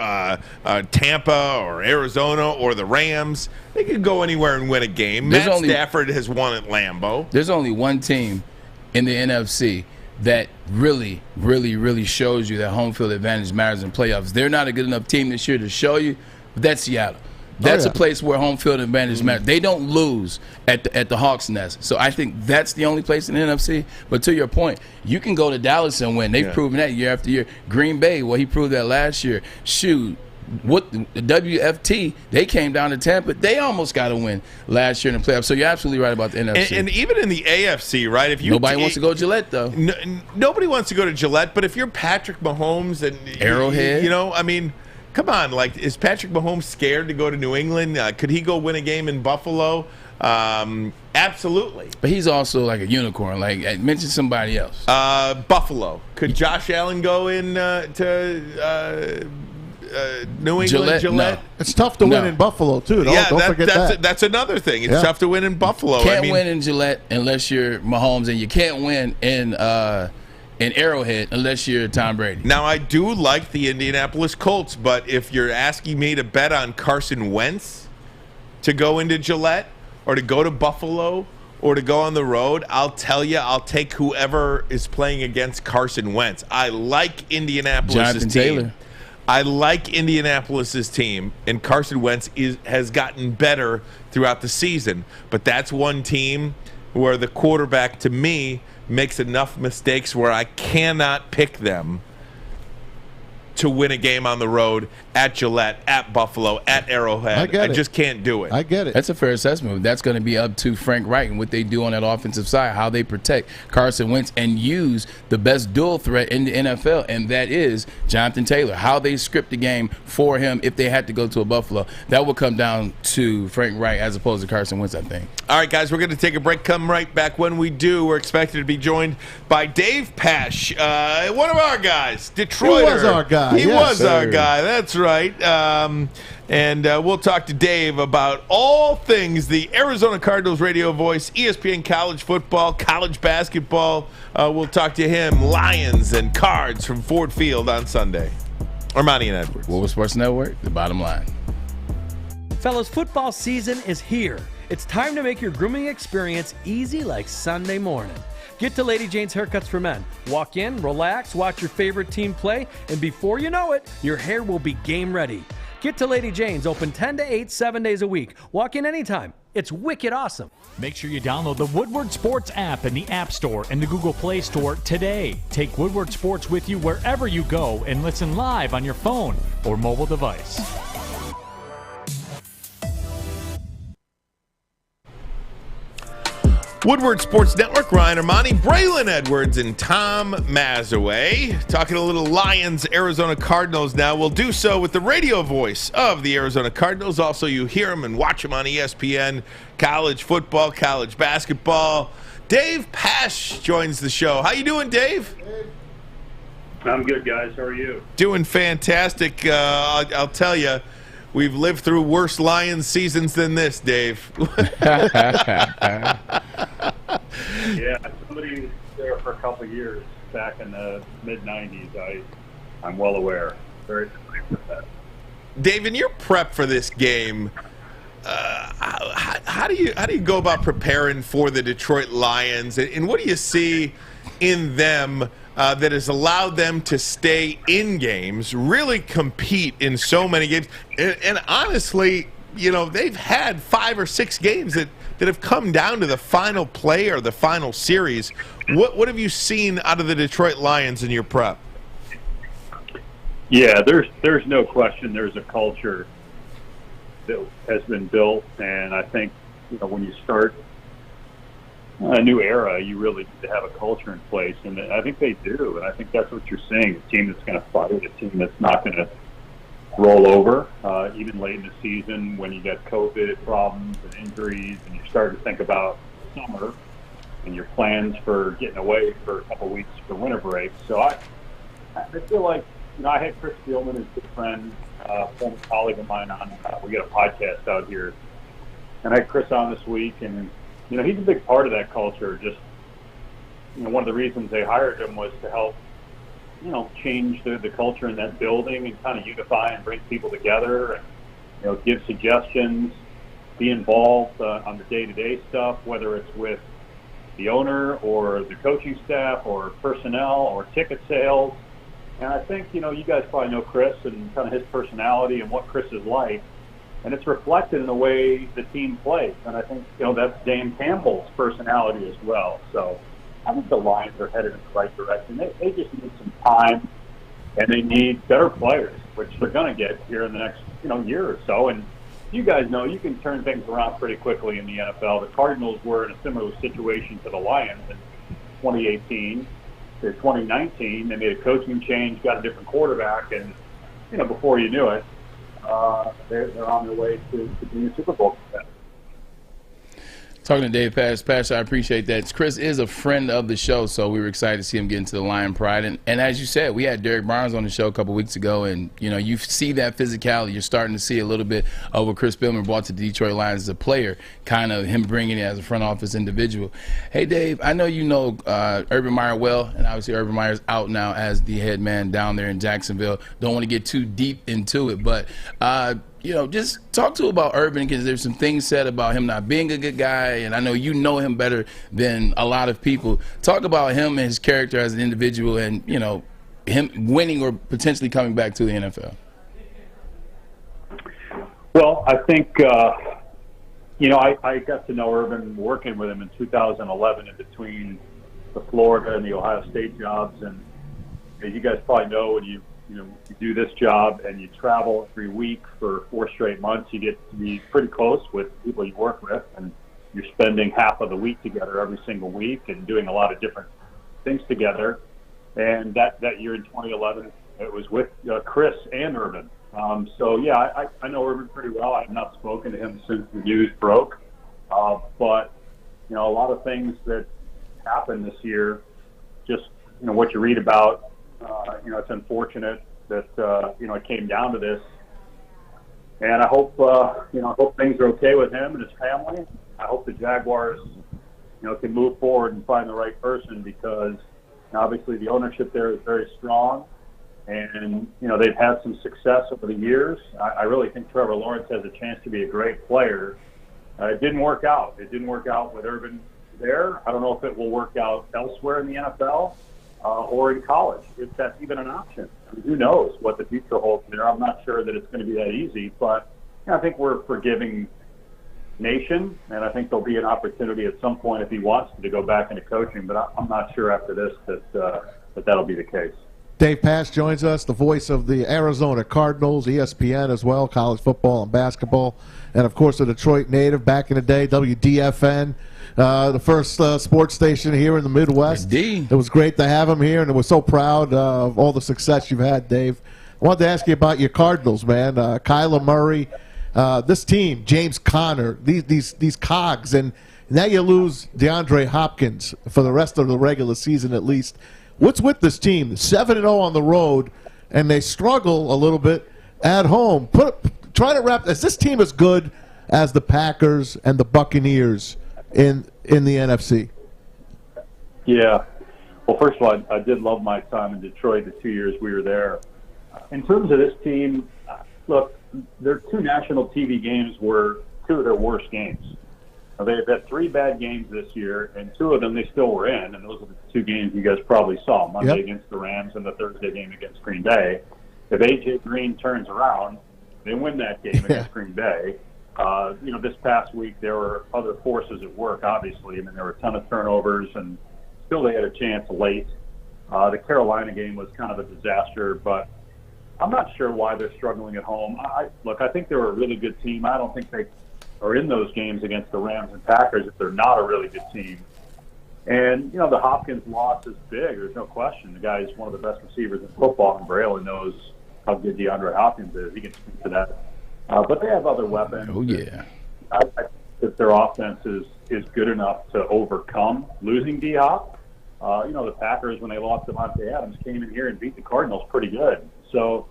Tampa or Arizona or the Rams. They could go anywhere and win a game. Stafford has won at Lambeau. There's only one team in the NFC that really, really, really shows you that home field advantage matters in playoffs. They're not a good enough team this year to show you, but that's Seattle. That's a place where home field advantage matters. They don't lose at the Hawks' Nest. So I think that's the only place in the NFC. But to your point, you can go to Dallas and win. They've proven that year after year. Green Bay, well, he proved that last year. Shoot, what the WFT, they came down to Tampa. They almost got a win last year in the playoffs. So you're absolutely right about the NFC. And even in the AFC, right? Nobody wants to go to Gillette, though. Nobody wants to go to Gillette. But if you're Patrick Mahomes and Arrowhead, I mean, come on. Like, is Patrick Mahomes scared to go to New England? Could he go win a game in Buffalo? Absolutely. But he's also like a unicorn. Like, mention somebody else. Buffalo. Could Josh Allen go in to New England? Gillette? No. It's tough to win in Buffalo, too. Don't forget that. That's another thing. It's tough to win in Buffalo. Can't win in Gillette unless you're Mahomes, and you can't win in Arrowhead unless you're Tom Brady. Now, I do like the Indianapolis Colts, but if you're asking me to bet on Carson Wentz to go into Gillette or to go to Buffalo or to go on the road, I'll tell you, I'll take whoever is playing against Carson Wentz. I like Indianapolis' team. Taylor. I like Indianapolis' team, and Carson Wentz has gotten better throughout the season. But that's one team where the quarterback, to me, makes enough mistakes where I cannot pick them to win a game on the road at Gillette, at Buffalo, at Arrowhead. I just can't do it. I get it. That's a fair assessment. That's going to be up to Frank Reich and what they do on that offensive side, how they protect Carson Wentz and use the best dual threat in the NFL, and that is Jonathan Taylor. How they script the game for him if they had to go to a Buffalo. That will come down to Frank Reich as opposed to Carson Wentz, I think. All right, guys, we're going to take a break. Come right back. When we do, we're expected to be joined by Dave Pasch, one of our guys, Detroiter. He was our guy. He was our guy. That's right. And we'll talk to Dave about all things the Arizona Cardinals radio voice, ESPN college football, college basketball. We'll talk to him, Lions and Cards from Ford Field on Sunday. Ermanni and Edwards. Woodward Sports Network, the bottom line. Fellas, football season is here. It's time to make your grooming experience easy like Sunday morning. Get to Lady Jane's Haircuts for Men. Walk in, relax, watch your favorite team play, and before you know it, your hair will be game ready. Get to Lady Jane's, open 10 to 8, 7 days a week. Walk in anytime. It's wicked awesome. Make sure you download the Woodward Sports app in the App Store and the Google Play Store today. Take Woodward Sports with you wherever you go and listen live on your phone or mobile device. Woodward Sports Network, Ryan Ermanni, Braylon Edwards, and Tom Mazawey. Talking a little Lions, Arizona Cardinals now. We'll do so with the radio voice of the Arizona Cardinals. Also, you hear them and watch them on ESPN, college football, college basketball. Dave Pasch joins the show. How you doing, Dave? I'm good, guys. How are you? Doing fantastic. I'll tell you, we've lived through worse Lions seasons than this, Dave. Yeah, somebody there for a couple of years back in the mid-'90s. I'm well aware. Very familiar with that. Dave, in your prep for this game, how do you go about preparing for the Detroit Lions, and what do you see in them that has allowed them to stay in games, really compete in so many games, and honestly, they've had 5 or 6 games that have come down to the final play or the final series. What have you seen out of the Detroit Lions in your prep? Yeah, there's no question there's a culture that has been built, and I think when you start a new era, you really need to have a culture in place, and I think they do, and I think that's what you're seeing, a team that's going to fight, a team that's not going to roll over, even late in the season when you got COVID problems and injuries, and you start to think about summer and your plans for getting away for a couple weeks for winter break. So I feel like, I had Chris Spielman, his good friend, former colleague of mine on, we got a podcast out here, and I had Chris on this week, and he's a big part of that culture. Just, one of the reasons they hired him was to help, change the culture in that building and kind of unify and bring people together and, give suggestions, be involved on the day-to-day stuff, whether it's with the owner or the coaching staff or personnel or ticket sales. And I think, you guys probably know Chris and kind of his personality and what Chris is like. And it's reflected in the way the team plays. And I think, that's Dan Campbell's personality as well. So I think the Lions are headed in the right direction. They just need some time, and they need better players, which they're going to get here in the next, year or so. And you guys know you can turn things around pretty quickly in the NFL. The Cardinals were in a similar situation to the Lions in 2018. In 2019, they made a coaching change, got a different quarterback, and, before you knew it, they're on their way to being a Super Bowl contender. Talking to Dave Pasch. Pasch, I appreciate that. Chris is a friend of the show, so we were excited to see him get into the Lion Pride. And as you said, we had Derek Barnes on the show a couple weeks ago, and, you see that physicality. You're starting to see a little bit of what Chris Spielman brought to the Detroit Lions as a player, kind of him bringing it as a front office individual. Hey, Dave, I know you know Urban Meyer well, and obviously Urban Meyer's out now as the head man down there in Jacksonville. Don't want to get too deep into it, but just talk to about Urban, because there's some things said about him not being a good guy, and I know you know him better than a lot of people. Talk about him and his character as an individual and, him winning or potentially coming back to the NFL. Well, I think, I got to know Urban working with him in 2011 in between the Florida and the Ohio State jobs, and you guys probably know when you do this job and you travel every week for 4 straight months, you get to be pretty close with people you work with, and you're spending half of the week together every single week and doing a lot of different things together. And that year in 2011, it was with Chris and Urban. I know Urban pretty well. I have not spoken to him since the news broke. But a lot of things that happened this year, just, what you read about, it's unfortunate that, it came down to this. And I hope things are okay with him and his family. I hope the Jaguars, can move forward and find the right person, because obviously the ownership there is very strong. And, they've had some success over the years. I really think Trevor Lawrence has a chance to be a great player. It didn't work out. It didn't work out with Urban there. I don't know if it will work out elsewhere in the NFL. Or in college, if that's even an option. I mean, who knows what the future holds there? I'm not sure that it's going to be that easy, but I think we're a forgiving nation, and I think there'll be an opportunity at some point if he wants to go back into coaching, but I'm not sure after this that that'll be the case. Dave Pasch joins us, the voice of the Arizona Cardinals, ESPN as well, college football and basketball, and of course a Detroit native back in the day, WDFN. The first sports station here in the Midwest. Indeed. It was great to have him here, and we're so proud of all the success you've had, Dave. I wanted to ask you about your Cardinals, man. Kyler Murray, this team, James Conner, these cogs, and now you lose DeAndre Hopkins for the rest of the regular season at least. What's with this team? 7-0 on the road, and they struggle a little bit at home. Try to wrap. Is this team as good as the Packers and the Buccaneers in the NFC? Yeah. Well, first of all, I did love my time in Detroit the 2 years we were there. In terms of this team, look, their 2 national TV games were 2 two of their worst games. They've had 3 bad games this year, and 2 of them they still were in, and those are the 2 games you guys probably saw, Monday against the Rams and the Thursday game against Green Bay. If A.J. Green turns around, they win that game against Green Bay. This past week there were other forces at work, obviously. I mean, there were a ton of turnovers, and still they had a chance late. The Carolina game was kind of a disaster, but I'm not sure why they're struggling at home. I think they're a really good team. I don't think they are in those games against the Rams and Packers if they're not a really good team. And, the Hopkins loss is big. There's no question. The guy is one of the best receivers in football, and Braylon knows how good DeAndre Hopkins is. He can speak to that. But they have other weapons. Oh, yeah. I think that their offense is good enough to overcome losing D-Hop. The Packers, when they lost Devontae Adams, came in here and beat the Cardinals pretty good. So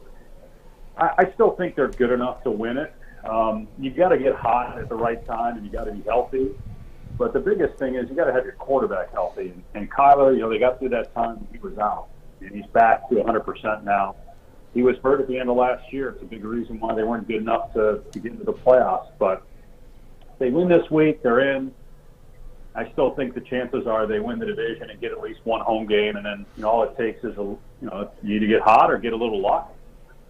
I still think they're good enough to win it. You got to get hot at the right time, and you got to be healthy. But the biggest thing is you got to have your quarterback healthy. And Kyler, they got through that time when he was out, and he's back to 100% now. He was hurt at the end of last year. It's a big reason why they weren't good enough to get into the playoffs. But if they win this week, they're in. I still think the chances are they win the division and get at least one home game, and then all it takes is you to get hot or get a little luck.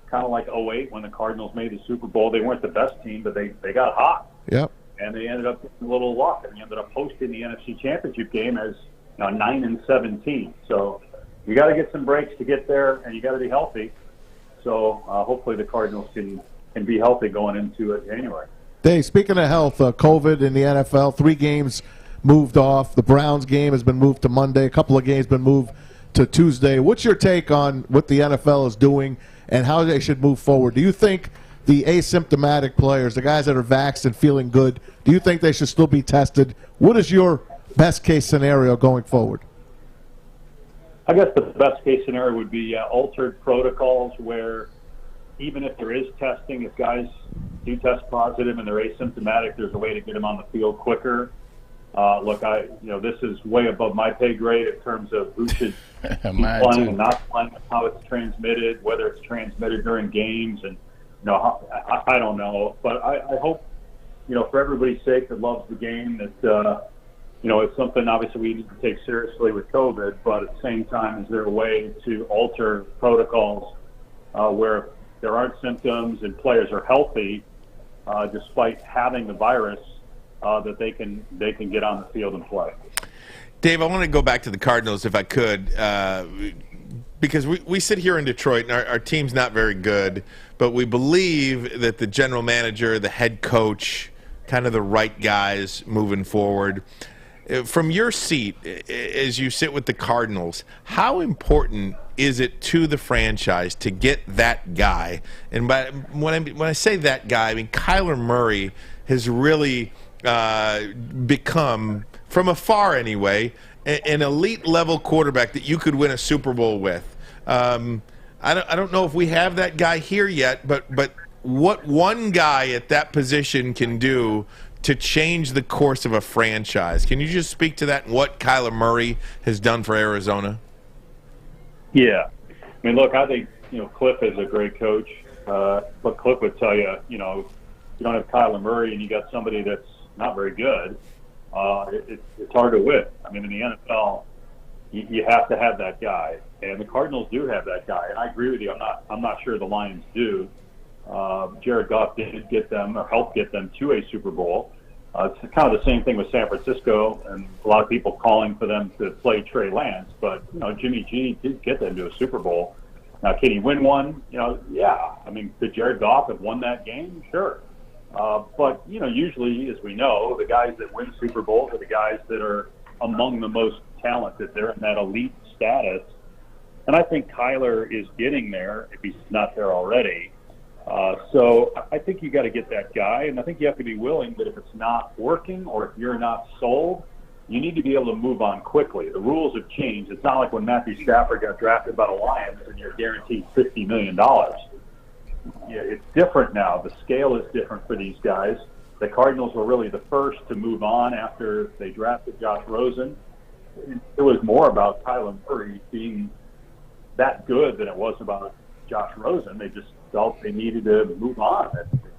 Kind of like 2008 when the Cardinals made the Super Bowl. They weren't the best team, but they got hot. Yep. And they ended up getting a little luck, and they ended up hosting the NFC Championship game as 9-17. So you got to get some breaks to get there, and you got to be healthy. So hopefully the Cardinals can be healthy going into January. Dave, speaking of health, COVID in the NFL, 3 games moved off. The Browns game has been moved to Monday. A couple of games been moved to Tuesday. What's your take on what the NFL is doing and how they should move forward? Do you think the asymptomatic players, the guys that are vaxxed and feeling good, do you think they should still be tested? What is your best-case scenario going forward? I guess the best-case scenario would be altered protocols where even if there is testing, if guys do test positive and they're asymptomatic, there's a way to get them on the field quicker. This is way above my pay grade in terms of who should be playing and not playing, how it's transmitted, whether it's transmitted during games, and I don't know. But I hope, for everybody's sake that loves the game, that it's something obviously we need to take seriously with COVID. But at the same time, is there a way to alter protocols where there aren't symptoms and players are healthy despite having the virus? That they can get on the field and play. Dave, I want to go back to the Cardinals if I could, because we sit here in Detroit and our team's not very good, but we believe that the general manager, the head coach, kind of the right guys moving forward. From your seat, as you sit with the Cardinals, how important is it to the franchise to get that guy? And when I say that guy, I mean Kyler Murray has really become, from afar anyway, an elite level quarterback that you could win a Super Bowl with. I don't know if we have that guy here yet, but what one guy at that position can do to change the course of a franchise. Can you just speak to that and what Kyler Murray has done for Arizona? Yeah. I mean, look, I think, Cliff is a great coach. But Cliff would tell you, you don't have Kyler Murray and you got somebody that's not very good, it's hard to win. I mean, in the NFL, you have to have that guy, and the Cardinals do have that guy. And I agree with you. I'm not sure the Lions do. Jared Goff did get them or helped get them to a Super Bowl. It's kind of the same thing with San Francisco, and a lot of people calling for them to play Trey Lance. But Jimmy G did get them to a Super Bowl. Now, can he win one? Yeah. I mean, could Jared Goff have won that game? Sure. But, usually, as we know, the guys that win Super Bowls are the guys that are among the most talented. They're in that elite status. And I think Kyler is getting there, if he's not there already. So I think you got to get that guy, and I think you have to be willing that if it's not working or if you're not sold, you need to be able to move on quickly. The rules have changed. It's not like when Matthew Stafford got drafted by the Lions and you're guaranteed $50 million. Yeah, it's different now. The scale is different for these guys. The Cardinals were really the first to move on after they drafted Josh Rosen. It was more about Kyler Murray being that good than it was about Josh Rosen. They just felt they needed to move on.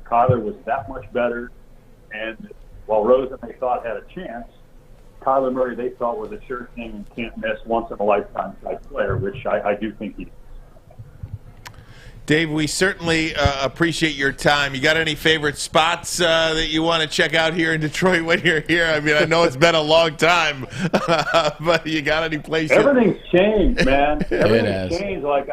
Kyler was that much better, And while Rosen, they thought, had a chance, Kyler Murray, they thought, was a sure thing and can't miss, once-in-a-lifetime type player, which I do think he is. Dave, we certainly appreciate your time. You got any favorite spots that you want to check out here in Detroit when you're here? I mean, I know it's been a long time, but you got any places? Everything's changed, man. Everything's changed. Like,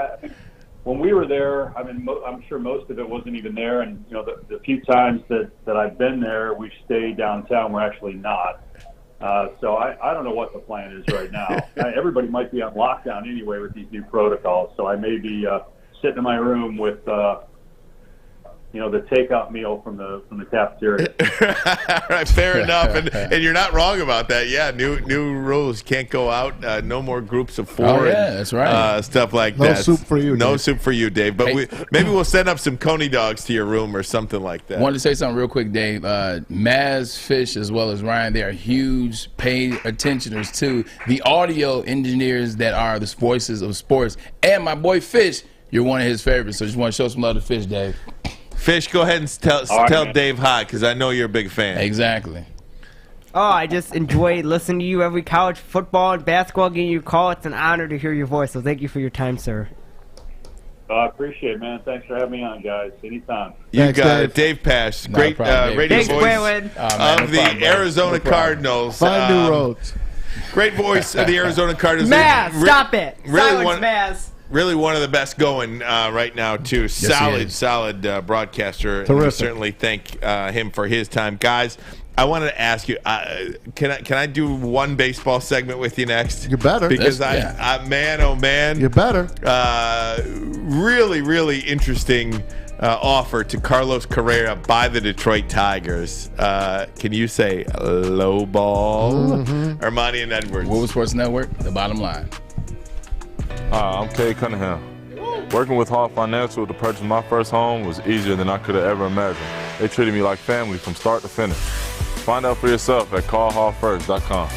when we were there, I mean, I'm sure most of it wasn't even there. And, you know, the few times that I've been there, we've stayed downtown. We're actually not. So I don't know what the plan is right now. Everybody might be on lockdown anyway with these new protocols. So I may be sitting in my room with, the takeout meal from the cafeteria. Right, fair enough, and you're not wrong about that. Yeah, new rules. Can't go out. No more groups of four. Oh, yeah, that's right. Stuff like no that. No soup for you. No Dave. soup for you, Dave. But maybe we'll send up some Coney dogs to your room or something like that. Wanted to say something real quick, Dave. Maz, Fish, as well as Ryan, they are huge paid attentioners to the audio engineers that are the voices of sports. And my boy Fish, you're one of his favorites, so just want to show some love to Fish, Dave. Fish, go ahead and tell Dave hi, because I know you're a big fan. Exactly. Oh, I just enjoy listening to you every college football and basketball game you call. It's an honor to hear your voice, so thank you for your time, sir. I appreciate it, man. Thanks for having me on, guys. Anytime. You got it. Dave Pasch, great radio voice of the Arizona Cardinals. Find new roads. Great voice of the Arizona Cardinals. Maz, stop it. Really Silence, Maz. Really one of the best going right now, too. Solid broadcaster. Terrific. And we certainly thank him for his time. Guys, I wanted to ask you, can I do one baseball segment with you next? You better. Because man, oh man. You better. Really, really interesting offer to Carlos Correa by the Detroit Tigers. Can you say low ball? Ermanni and Edwards. Woodward Sports Network, the bottom line. I'm Kay Cunningham. Working with Hall Financial to purchase my first home was easier than I could have ever imagined. They treated me like family from start to finish. Find out for yourself at callhallfirst.com.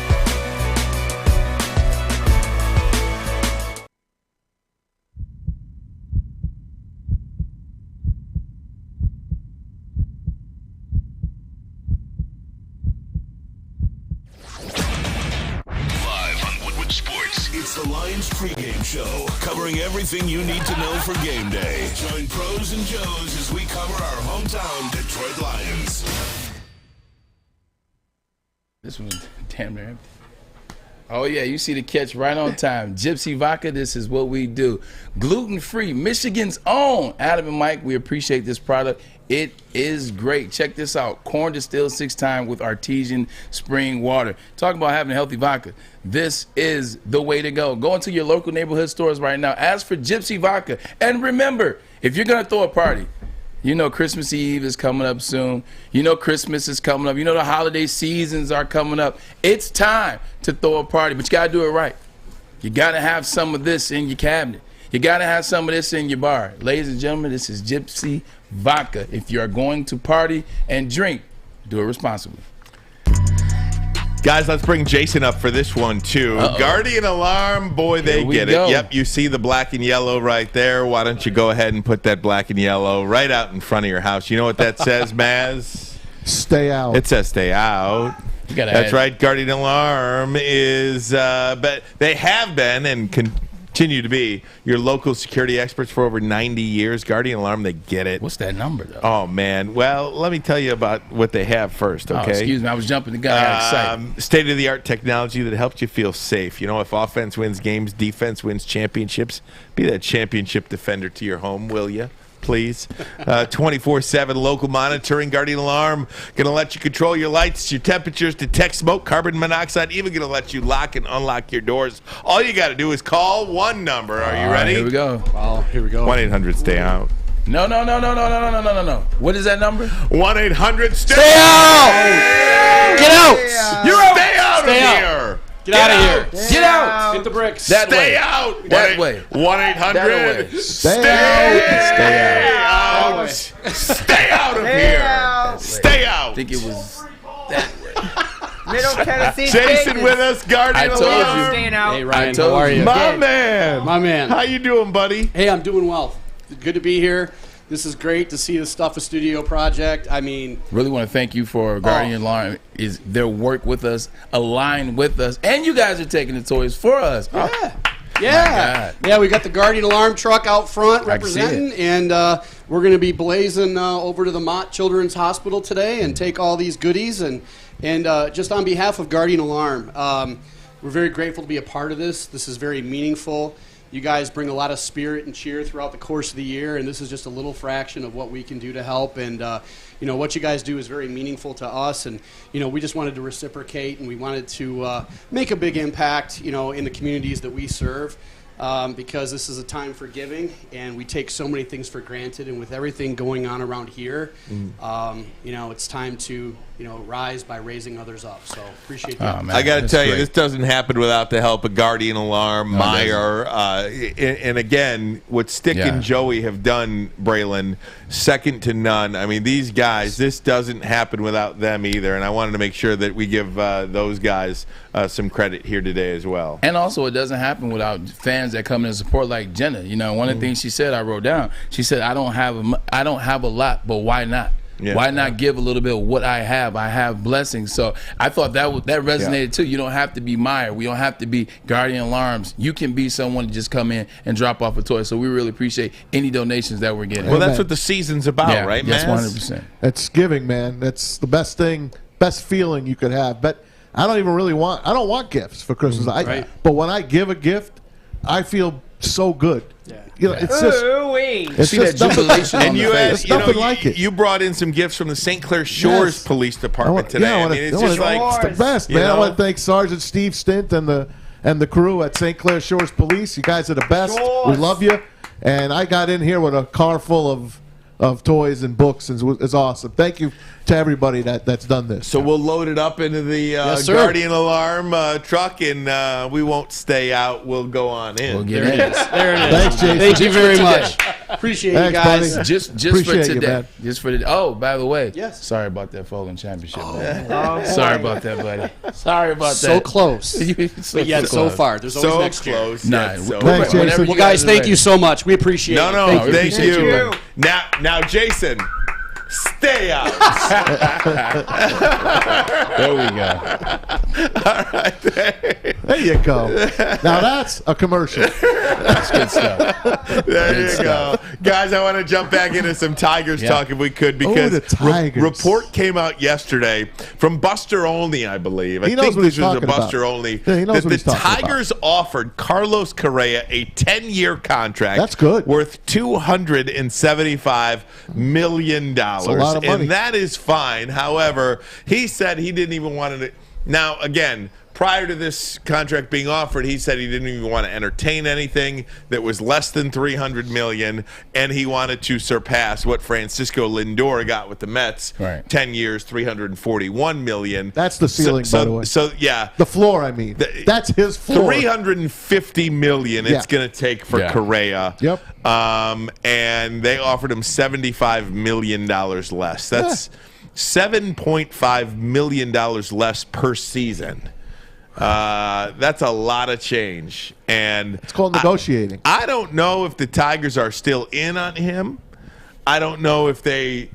It's the Lions pregame show, covering everything you need to know for game day. Join pros and Joes as we cover our hometown Detroit Lions. This one's damn near empty. Oh, yeah, you see the catch right on time. Gypsy Vodka, this is what we do. Gluten-free, Michigan's own. Adam and Mike, we appreciate this product. It is great. Check this out. Corn distilled 6 times with artesian spring water. Talk about having a healthy vodka. This is the way to go. Go into your local neighborhood stores right now. Ask for Gypsy Vodka. And remember, if you're going to throw a party, you know Christmas Eve is coming up soon. You know Christmas is coming up. You know the holiday seasons are coming up. It's time to throw a party, but you got to do it right. You got to have some of this in your cabinet. You got to have some of this in your bar. Ladies and gentlemen, this is Gypsy Vodka. If you are going to party and drink, do it responsibly. Guys, let's bring Jason up for this one, too. Guardian Alarm, boy, they get it. Yep, you see the black and yellow right there. Why don't you go ahead and put that black and yellow right out in front of your house? You know what that says, Maz? Stay out. It says stay out. That's right. Guardian Alarm is, but they have been and continue to be your local security experts for over 90 years. Guardian Alarm, they get it. What's that number, though? Oh, man. Well, let me tell you about what they have first, okay? Oh, excuse me. I was jumping the gun. I got excited. State-of-the-art technology that helps you feel safe. You know, if offense wins games, defense wins championships, be that championship defender to your home, will you? Please. 24/7 local monitoring. Guardian Alarm going to let you control your lights, your temperatures, detect smoke, carbon monoxide, even going to let you lock and unlock your doors. All you got to do is call one number. Are you ready? Here we go. Well, here we go. 1-800-STAY-OUT. No. What is that number? 1-800-STAY-OUT. Get out. You're out. Stay out of here. Get out of here. Get out. Hit the bricks. Stay out. That way. 1-800. Stay out. Stay out of here. Stay out. I think it was that way. Middle Tennessee. Jason with us, Guardian I told Alarm. you. Staying out. Hey, Ryan, I told how are you? My man. My man. How you doing, buddy? Hey, I'm doing well. Good to be here. This is great to see the Stuff a Studio project. I mean, really want to thank you for Guardian Alarm. Is their work with us, aligned with us, and you guys are taking the toys for us. Yeah, we got the Guardian Alarm truck out front representing, and we're going to be blazing over to the Mott Children's Hospital today and take all these goodies. And just on behalf of Guardian Alarm, we're very grateful to be a part of this. This is very meaningful. You guys bring a lot of spirit and cheer throughout the course of the year, and this is just a little fraction of what we can do to help. And what you guys do is very meaningful to us, and we just wanted to reciprocate, and we wanted to make a big impact, in the communities that we serve, because this is a time for giving, and we take so many things for granted. And with everything going on around here, it's time to rise by raising others up. So appreciate that. I got to tell you, this doesn't happen without the help of Guardian Alarm, Myre, and again, what Stick and Joey have done, Braylon, second to none. I mean, these guys, this doesn't happen without them either, and I wanted to make sure that we give those guys some credit here today as well. And also, it doesn't happen without fans that come in and support, like Jenna. One of the things she said, I wrote down. She said, "I don't have a lot, but why not? Yeah. Why not give a little bit of what I have? I have blessings." So I thought that resonated too. You don't have to be Myre. We don't have to be Guardian Alarms. You can be someone to just come in and drop off a toy. So we really appreciate any donations that we're getting. Well, that's what the season's about, right, man? Yes, 100%. It's giving, man. That's the best thing, best feeling you could have. But I don't want gifts for Christmas. But when I give a gift, I feel so good. It's just jubilation. And nothing like it. You brought in some gifts from the St. Clair Shores Police Department today. It's the best, man. I want to thank Sergeant Steve Stint and the crew at St. Clair Shores Police. You guys are the best. We love you. And I got in here with a car full of toys and books, and it's awesome. Thank you to everybody that's done this. So we'll load it up into the Guardian Alarm truck, and we won't stay out. We'll go on in. We'll get in. There it is. Thanks, Jason. Thank you very much. Appreciate you guys. Buddy. Just Appreciate for today. man. Just for today. Oh, by the way, yes. Sorry about that Fulton Championship. Sorry about that, buddy. Sorry about that. So close. But yet so far. There's always next year. Close. Thanks, Jason. Well, guys, thank you so much. We appreciate it. No, thank you. Now, Jason, stay out. There we go. All right. There you go. Now that's a commercial. That's good stuff. There you go. Guys, I want to jump back into some Tigers talk if we could, because the Tigers. Report came out yesterday from Buster Olney, I believe. He knows what he's talking about. Buster Olney. Yeah, he knows that what he's the talking Tigers offered Carlos Correa a 10-year contract. That's good. Worth $275 million. That's a lot of money. And that is fine. However, he said he didn't even want to. Now, again, prior to this contract being offered, he said he didn't even want to entertain anything that was less than $300 million, and he wanted to surpass what Francisco Lindor got with the Mets. Right. 10 years, $341 million. That's the ceiling, by the way. So yeah, the floor. I mean, that's his floor. $350 million. It's going to take for Correa. Yep. And they offered him $75 million less. That's $7.5 million less per season. That's a lot of change, and it's called negotiating. I don't know if the Tigers are still in on him. I don't know if they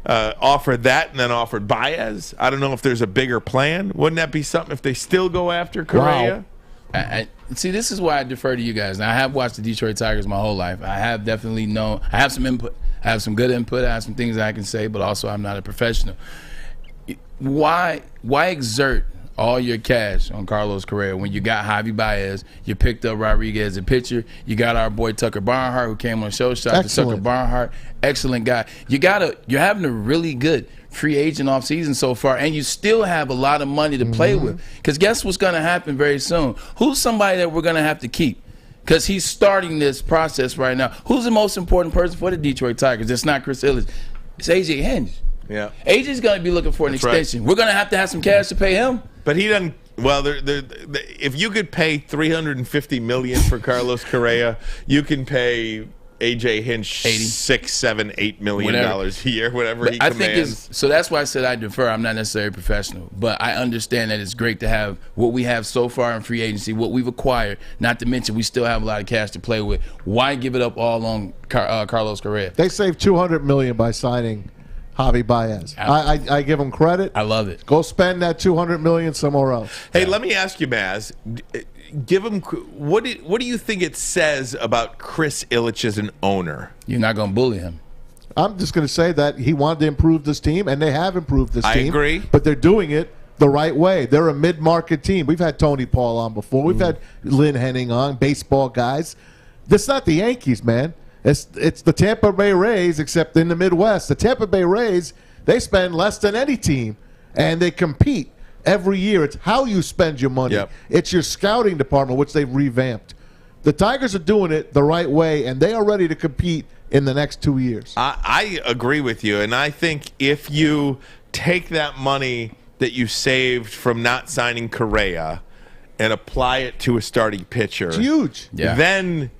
offered that and then offered Baez. I don't know if there's a bigger plan. Wouldn't that be something if they still go after Correa? Wow. See, this is why I defer to you guys. Now, I have watched the Detroit Tigers my whole life. I have definitely known. I have some input. I have some good input. I have some things that I can say, but also I'm not a professional. Why exert all your cash on Carlos Correa when you got Javi Baez, you picked up Rodriguez, a pitcher, you got our boy Tucker Barnhart, who came on Show Shot to Tucker Barnhart, excellent guy. You're having a really good free agent offseason so far, and you still have a lot of money to play with. Because guess what's going to happen very soon? Who's somebody that we're going to have to keep? Because he's starting this process right now. Who's the most important person for the Detroit Tigers? It's not Chris Illich. It's A.J. Hinch. Yeah. A.J.'s going to be looking for an extension. Right. We're going to have some cash to pay him. But he doesn't. Well, if you could pay $350 million for Carlos Correa, you can pay AJ Hinch 80. $6, $7, $8 million a year, whatever But he I commands. think so. That's why I said I defer. I'm not necessarily a professional, but I understand that it's great to have what we have so far in free agency, what we've acquired. Not to mention we still have a lot of cash to play with. Why give it up all on Carlos Correa? They saved $200 million by signing Javi Baez. I give them credit. I love it. Go spend that $200 million somewhere else. Hey, let me ask you, Maz. Give him what do you think it says about Chris Ilitch as an owner? You're not going to bully him. I'm just going to say that he wanted to improve this team, and they have improved this team. I agree. But they're doing it the right way. They're a mid-market team. We've had Tony Paul on before. We've had Lynn Henning on, baseball guys. This is not the Yankees, man. It's the Tampa Bay Rays, except in the Midwest. The Tampa Bay Rays, they spend less than any team, and they compete every year. It's how you spend your money. Yep. It's your scouting department, which they've revamped. The Tigers are doing it the right way, and they are ready to compete in the next 2 years. I agree with you, and I think if you take that money that you saved from not signing Correa and apply it to a starting pitcher, It's huge. then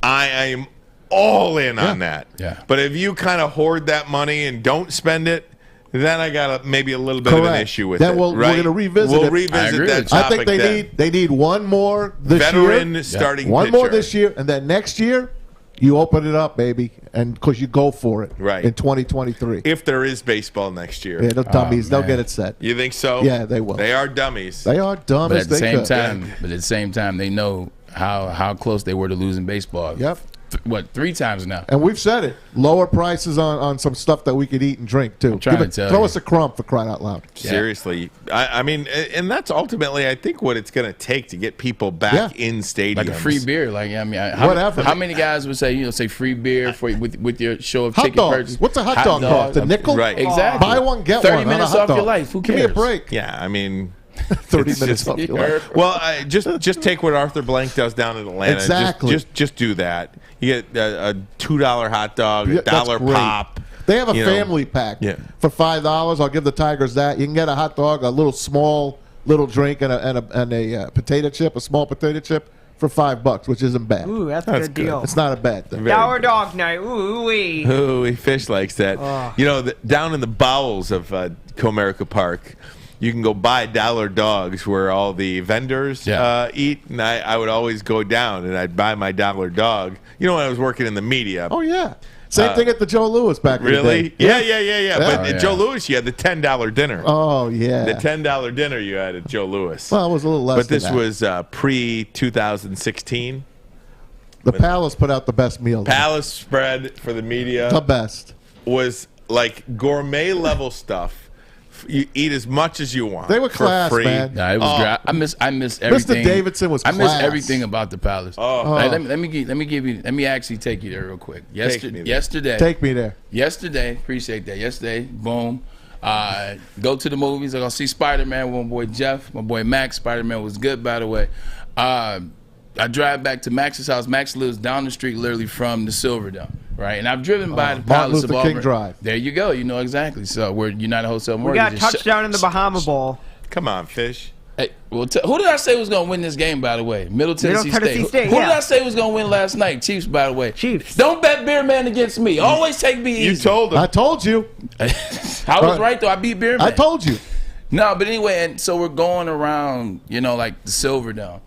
I am all in on that. Yeah. But if you kind of hoard that money and don't spend it, then I got maybe a little bit of an issue with then it. We're right? going to revisit it. We'll revisit that I topic think they need one more this Veteran year. starting one more pitcher. this year, and then next year you open it up, baby, and because you go for it Right. in 2023. If there is baseball next year. Yeah, the dummies, they'll get it set. You think so? Yeah, they will. They are dummies. They are dumb But as at the they same could. time, they know how close they were to losing baseball. Yep. 3 times now? And we've said it. Lower prices on some stuff that we could eat and drink, too. trying to tell throw you. us a crumb for crying out loud. Seriously. I mean, and that's ultimately, I think, what it's going to take to get people back in stadiums. Like a free beer, Whatever. How many guys would say free beer for with your show of Hot ticket dogs. purchase? What's a hot dog cost? A nickel? Right. Exactly. Buy one, get 30 one. on a minutes hot off your dog. life. Who Give me cares? a break. Yeah, I mean... 30 it's minutes just- off your life. Well, just take what Arthur Blank does down in Atlanta. Exactly. Just do that. You get a $2 hot dog, Yeah, a that's $1 great. pop. They have a you know. family pack Yeah. for $5. I'll give the Tigers that. You can get a hot dog, a little small drink, and a potato chip, a small potato chip for $5, which isn't bad. Ooh, that's a good deal. It's not a bad thing. Dollar dog night. Ooh, wee. Ooh, Fish likes that. Oh. You know, down in the bowels of Comerica Park, you can go buy dollar dogs where all the vendors eat, and I would always go down and I'd buy my dollar dog. You know, when I was working in the media. Oh, yeah. Same thing at the Joe Louis back in the Really? day. Yeah. But at Joe Louis, you had the $10 dinner. Oh, yeah. The $10 dinner you had at Joe Louis. Well, it was a little less But than this that. was pre-2016. The Palace put out the best meal. Palace spread for the media. The best. Was like gourmet level stuff. You eat as much as you want. They were for class, free. man. Nah, it was great. I miss everything. Davidson was I miss class. everything about the Palace. Oh. Like, let me actually take you there real quick. Yesterday. Take me there. Yesterday, appreciate that. Yesterday, boom. Go to the movies. I go see Spider-Man with my boy Jeff, my boy Max. Spider-Man was good, by the way. I drive back to Max's house. Max lives down the street, literally from the Silverdome, right? And I've driven by the Martin Palace of Luther Auburn. King Drive. There you go. You know exactly. So we're United Wholesale We Mortgage. got touchdown in the Bahama Bowl. Come on, Fish. Hey, well, who did I say was going to win this game, by the way? Middle Tennessee Tennessee State. State, Who did yeah. I say was going to win last night? Chiefs, by the way. Chiefs. Don't bet Beer Man against me. Always take me easy. You told him. I told you. I was right, though. I beat Beer Man. I told you. No, but anyway, and so we're going around, like the Silverdome.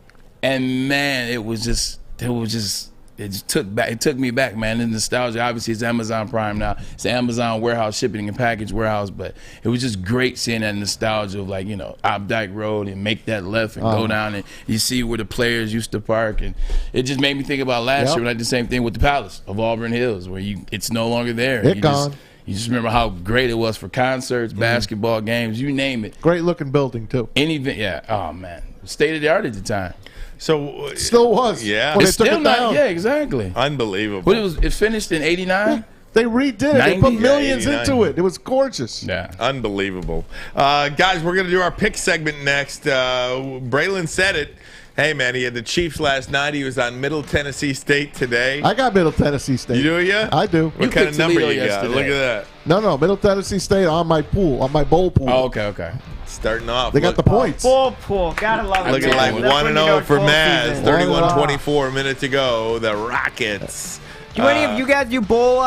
And, man, it took me back, man. The nostalgia, obviously, it's Amazon Prime now. It's the Amazon warehouse, shipping and package warehouse. But it was just great seeing that nostalgia of, Opdyke Road and make that left and go down and you see where the players used to park. And it just made me think about last year when I did the same thing with the Palace of Auburn Hills, where it's no longer there. It's gone. You just remember how great it was for concerts, basketball games, you name it. Great looking building, too. Any event, yeah. Oh, man. State of the art at the time. So Still was. Yeah. When It's they took still it not. down. Yeah, exactly. Unbelievable. But it finished in '89. They redid it. They 90? put millions Yeah, 89. into it. It was gorgeous. Yeah. Unbelievable. Guys, we're going to do our pick segment next. Braylon said it. Hey, man, he had the Chiefs last night. He was on Middle Tennessee State today. I got Middle Tennessee State. You do, yeah? I do. What kind of picked number Toledo you got? yesterday. Look at that. No, Middle Tennessee State on my pool, on my bowl pool. Oh, okay. Starting off. They got the points. Full pool. Gotta love it. Looking man. like That's 1-0 when you know for full Maz. season. 31-24 minutes to go. The Rockets Do any of you guys do bowl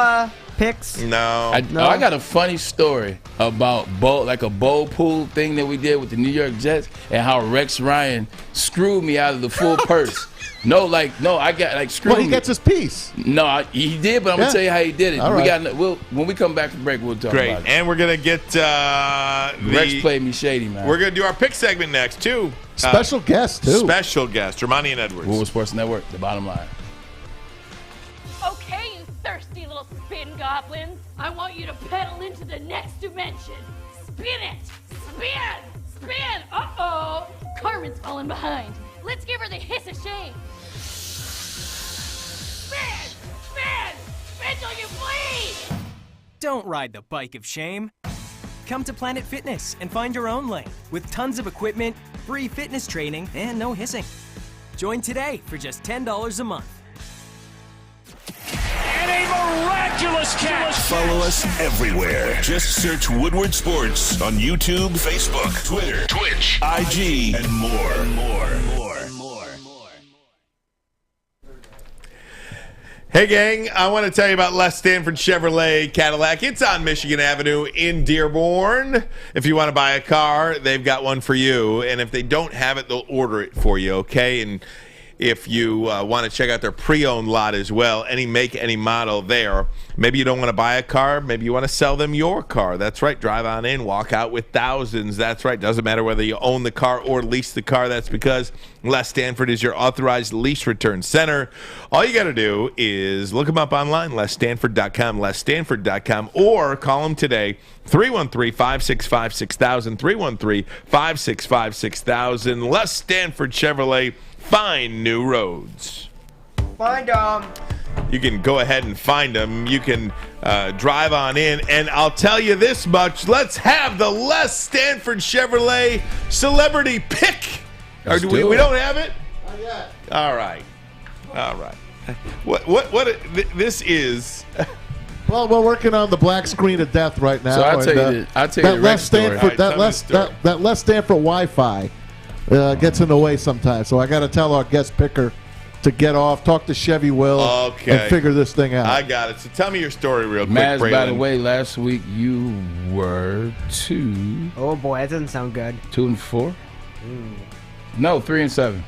picks? No. I got a funny story about a bowl pool thing that we did with the New York Jets and how Rex Ryan screwed me out of the full purse. I got screwed. Well, he gets his piece. No, he did, but I'm gonna tell you how he did it. All right. When we come back from break, we'll talk Great. about it. And we're gonna get Rex played me shady, man. We're gonna do our pick segment next too. Special guest too. Special guest, Ermanni and Edwards. Woodward Sports Network. The bottom line. Okay, you thirsty little spin goblins. I want you to pedal into the next dimension. Spin it! Spin! Spin! Uh-oh! Carmen's falling behind. Let's give her the hiss of shame. Spin! Spin! Spin till you bleed! Don't ride the bike of shame. Come to Planet Fitness and find your own lane with tons of equipment, free fitness training, and no hissing. Join today for just $10 a month. And a miraculous catch. Follow us everywhere. Just search Woodward Sports on YouTube, Facebook, Twitter, Twitch, IG, and more. Hey, gang, I want to tell you about Les Stanford Chevrolet Cadillac. It's on Michigan Avenue in Dearborn. If you want to buy a car, they've got one for you. And if they don't have it, they'll order it for you, okay? And if you want to check out their pre-owned lot as well, any make, any model there. Maybe you don't want to buy a car. Maybe you want to sell them your car. That's right. Drive on in. Walk out with thousands. That's right. Doesn't matter whether you own the car or lease the car. That's because Les Stanford is your authorized lease return center. All you got to do is look them up online, lesstanford.com, lesstanford.com, or call them today, 313-565-6000, 313-565-6000. Les Stanford Chevrolet. Find new roads. Find them. You can go ahead and find them. You can drive on in. And I'll tell you this much. Let's have the Les Stanford Chevrolet Celebrity Pick. Or do we don't have it? Not yet. All right. What this is. Well, we're working on the black screen of death right now. So I'll tell you that Les Stanford, that Les Stanford Wi-Fi gets in the way sometimes. So I got to tell our guest picker to get off, talk to Chevy Will, and figure this thing out. I got it. So tell me your story real quick, Maz, Braylon. by the way, last week you were 2. Oh boy, that doesn't sound good. 2-4. No, 3-7.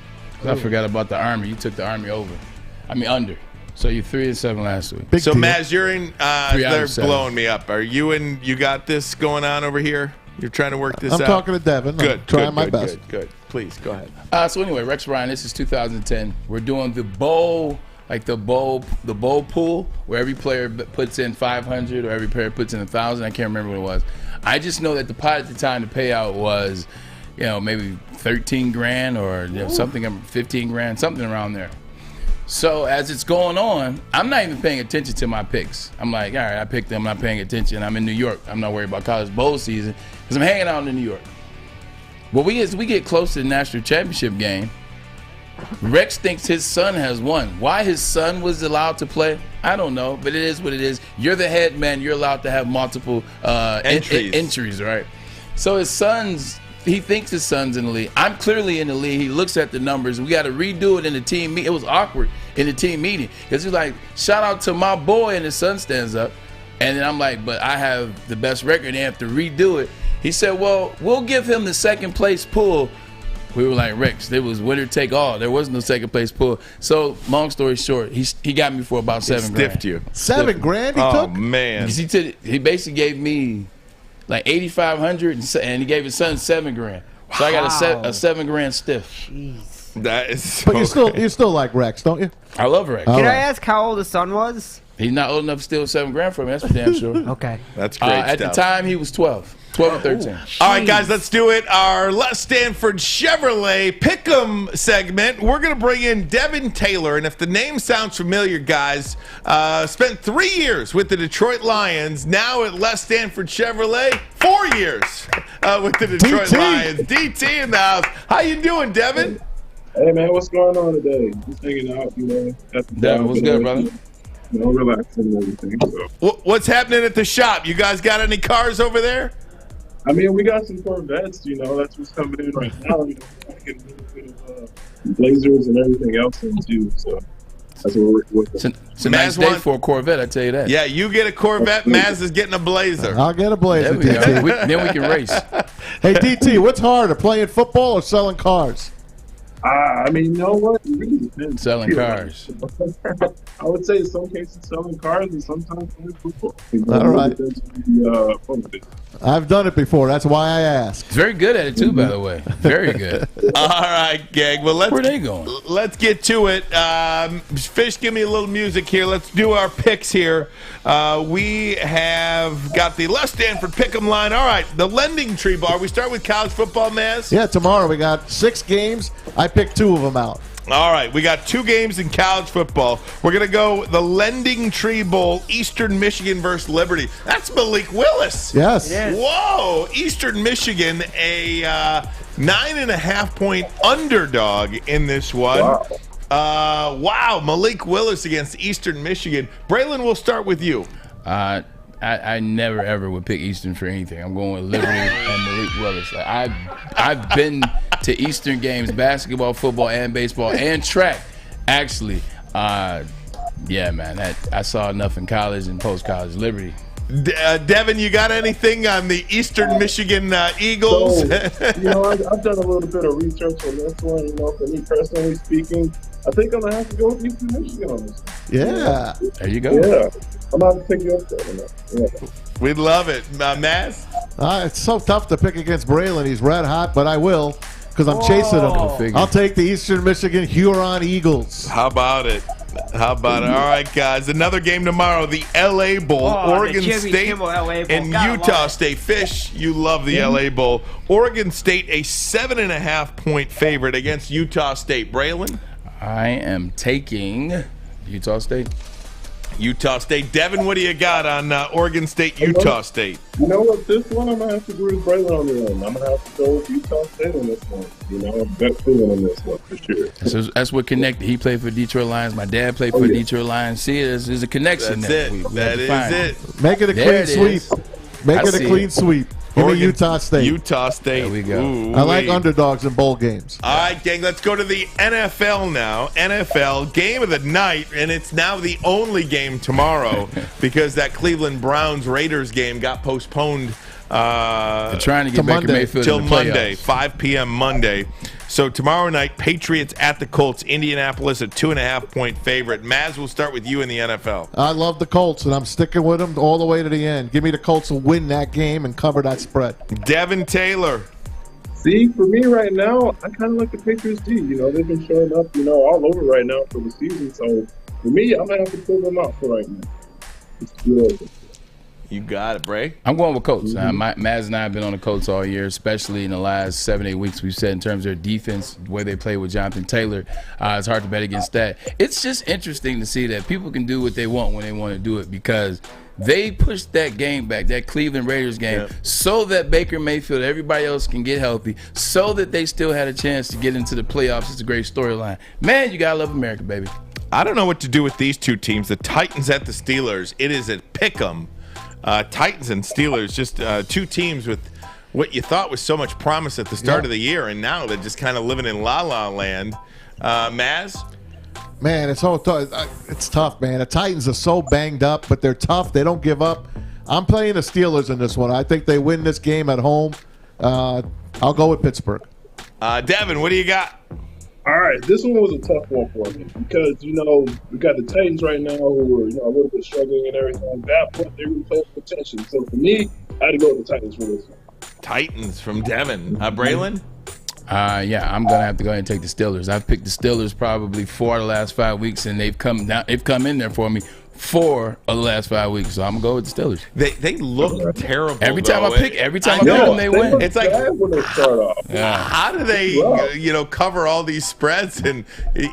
I forgot about the Army. You took the Army over. Under. So you're 3-7 last week. So Maz, you're in. They're blowing me up. Are you in? You got this going on over here? You're trying to work this out? I'm talking to Devin. Good. I'm trying my best. Good. Please, go ahead. So anyway, Rex Ryan, this is 2010. We're doing the bowl, the bowl pool, where every player puts in 500 or every player puts in 1,000. I can't remember what it was. I just know that the pot at the time, the payout was, maybe 13 grand or something, 15 grand, something around there. So as it's going on, I'm not even paying attention to my picks. I'm like, all right, I picked them. I'm not paying attention. I'm in New York. I'm not worried about college bowl season because I'm hanging out in New York. Well, we get close to the national championship game. Rex thinks his son has won. Why his son was allowed to play, I don't know, but it is what it is. You're the head man. You're allowed to have multiple entries, right? So his son's, he thinks his son's in the league. I'm clearly in the league. He looks at the numbers. We got to redo it in the team meeting. It was awkward in the team meeting because he's like, shout out to my boy, and his son stands up. And then I'm like, but I have the best record. They have to redo it. He said, well, we'll give him the second place pool. We were like, Rex, there was winner take all. There was no second place pool. So long story short, he got me for about $7 grand. Stiffed you. $7 grand he took? Oh, man. He basically gave me like $8,500 and he gave his son $7 grand. So I got a $7 grand stiff. Jeez. That is so But you still like Rex, don't you? I love Rex. Can I ask how old his son was? He's not old enough to steal $7 grand from me. That's for damn sure. Okay. That's great At the time, he was 12 or 13. All right, guys, let's do it. Our Les Stanford Chevrolet Pick'em segment. We're going to bring in Devin Taylor. And if the name sounds familiar, guys, spent 3 years with the Detroit Lions, now at Les Stanford Chevrolet, 4 years with the Detroit Lions. DT in the house. How you doing, Devin? Hey, man, what's going on today? Just hanging out, Devin, what's good, brother? Relaxing and everything. So. What's happening at the shop? You guys got any cars over there? I mean, we got some Corvettes, that's what's coming in right now. I can do a bit of Blazers and everything else in too. So. That's what we're It's a nice day for a Corvette, I tell you that. Yeah, you get a Corvette, Maz is getting a Blazer. I'll get a Blazer, There we go. DT. Then we can race. Hey, DT, what's harder, playing football or selling cars? I mean, you know what? It really depends. Selling cars. I would say in some cases selling cars and sometimes playing football. All right. Fun with it. I've done it before. That's why I asked. He's very good at it, too, by the way. Very good. All right, gang. Well, Where are they going? Let's get to it. Fish, give me a little music here. Let's do our picks here. We have got the Les Stanford Pick'em line. All right, the Lending Tree Bar. We start with college football, Maz? Yeah, tomorrow we got 6 games. I picked 2 of them out. All right, we got 2 games in college football. We're going to go the Lending Tree Bowl, Eastern Michigan versus Liberty. That's Malik Willis. Yes. Whoa, Eastern Michigan, a 9.5-point underdog in this one. Wow, Malik Willis against Eastern Michigan. Braylon, we'll start with you. I never ever would pick Eastern for anything. I'm going with Liberty and Malik Willis. I've been to Eastern games, basketball, football, and baseball, and track. Actually, yeah, man, I saw enough in college and post-college. Liberty. Devin, you got anything on the Eastern Michigan Eagles? So, I've done a little bit of research on this one. For me personally speaking, I think I'm gonna have to go with Eastern Michigan on this. Yeah. There you go. Yeah, I'm not gonna pick you up there. Yeah. We'd love it, Maz. It's so tough to pick against Braylon. He's red hot, but I will because I'm chasing him. I'll take the Eastern Michigan Huron Eagles. How about it? All right, guys. Another game tomorrow. The LA Bowl, Oregon State and Utah State. Fish, you love the LA Bowl. Oregon State, a 7.5-point favorite against Utah State. Braylon? I am taking Utah State. Utah State. Devin, what do you got on Oregon State, Utah State? You know what? This one I'm going to have to agree with Braylon on the end. I'm going to have to go with Utah State on this one. I'm gut feeling on this one for sure. That's what connected. He played for Detroit Lions. My dad played for Detroit Lions. See, there's a connection there. That is it. Make it a clean sweep. Make it a clean sweep. Give me Utah State. Utah State. There we go. Ooh, I like underdogs in bowl games. All right, gang, let's go to the NFL now. NFL, game of the night, and it's now the only game tomorrow because that Cleveland Browns-Raiders game got postponed They're trying to get Baker Mayfield till in the Monday, playoffs. 5 p.m. Monday. So tomorrow night, Patriots at the Colts. Indianapolis, a 2.5-point favorite. Maz, we'll start with you in the NFL. I love the Colts, and I'm sticking with them all the way to the end. Give me the Colts to win that game and cover that spread. Devin Taylor. See, for me right now, I kind of like the Patriots D. They've been showing up, all over right now for the season. So for me, I'm going to have to pull them out for right now. It's good. You got it, Bray. I'm going with Colts. Maz and I have been on the Colts all year, especially in the last 7-8 weeks we've said in terms of their defense, the way they play with Jonathan Taylor. It's hard to bet against that. It's just interesting to see that people can do what they want when they want to do it because they pushed that game back, that Cleveland Raiders game, so that Baker Mayfield, everybody else can get healthy, so that they still had a chance to get into the playoffs. It's a great storyline. Man, you got to love America, baby. I don't know what to do with these two teams, the Titans at the Steelers. It is a pick-em. Titans and Steelers, just two teams with what you thought was so much promise at the start of the year, and now they're just kind of living in la-la land. Maz? Man, it's so tough. It's tough, man. The Titans are so banged up, but they're tough. They don't give up. I'm playing the Steelers in this one. I think they win this game at home. I'll go with Pittsburgh. Devin, what do you got? All right, this one was a tough one for me because, we got the Titans right now who are, a little bit struggling and everything like that, but they're really playing for attention. So for me, I had to go with the Titans for this one. Titans from Devin. Braylon? Yeah, I'm gonna have to go ahead and take the Steelers. I've picked the Steelers probably 4 of the last 5 weeks, and they've come in there for me 4 of the last 5 weeks. So I'm gonna go with the Steelers. They look terrible. Every time I pick them, they win. It's like when they start off. How do they, cover all these spreads and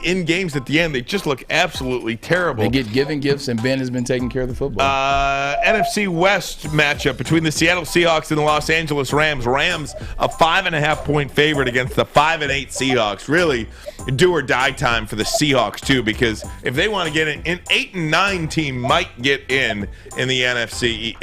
in games at the end? They just look absolutely terrible. They get given gifts, and Ben has been taking care of the football. NFC West matchup between the Seattle Seahawks and the Los Angeles Rams. Rams a 5.5-point favorite against the 5-8 Seahawks. Really, do or die time for the Seahawks too, because if they want to get an 8-9 team might get in the NFC.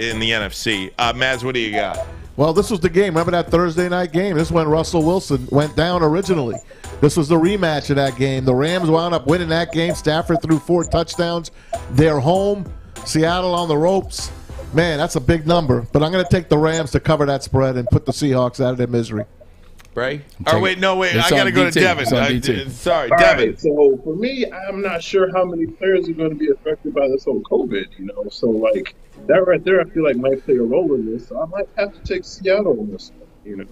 Maz, what do you got? Well, this was the game. Remember that Thursday night game? This is when Russell Wilson went down originally. This was the rematch of that game. The Rams wound up winning that game. Stafford threw 4 touchdowns. They're home. Seattle on the ropes. Man, that's a big number. But I'm going to take the Rams to cover that spread and put the Seahawks out of their misery. Bray? I got to go to Devin. Sorry, All Devin. right, so for me, I'm not sure how many players are going to be affected by this whole COVID, So, like, that right there, I feel like might play a role in this. So I might have to take Seattle in this one,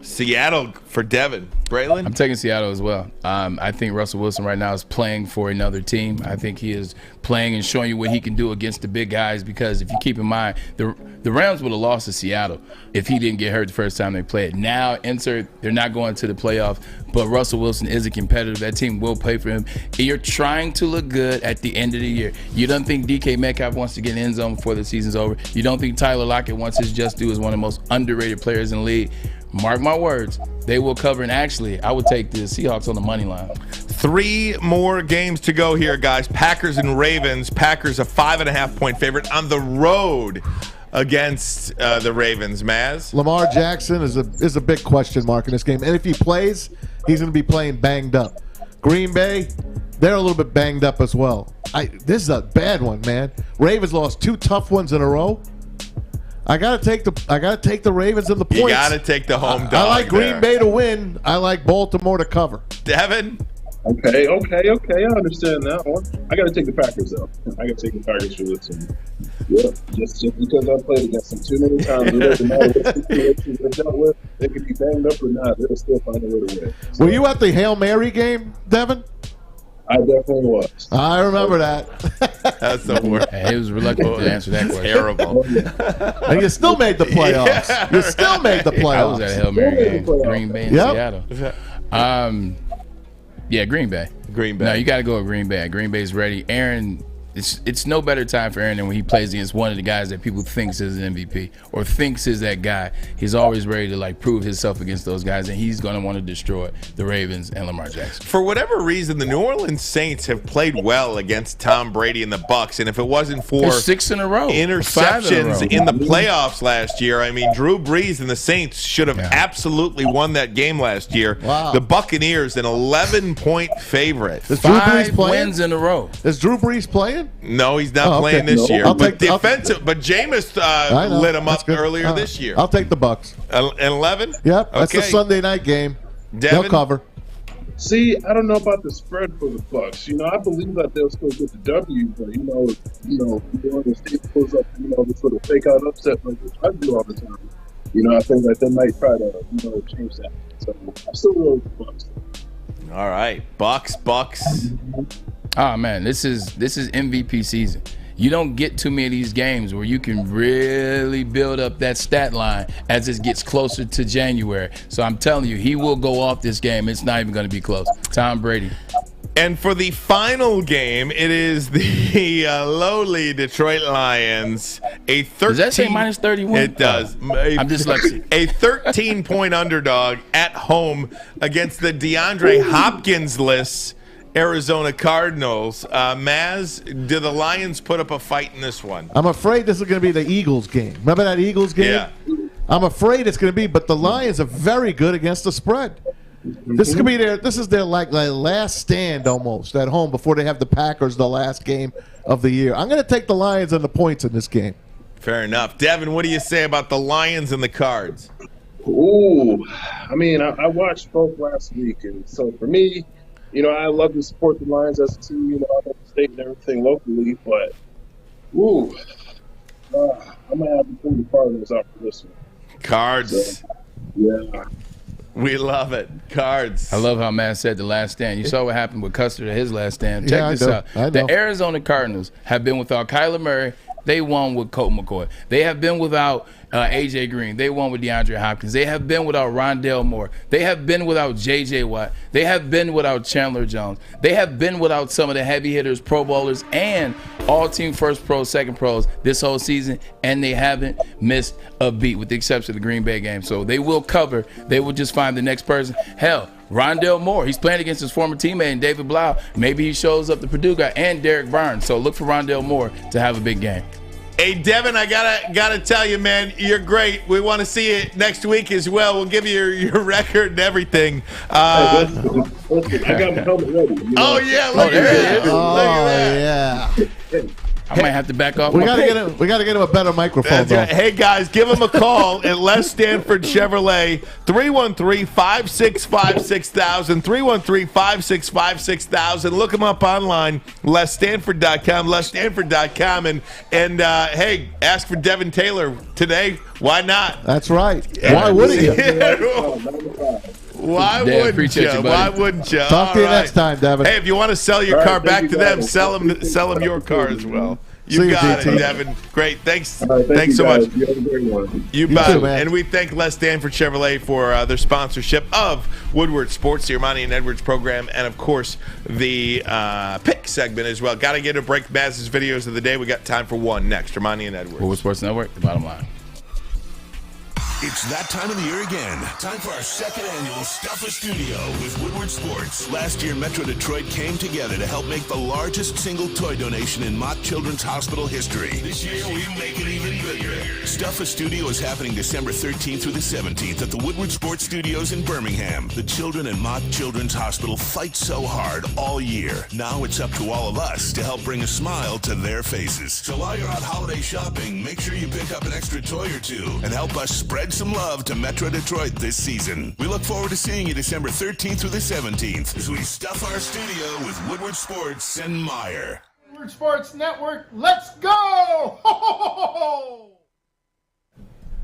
Seattle for Devin. Braylon? I'm taking Seattle as well. I think Russell Wilson right now is playing for another team. I think he is playing and showing you what he can do against the big guys, because if you keep in mind, the Rams would have lost to Seattle if he didn't get hurt the first time they played. Now, they're not going to the playoffs, but Russell Wilson is a competitor. That team will play for him. And you're trying to look good at the end of the year. You don't think DK Metcalf wants to get in the end zone before the season's over. You don't think Tyler Lockett wants his just due as one of the most underrated players in the league. Mark my words, they will cover. And actually, I would take the Seahawks on the money line. 3 more games to go here, guys. Packers and Ravens. Packers a 5.5-point favorite on the road against the Ravens. Maz? Lamar Jackson is a big question mark in this game. And if he plays, he's going to be playing banged up. Green Bay, they're a little bit banged up as well. This is a bad one, man. Ravens lost 2 tough ones in a row. I gotta take the Ravens and the points. You gotta take the home dog. I like Green Bay to win. I like Baltimore to cover. Devin? Okay. I understand that one. I got to take the Packers, though. I got to take the Packers for this one. Yeah, just because I played against them too many times, it doesn't matter what situation they're dealt with. They could be banged up or not. They'll still find a way to win. So, were you at the Hail Mary game, Devin? I definitely was. I remember that. That's the worst. He was reluctant to answer that question. Terrible. And you still made the playoffs. Yeah. You still made the playoffs. I was at a Hail Mary game. Green Bay and Seattle. Yeah, Green Bay. Green Bay. No, you got to go with Green Bay. Green Bay's ready. Aaron, it's no better time for Aaron than when he plays against one of the guys that people thinks is an MVP or thinks is that guy. He's always ready to prove himself against those guys, and he's going to want to destroy the Ravens and Lamar Jackson. For whatever reason, the New Orleans Saints have played well against Tom Brady and the Bucs, and if it wasn't for 6 in a row, interceptions in the playoffs last year, I mean, Drew Brees and the Saints should have absolutely won that game last year. Wow. The Buccaneers, an 11-point favorite. Is Drew Brees 5 wins in a row. Is Drew Brees playing? No, he's not playing this year. But Jameis lit him up earlier this year. I'll take the Bucs. 11? Yep, that's the Sunday night game. Devin? They'll cover. See, I don't know about the spread for the Bucs. I believe that they'll still get the W, but the state pulls up, the sort of fake out upset like they try to do all the time. I think that they might try to, change that. So I still roll with the Bucs. All right, Bucs. Oh man, this is MVP season. You don't get too many of these games where you can really build up that stat line as it gets closer to January. So I'm telling you, he will go off this game. It's not even going to be close. Tom Brady. And for the final game, it is the lowly Detroit Lions. Does that say minus 31? It does. I'm dyslexic. A 13-point underdog at home against the DeAndre Hopkins-less Arizona Cardinals. Maz, do the Lions put up a fight in this one? I'm afraid this is going to be the Eagles game. Remember that Eagles game? Yeah. I'm afraid it's going to be, but the Lions are very good against the spread. This could be this is their last stand almost at home before they have the Packers the last game of the year. I'm going to take the Lions and the points in this game. Fair enough. Devin, what do you say about the Lions and the Cards? Ooh, I mean, I watched both last week, and so for me, I love to support the Lions as a team, I love the state and everything locally, but I'm going to have to pull the Cardinals out for this one. Cards. So, yeah. We love it. Cards. I love how Matt said the last stand. You saw what happened with Custer at his last stand. Check this out. The Arizona Cardinals have been without Kyler Murray. They won with Colt McCoy. They have been without A.J. Green. They won with DeAndre Hopkins. They have been without Rondale Moore. They have been without J.J. Watt. They have been without Chandler Jones. They have been without some of the heavy hitters, Pro Bowlers, and all-team first pros, second pros this whole season, and they haven't missed a beat with the exception of the Green Bay game. So they will cover. They will just find the next person. Hell, Rondale Moore, he's playing against his former teammate, David Blau. Maybe he shows up the Purdue guy and Derek Barnes. So look for Rondale Moore to have a big game. Hey, Devin, I gotta tell you, man, you're great. We want to see it next week as well. We'll give you your record and everything. I got my helmet ready. Oh, yeah, look at that. Oh, yeah. I might have to back off. We gotta get him a better microphone. That's right. Hey guys, give him a call at Les Stanford Chevrolet, 313-565-6000, 313-565-6000. Look him up online, lesstanford.com, lesstanford.com, and hey, ask for Devin Taylor today. Why not? That's right. Why wouldn't you? Why Dad, wouldn't you? Why wouldn't you? Talk to you next time, Devin. Hey, if you want to sell your car back to them, sell them your car as well. You got it, Devin. Great. Thanks. Thanks so much. You have a great one. You bet. And we thank Les Stanford Chevrolet for their sponsorship of Woodward Sports, the Ermanni and Edwards program, and, of course, the pick segment as well. Got to get a break. Maz's videos of the day. We got time for one next. Ermanni and Edwards. Woodward Sports Network, the bottom line. It's that time of the year again. Time for our second annual Stuff a Studio with Woodward Sports. Last year, Metro Detroit came together to help make the largest single toy donation in Mott Children's Hospital history. This year, we make it even bigger. Stuff a Studio is happening December 13th through the 17th at the Woodward Sports Studios in Birmingham. The children in Mott Children's Hospital fight so hard all year. Now it's up to all of us to help bring a smile to their faces. So while you're out holiday shopping, make sure you pick up an extra toy or two and help us spread some love to Metro Detroit this season. We look forward to seeing you December 13th through the 17th as we stuff our studio with Woodward Sports and Myre. Woodward Sports Network, let's go!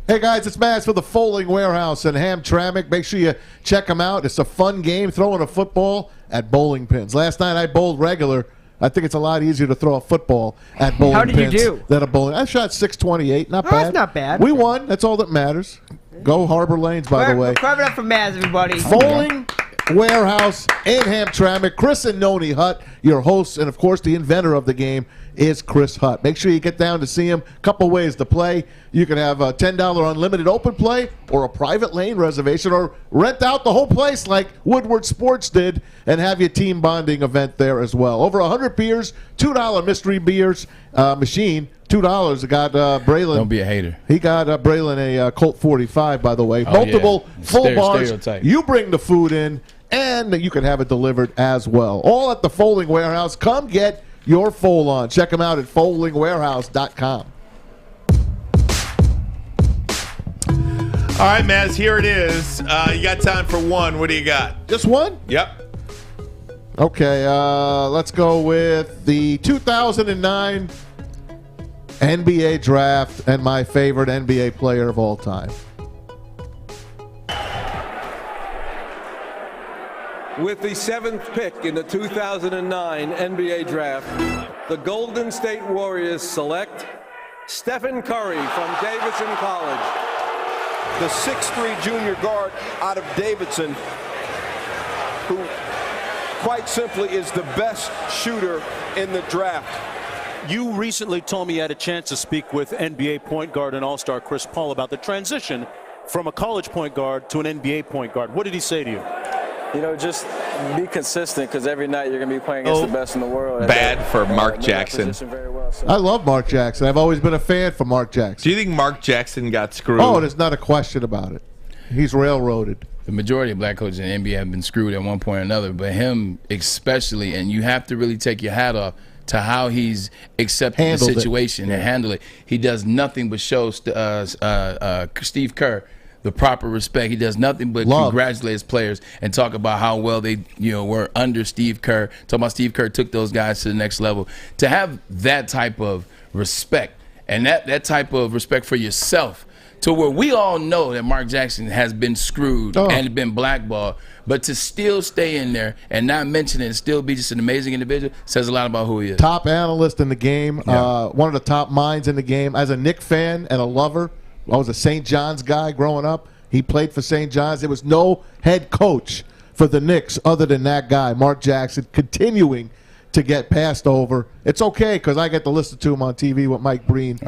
Hey guys, it's Maz for the Folding Warehouse in Hamtramck. Make sure you check them out. It's a fun game, throwing a football at bowling pins. Last night I bowled regular. I think it's a lot easier to throw a football at bowling pins. How did you do? Than a bowling. I shot 628. Not bad. That's not bad. We won. That's all that matters. Go Harbor Lanes, by the way. Clap it up for Maz, everybody. Folding Warehouse in Hamtramck. Chris and Noni Hutt, your hosts, and of course the inventor of the game is Chris Hutt. Make sure you get down to see him. Couple ways to play. You can have a $10 unlimited open play or a private lane reservation, or rent out the whole place like Woodward Sports did and have your team bonding event there as well. Over 100 beers, $2 mystery beers machine. $2. I got Braylon. Don't be a hater. He got Braylon a Colt 45, by the way. Multiple full bars. Stereotype. You bring the food in, and you can have it delivered as well. All at the Folding Warehouse. Come get your fold on. Check them out at foldingwarehouse.com. All right, Maz, here it is. You got time for one. What do you got? Just one? Yep. Okay, let's go with the 2009 NBA draft and my favorite NBA player of all time. With the 7th pick in the 2009 NBA draft, the Golden State Warriors select Stephen Curry from Davidson College. The 6'3" junior guard out of Davidson, who quite simply is the best shooter in the draft. You recently told me you had a chance to speak with NBA point guard and all-star Chris Paul about the transition from a college point guard to an NBA point guard. What did he say to you? You know, just be consistent, because every night you're going to be playing against the best in the world. Bad for Mark Jackson. I love Mark Jackson. I've always been a fan for Mark Jackson. Do you think Mark Jackson got screwed? Oh, there's not a question about it. He's railroaded. The majority of black coaches in the NBA have been screwed at one point or another, but him especially, and you have to really take your hat off to how he's accepted the situation and handled it. He does nothing but show Steve Kerr the proper respect. He does nothing but congratulate his players and talk about how well they were under Steve Kerr. Talking about Steve Kerr took those guys to the next level. To have that type of respect and that type of respect for yourself, to where we all know that Mark Jackson has been screwed and been blackballed, but to still stay in there and not mention it and still be just an amazing individual says a lot about who he is. Top analyst in the game, one of the top minds in the game. As a Knick fan and a lover, I was a St. John's guy growing up. He played for St. John's. There was no head coach for the Knicks other than that guy, Mark Jackson, continuing to get passed over. It's okay because I get to listen to him on TV with Mike Breen.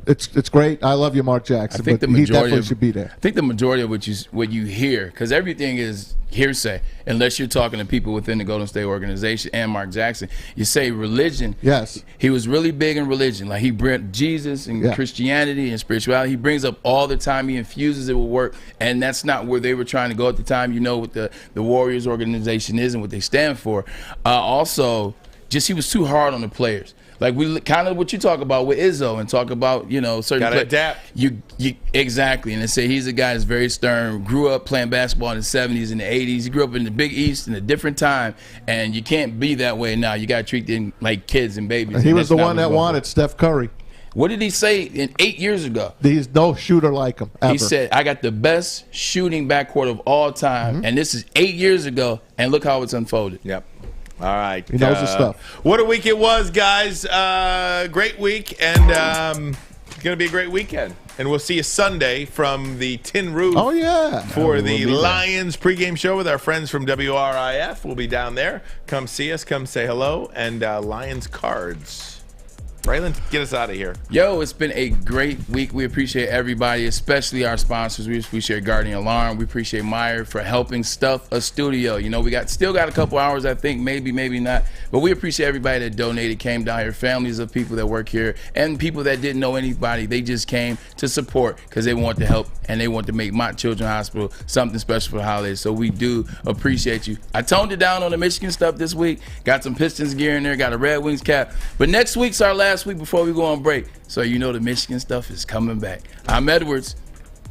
it's great. I love you, Mark Jackson. I think but the he majority definitely should be there. I think the majority of what you hear, because everything is hearsay, unless you're talking to people within the Golden State organization and Mark Jackson. You say religion. Yes. He was really big in religion. Like, he brought Jesus and Christianity and spirituality. He brings up all the time. He infuses it with work, and that's not where they were trying to go at the time. You know what the Warriors organization is and what they stand for. Also, just he was too hard on the players. Like, we kind of what you talk about with Izzo and talk about, certain gotta adapt. You exactly, and they say he's a guy that's very stern. Grew up playing basketball in the '70s and the '80s. He grew up in the Big East in a different time, and you can't be that way now. You got to treat them like kids and babies. And he was the one that wanted Steph Curry. What did he say 8 years ago? There's no shooter like him ever. He said, I got the best shooting backcourt of all time, and this is 8 years ago, and look how it's unfolded. Yep. All right. He knows his stuff. What a week it was, guys. Great week, and it's going to be a great weekend. And we'll see you Sunday from the Tin Roof. Oh, yeah. For the Lions pregame show with our friends from WRIF. We'll be down there. Come see us. Come say hello. And Lions cards. Braylon, get us out of here. Yo, it's been a great week. We appreciate everybody, especially our sponsors. We appreciate Guardian Alarm. We appreciate Myre for helping stuff a studio. We still got a couple hours, I think, maybe not. But we appreciate everybody that donated, came down here, families of people that work here, and people that didn't know anybody. They just came to support because they want to help and they want to make Mott Children's Hospital something special for the holidays. So we do appreciate you. I toned it down on the Michigan stuff this week. Got some Pistons gear in there, got a Red Wings cap. But next week's our last week before we go on break. So the Michigan stuff is coming back. I'm Edwards.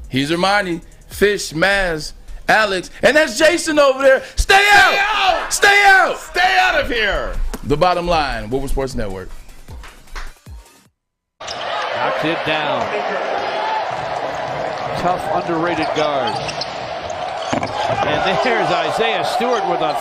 He's Ermanni, Fish, Maz, Alex, and that's Jason over there. Stay out! Stay out! Stay out of here! The Bottom Line, Woodward Sports Network. Knocks it down. Tough, underrated guard. And there's Isaiah Stewart with a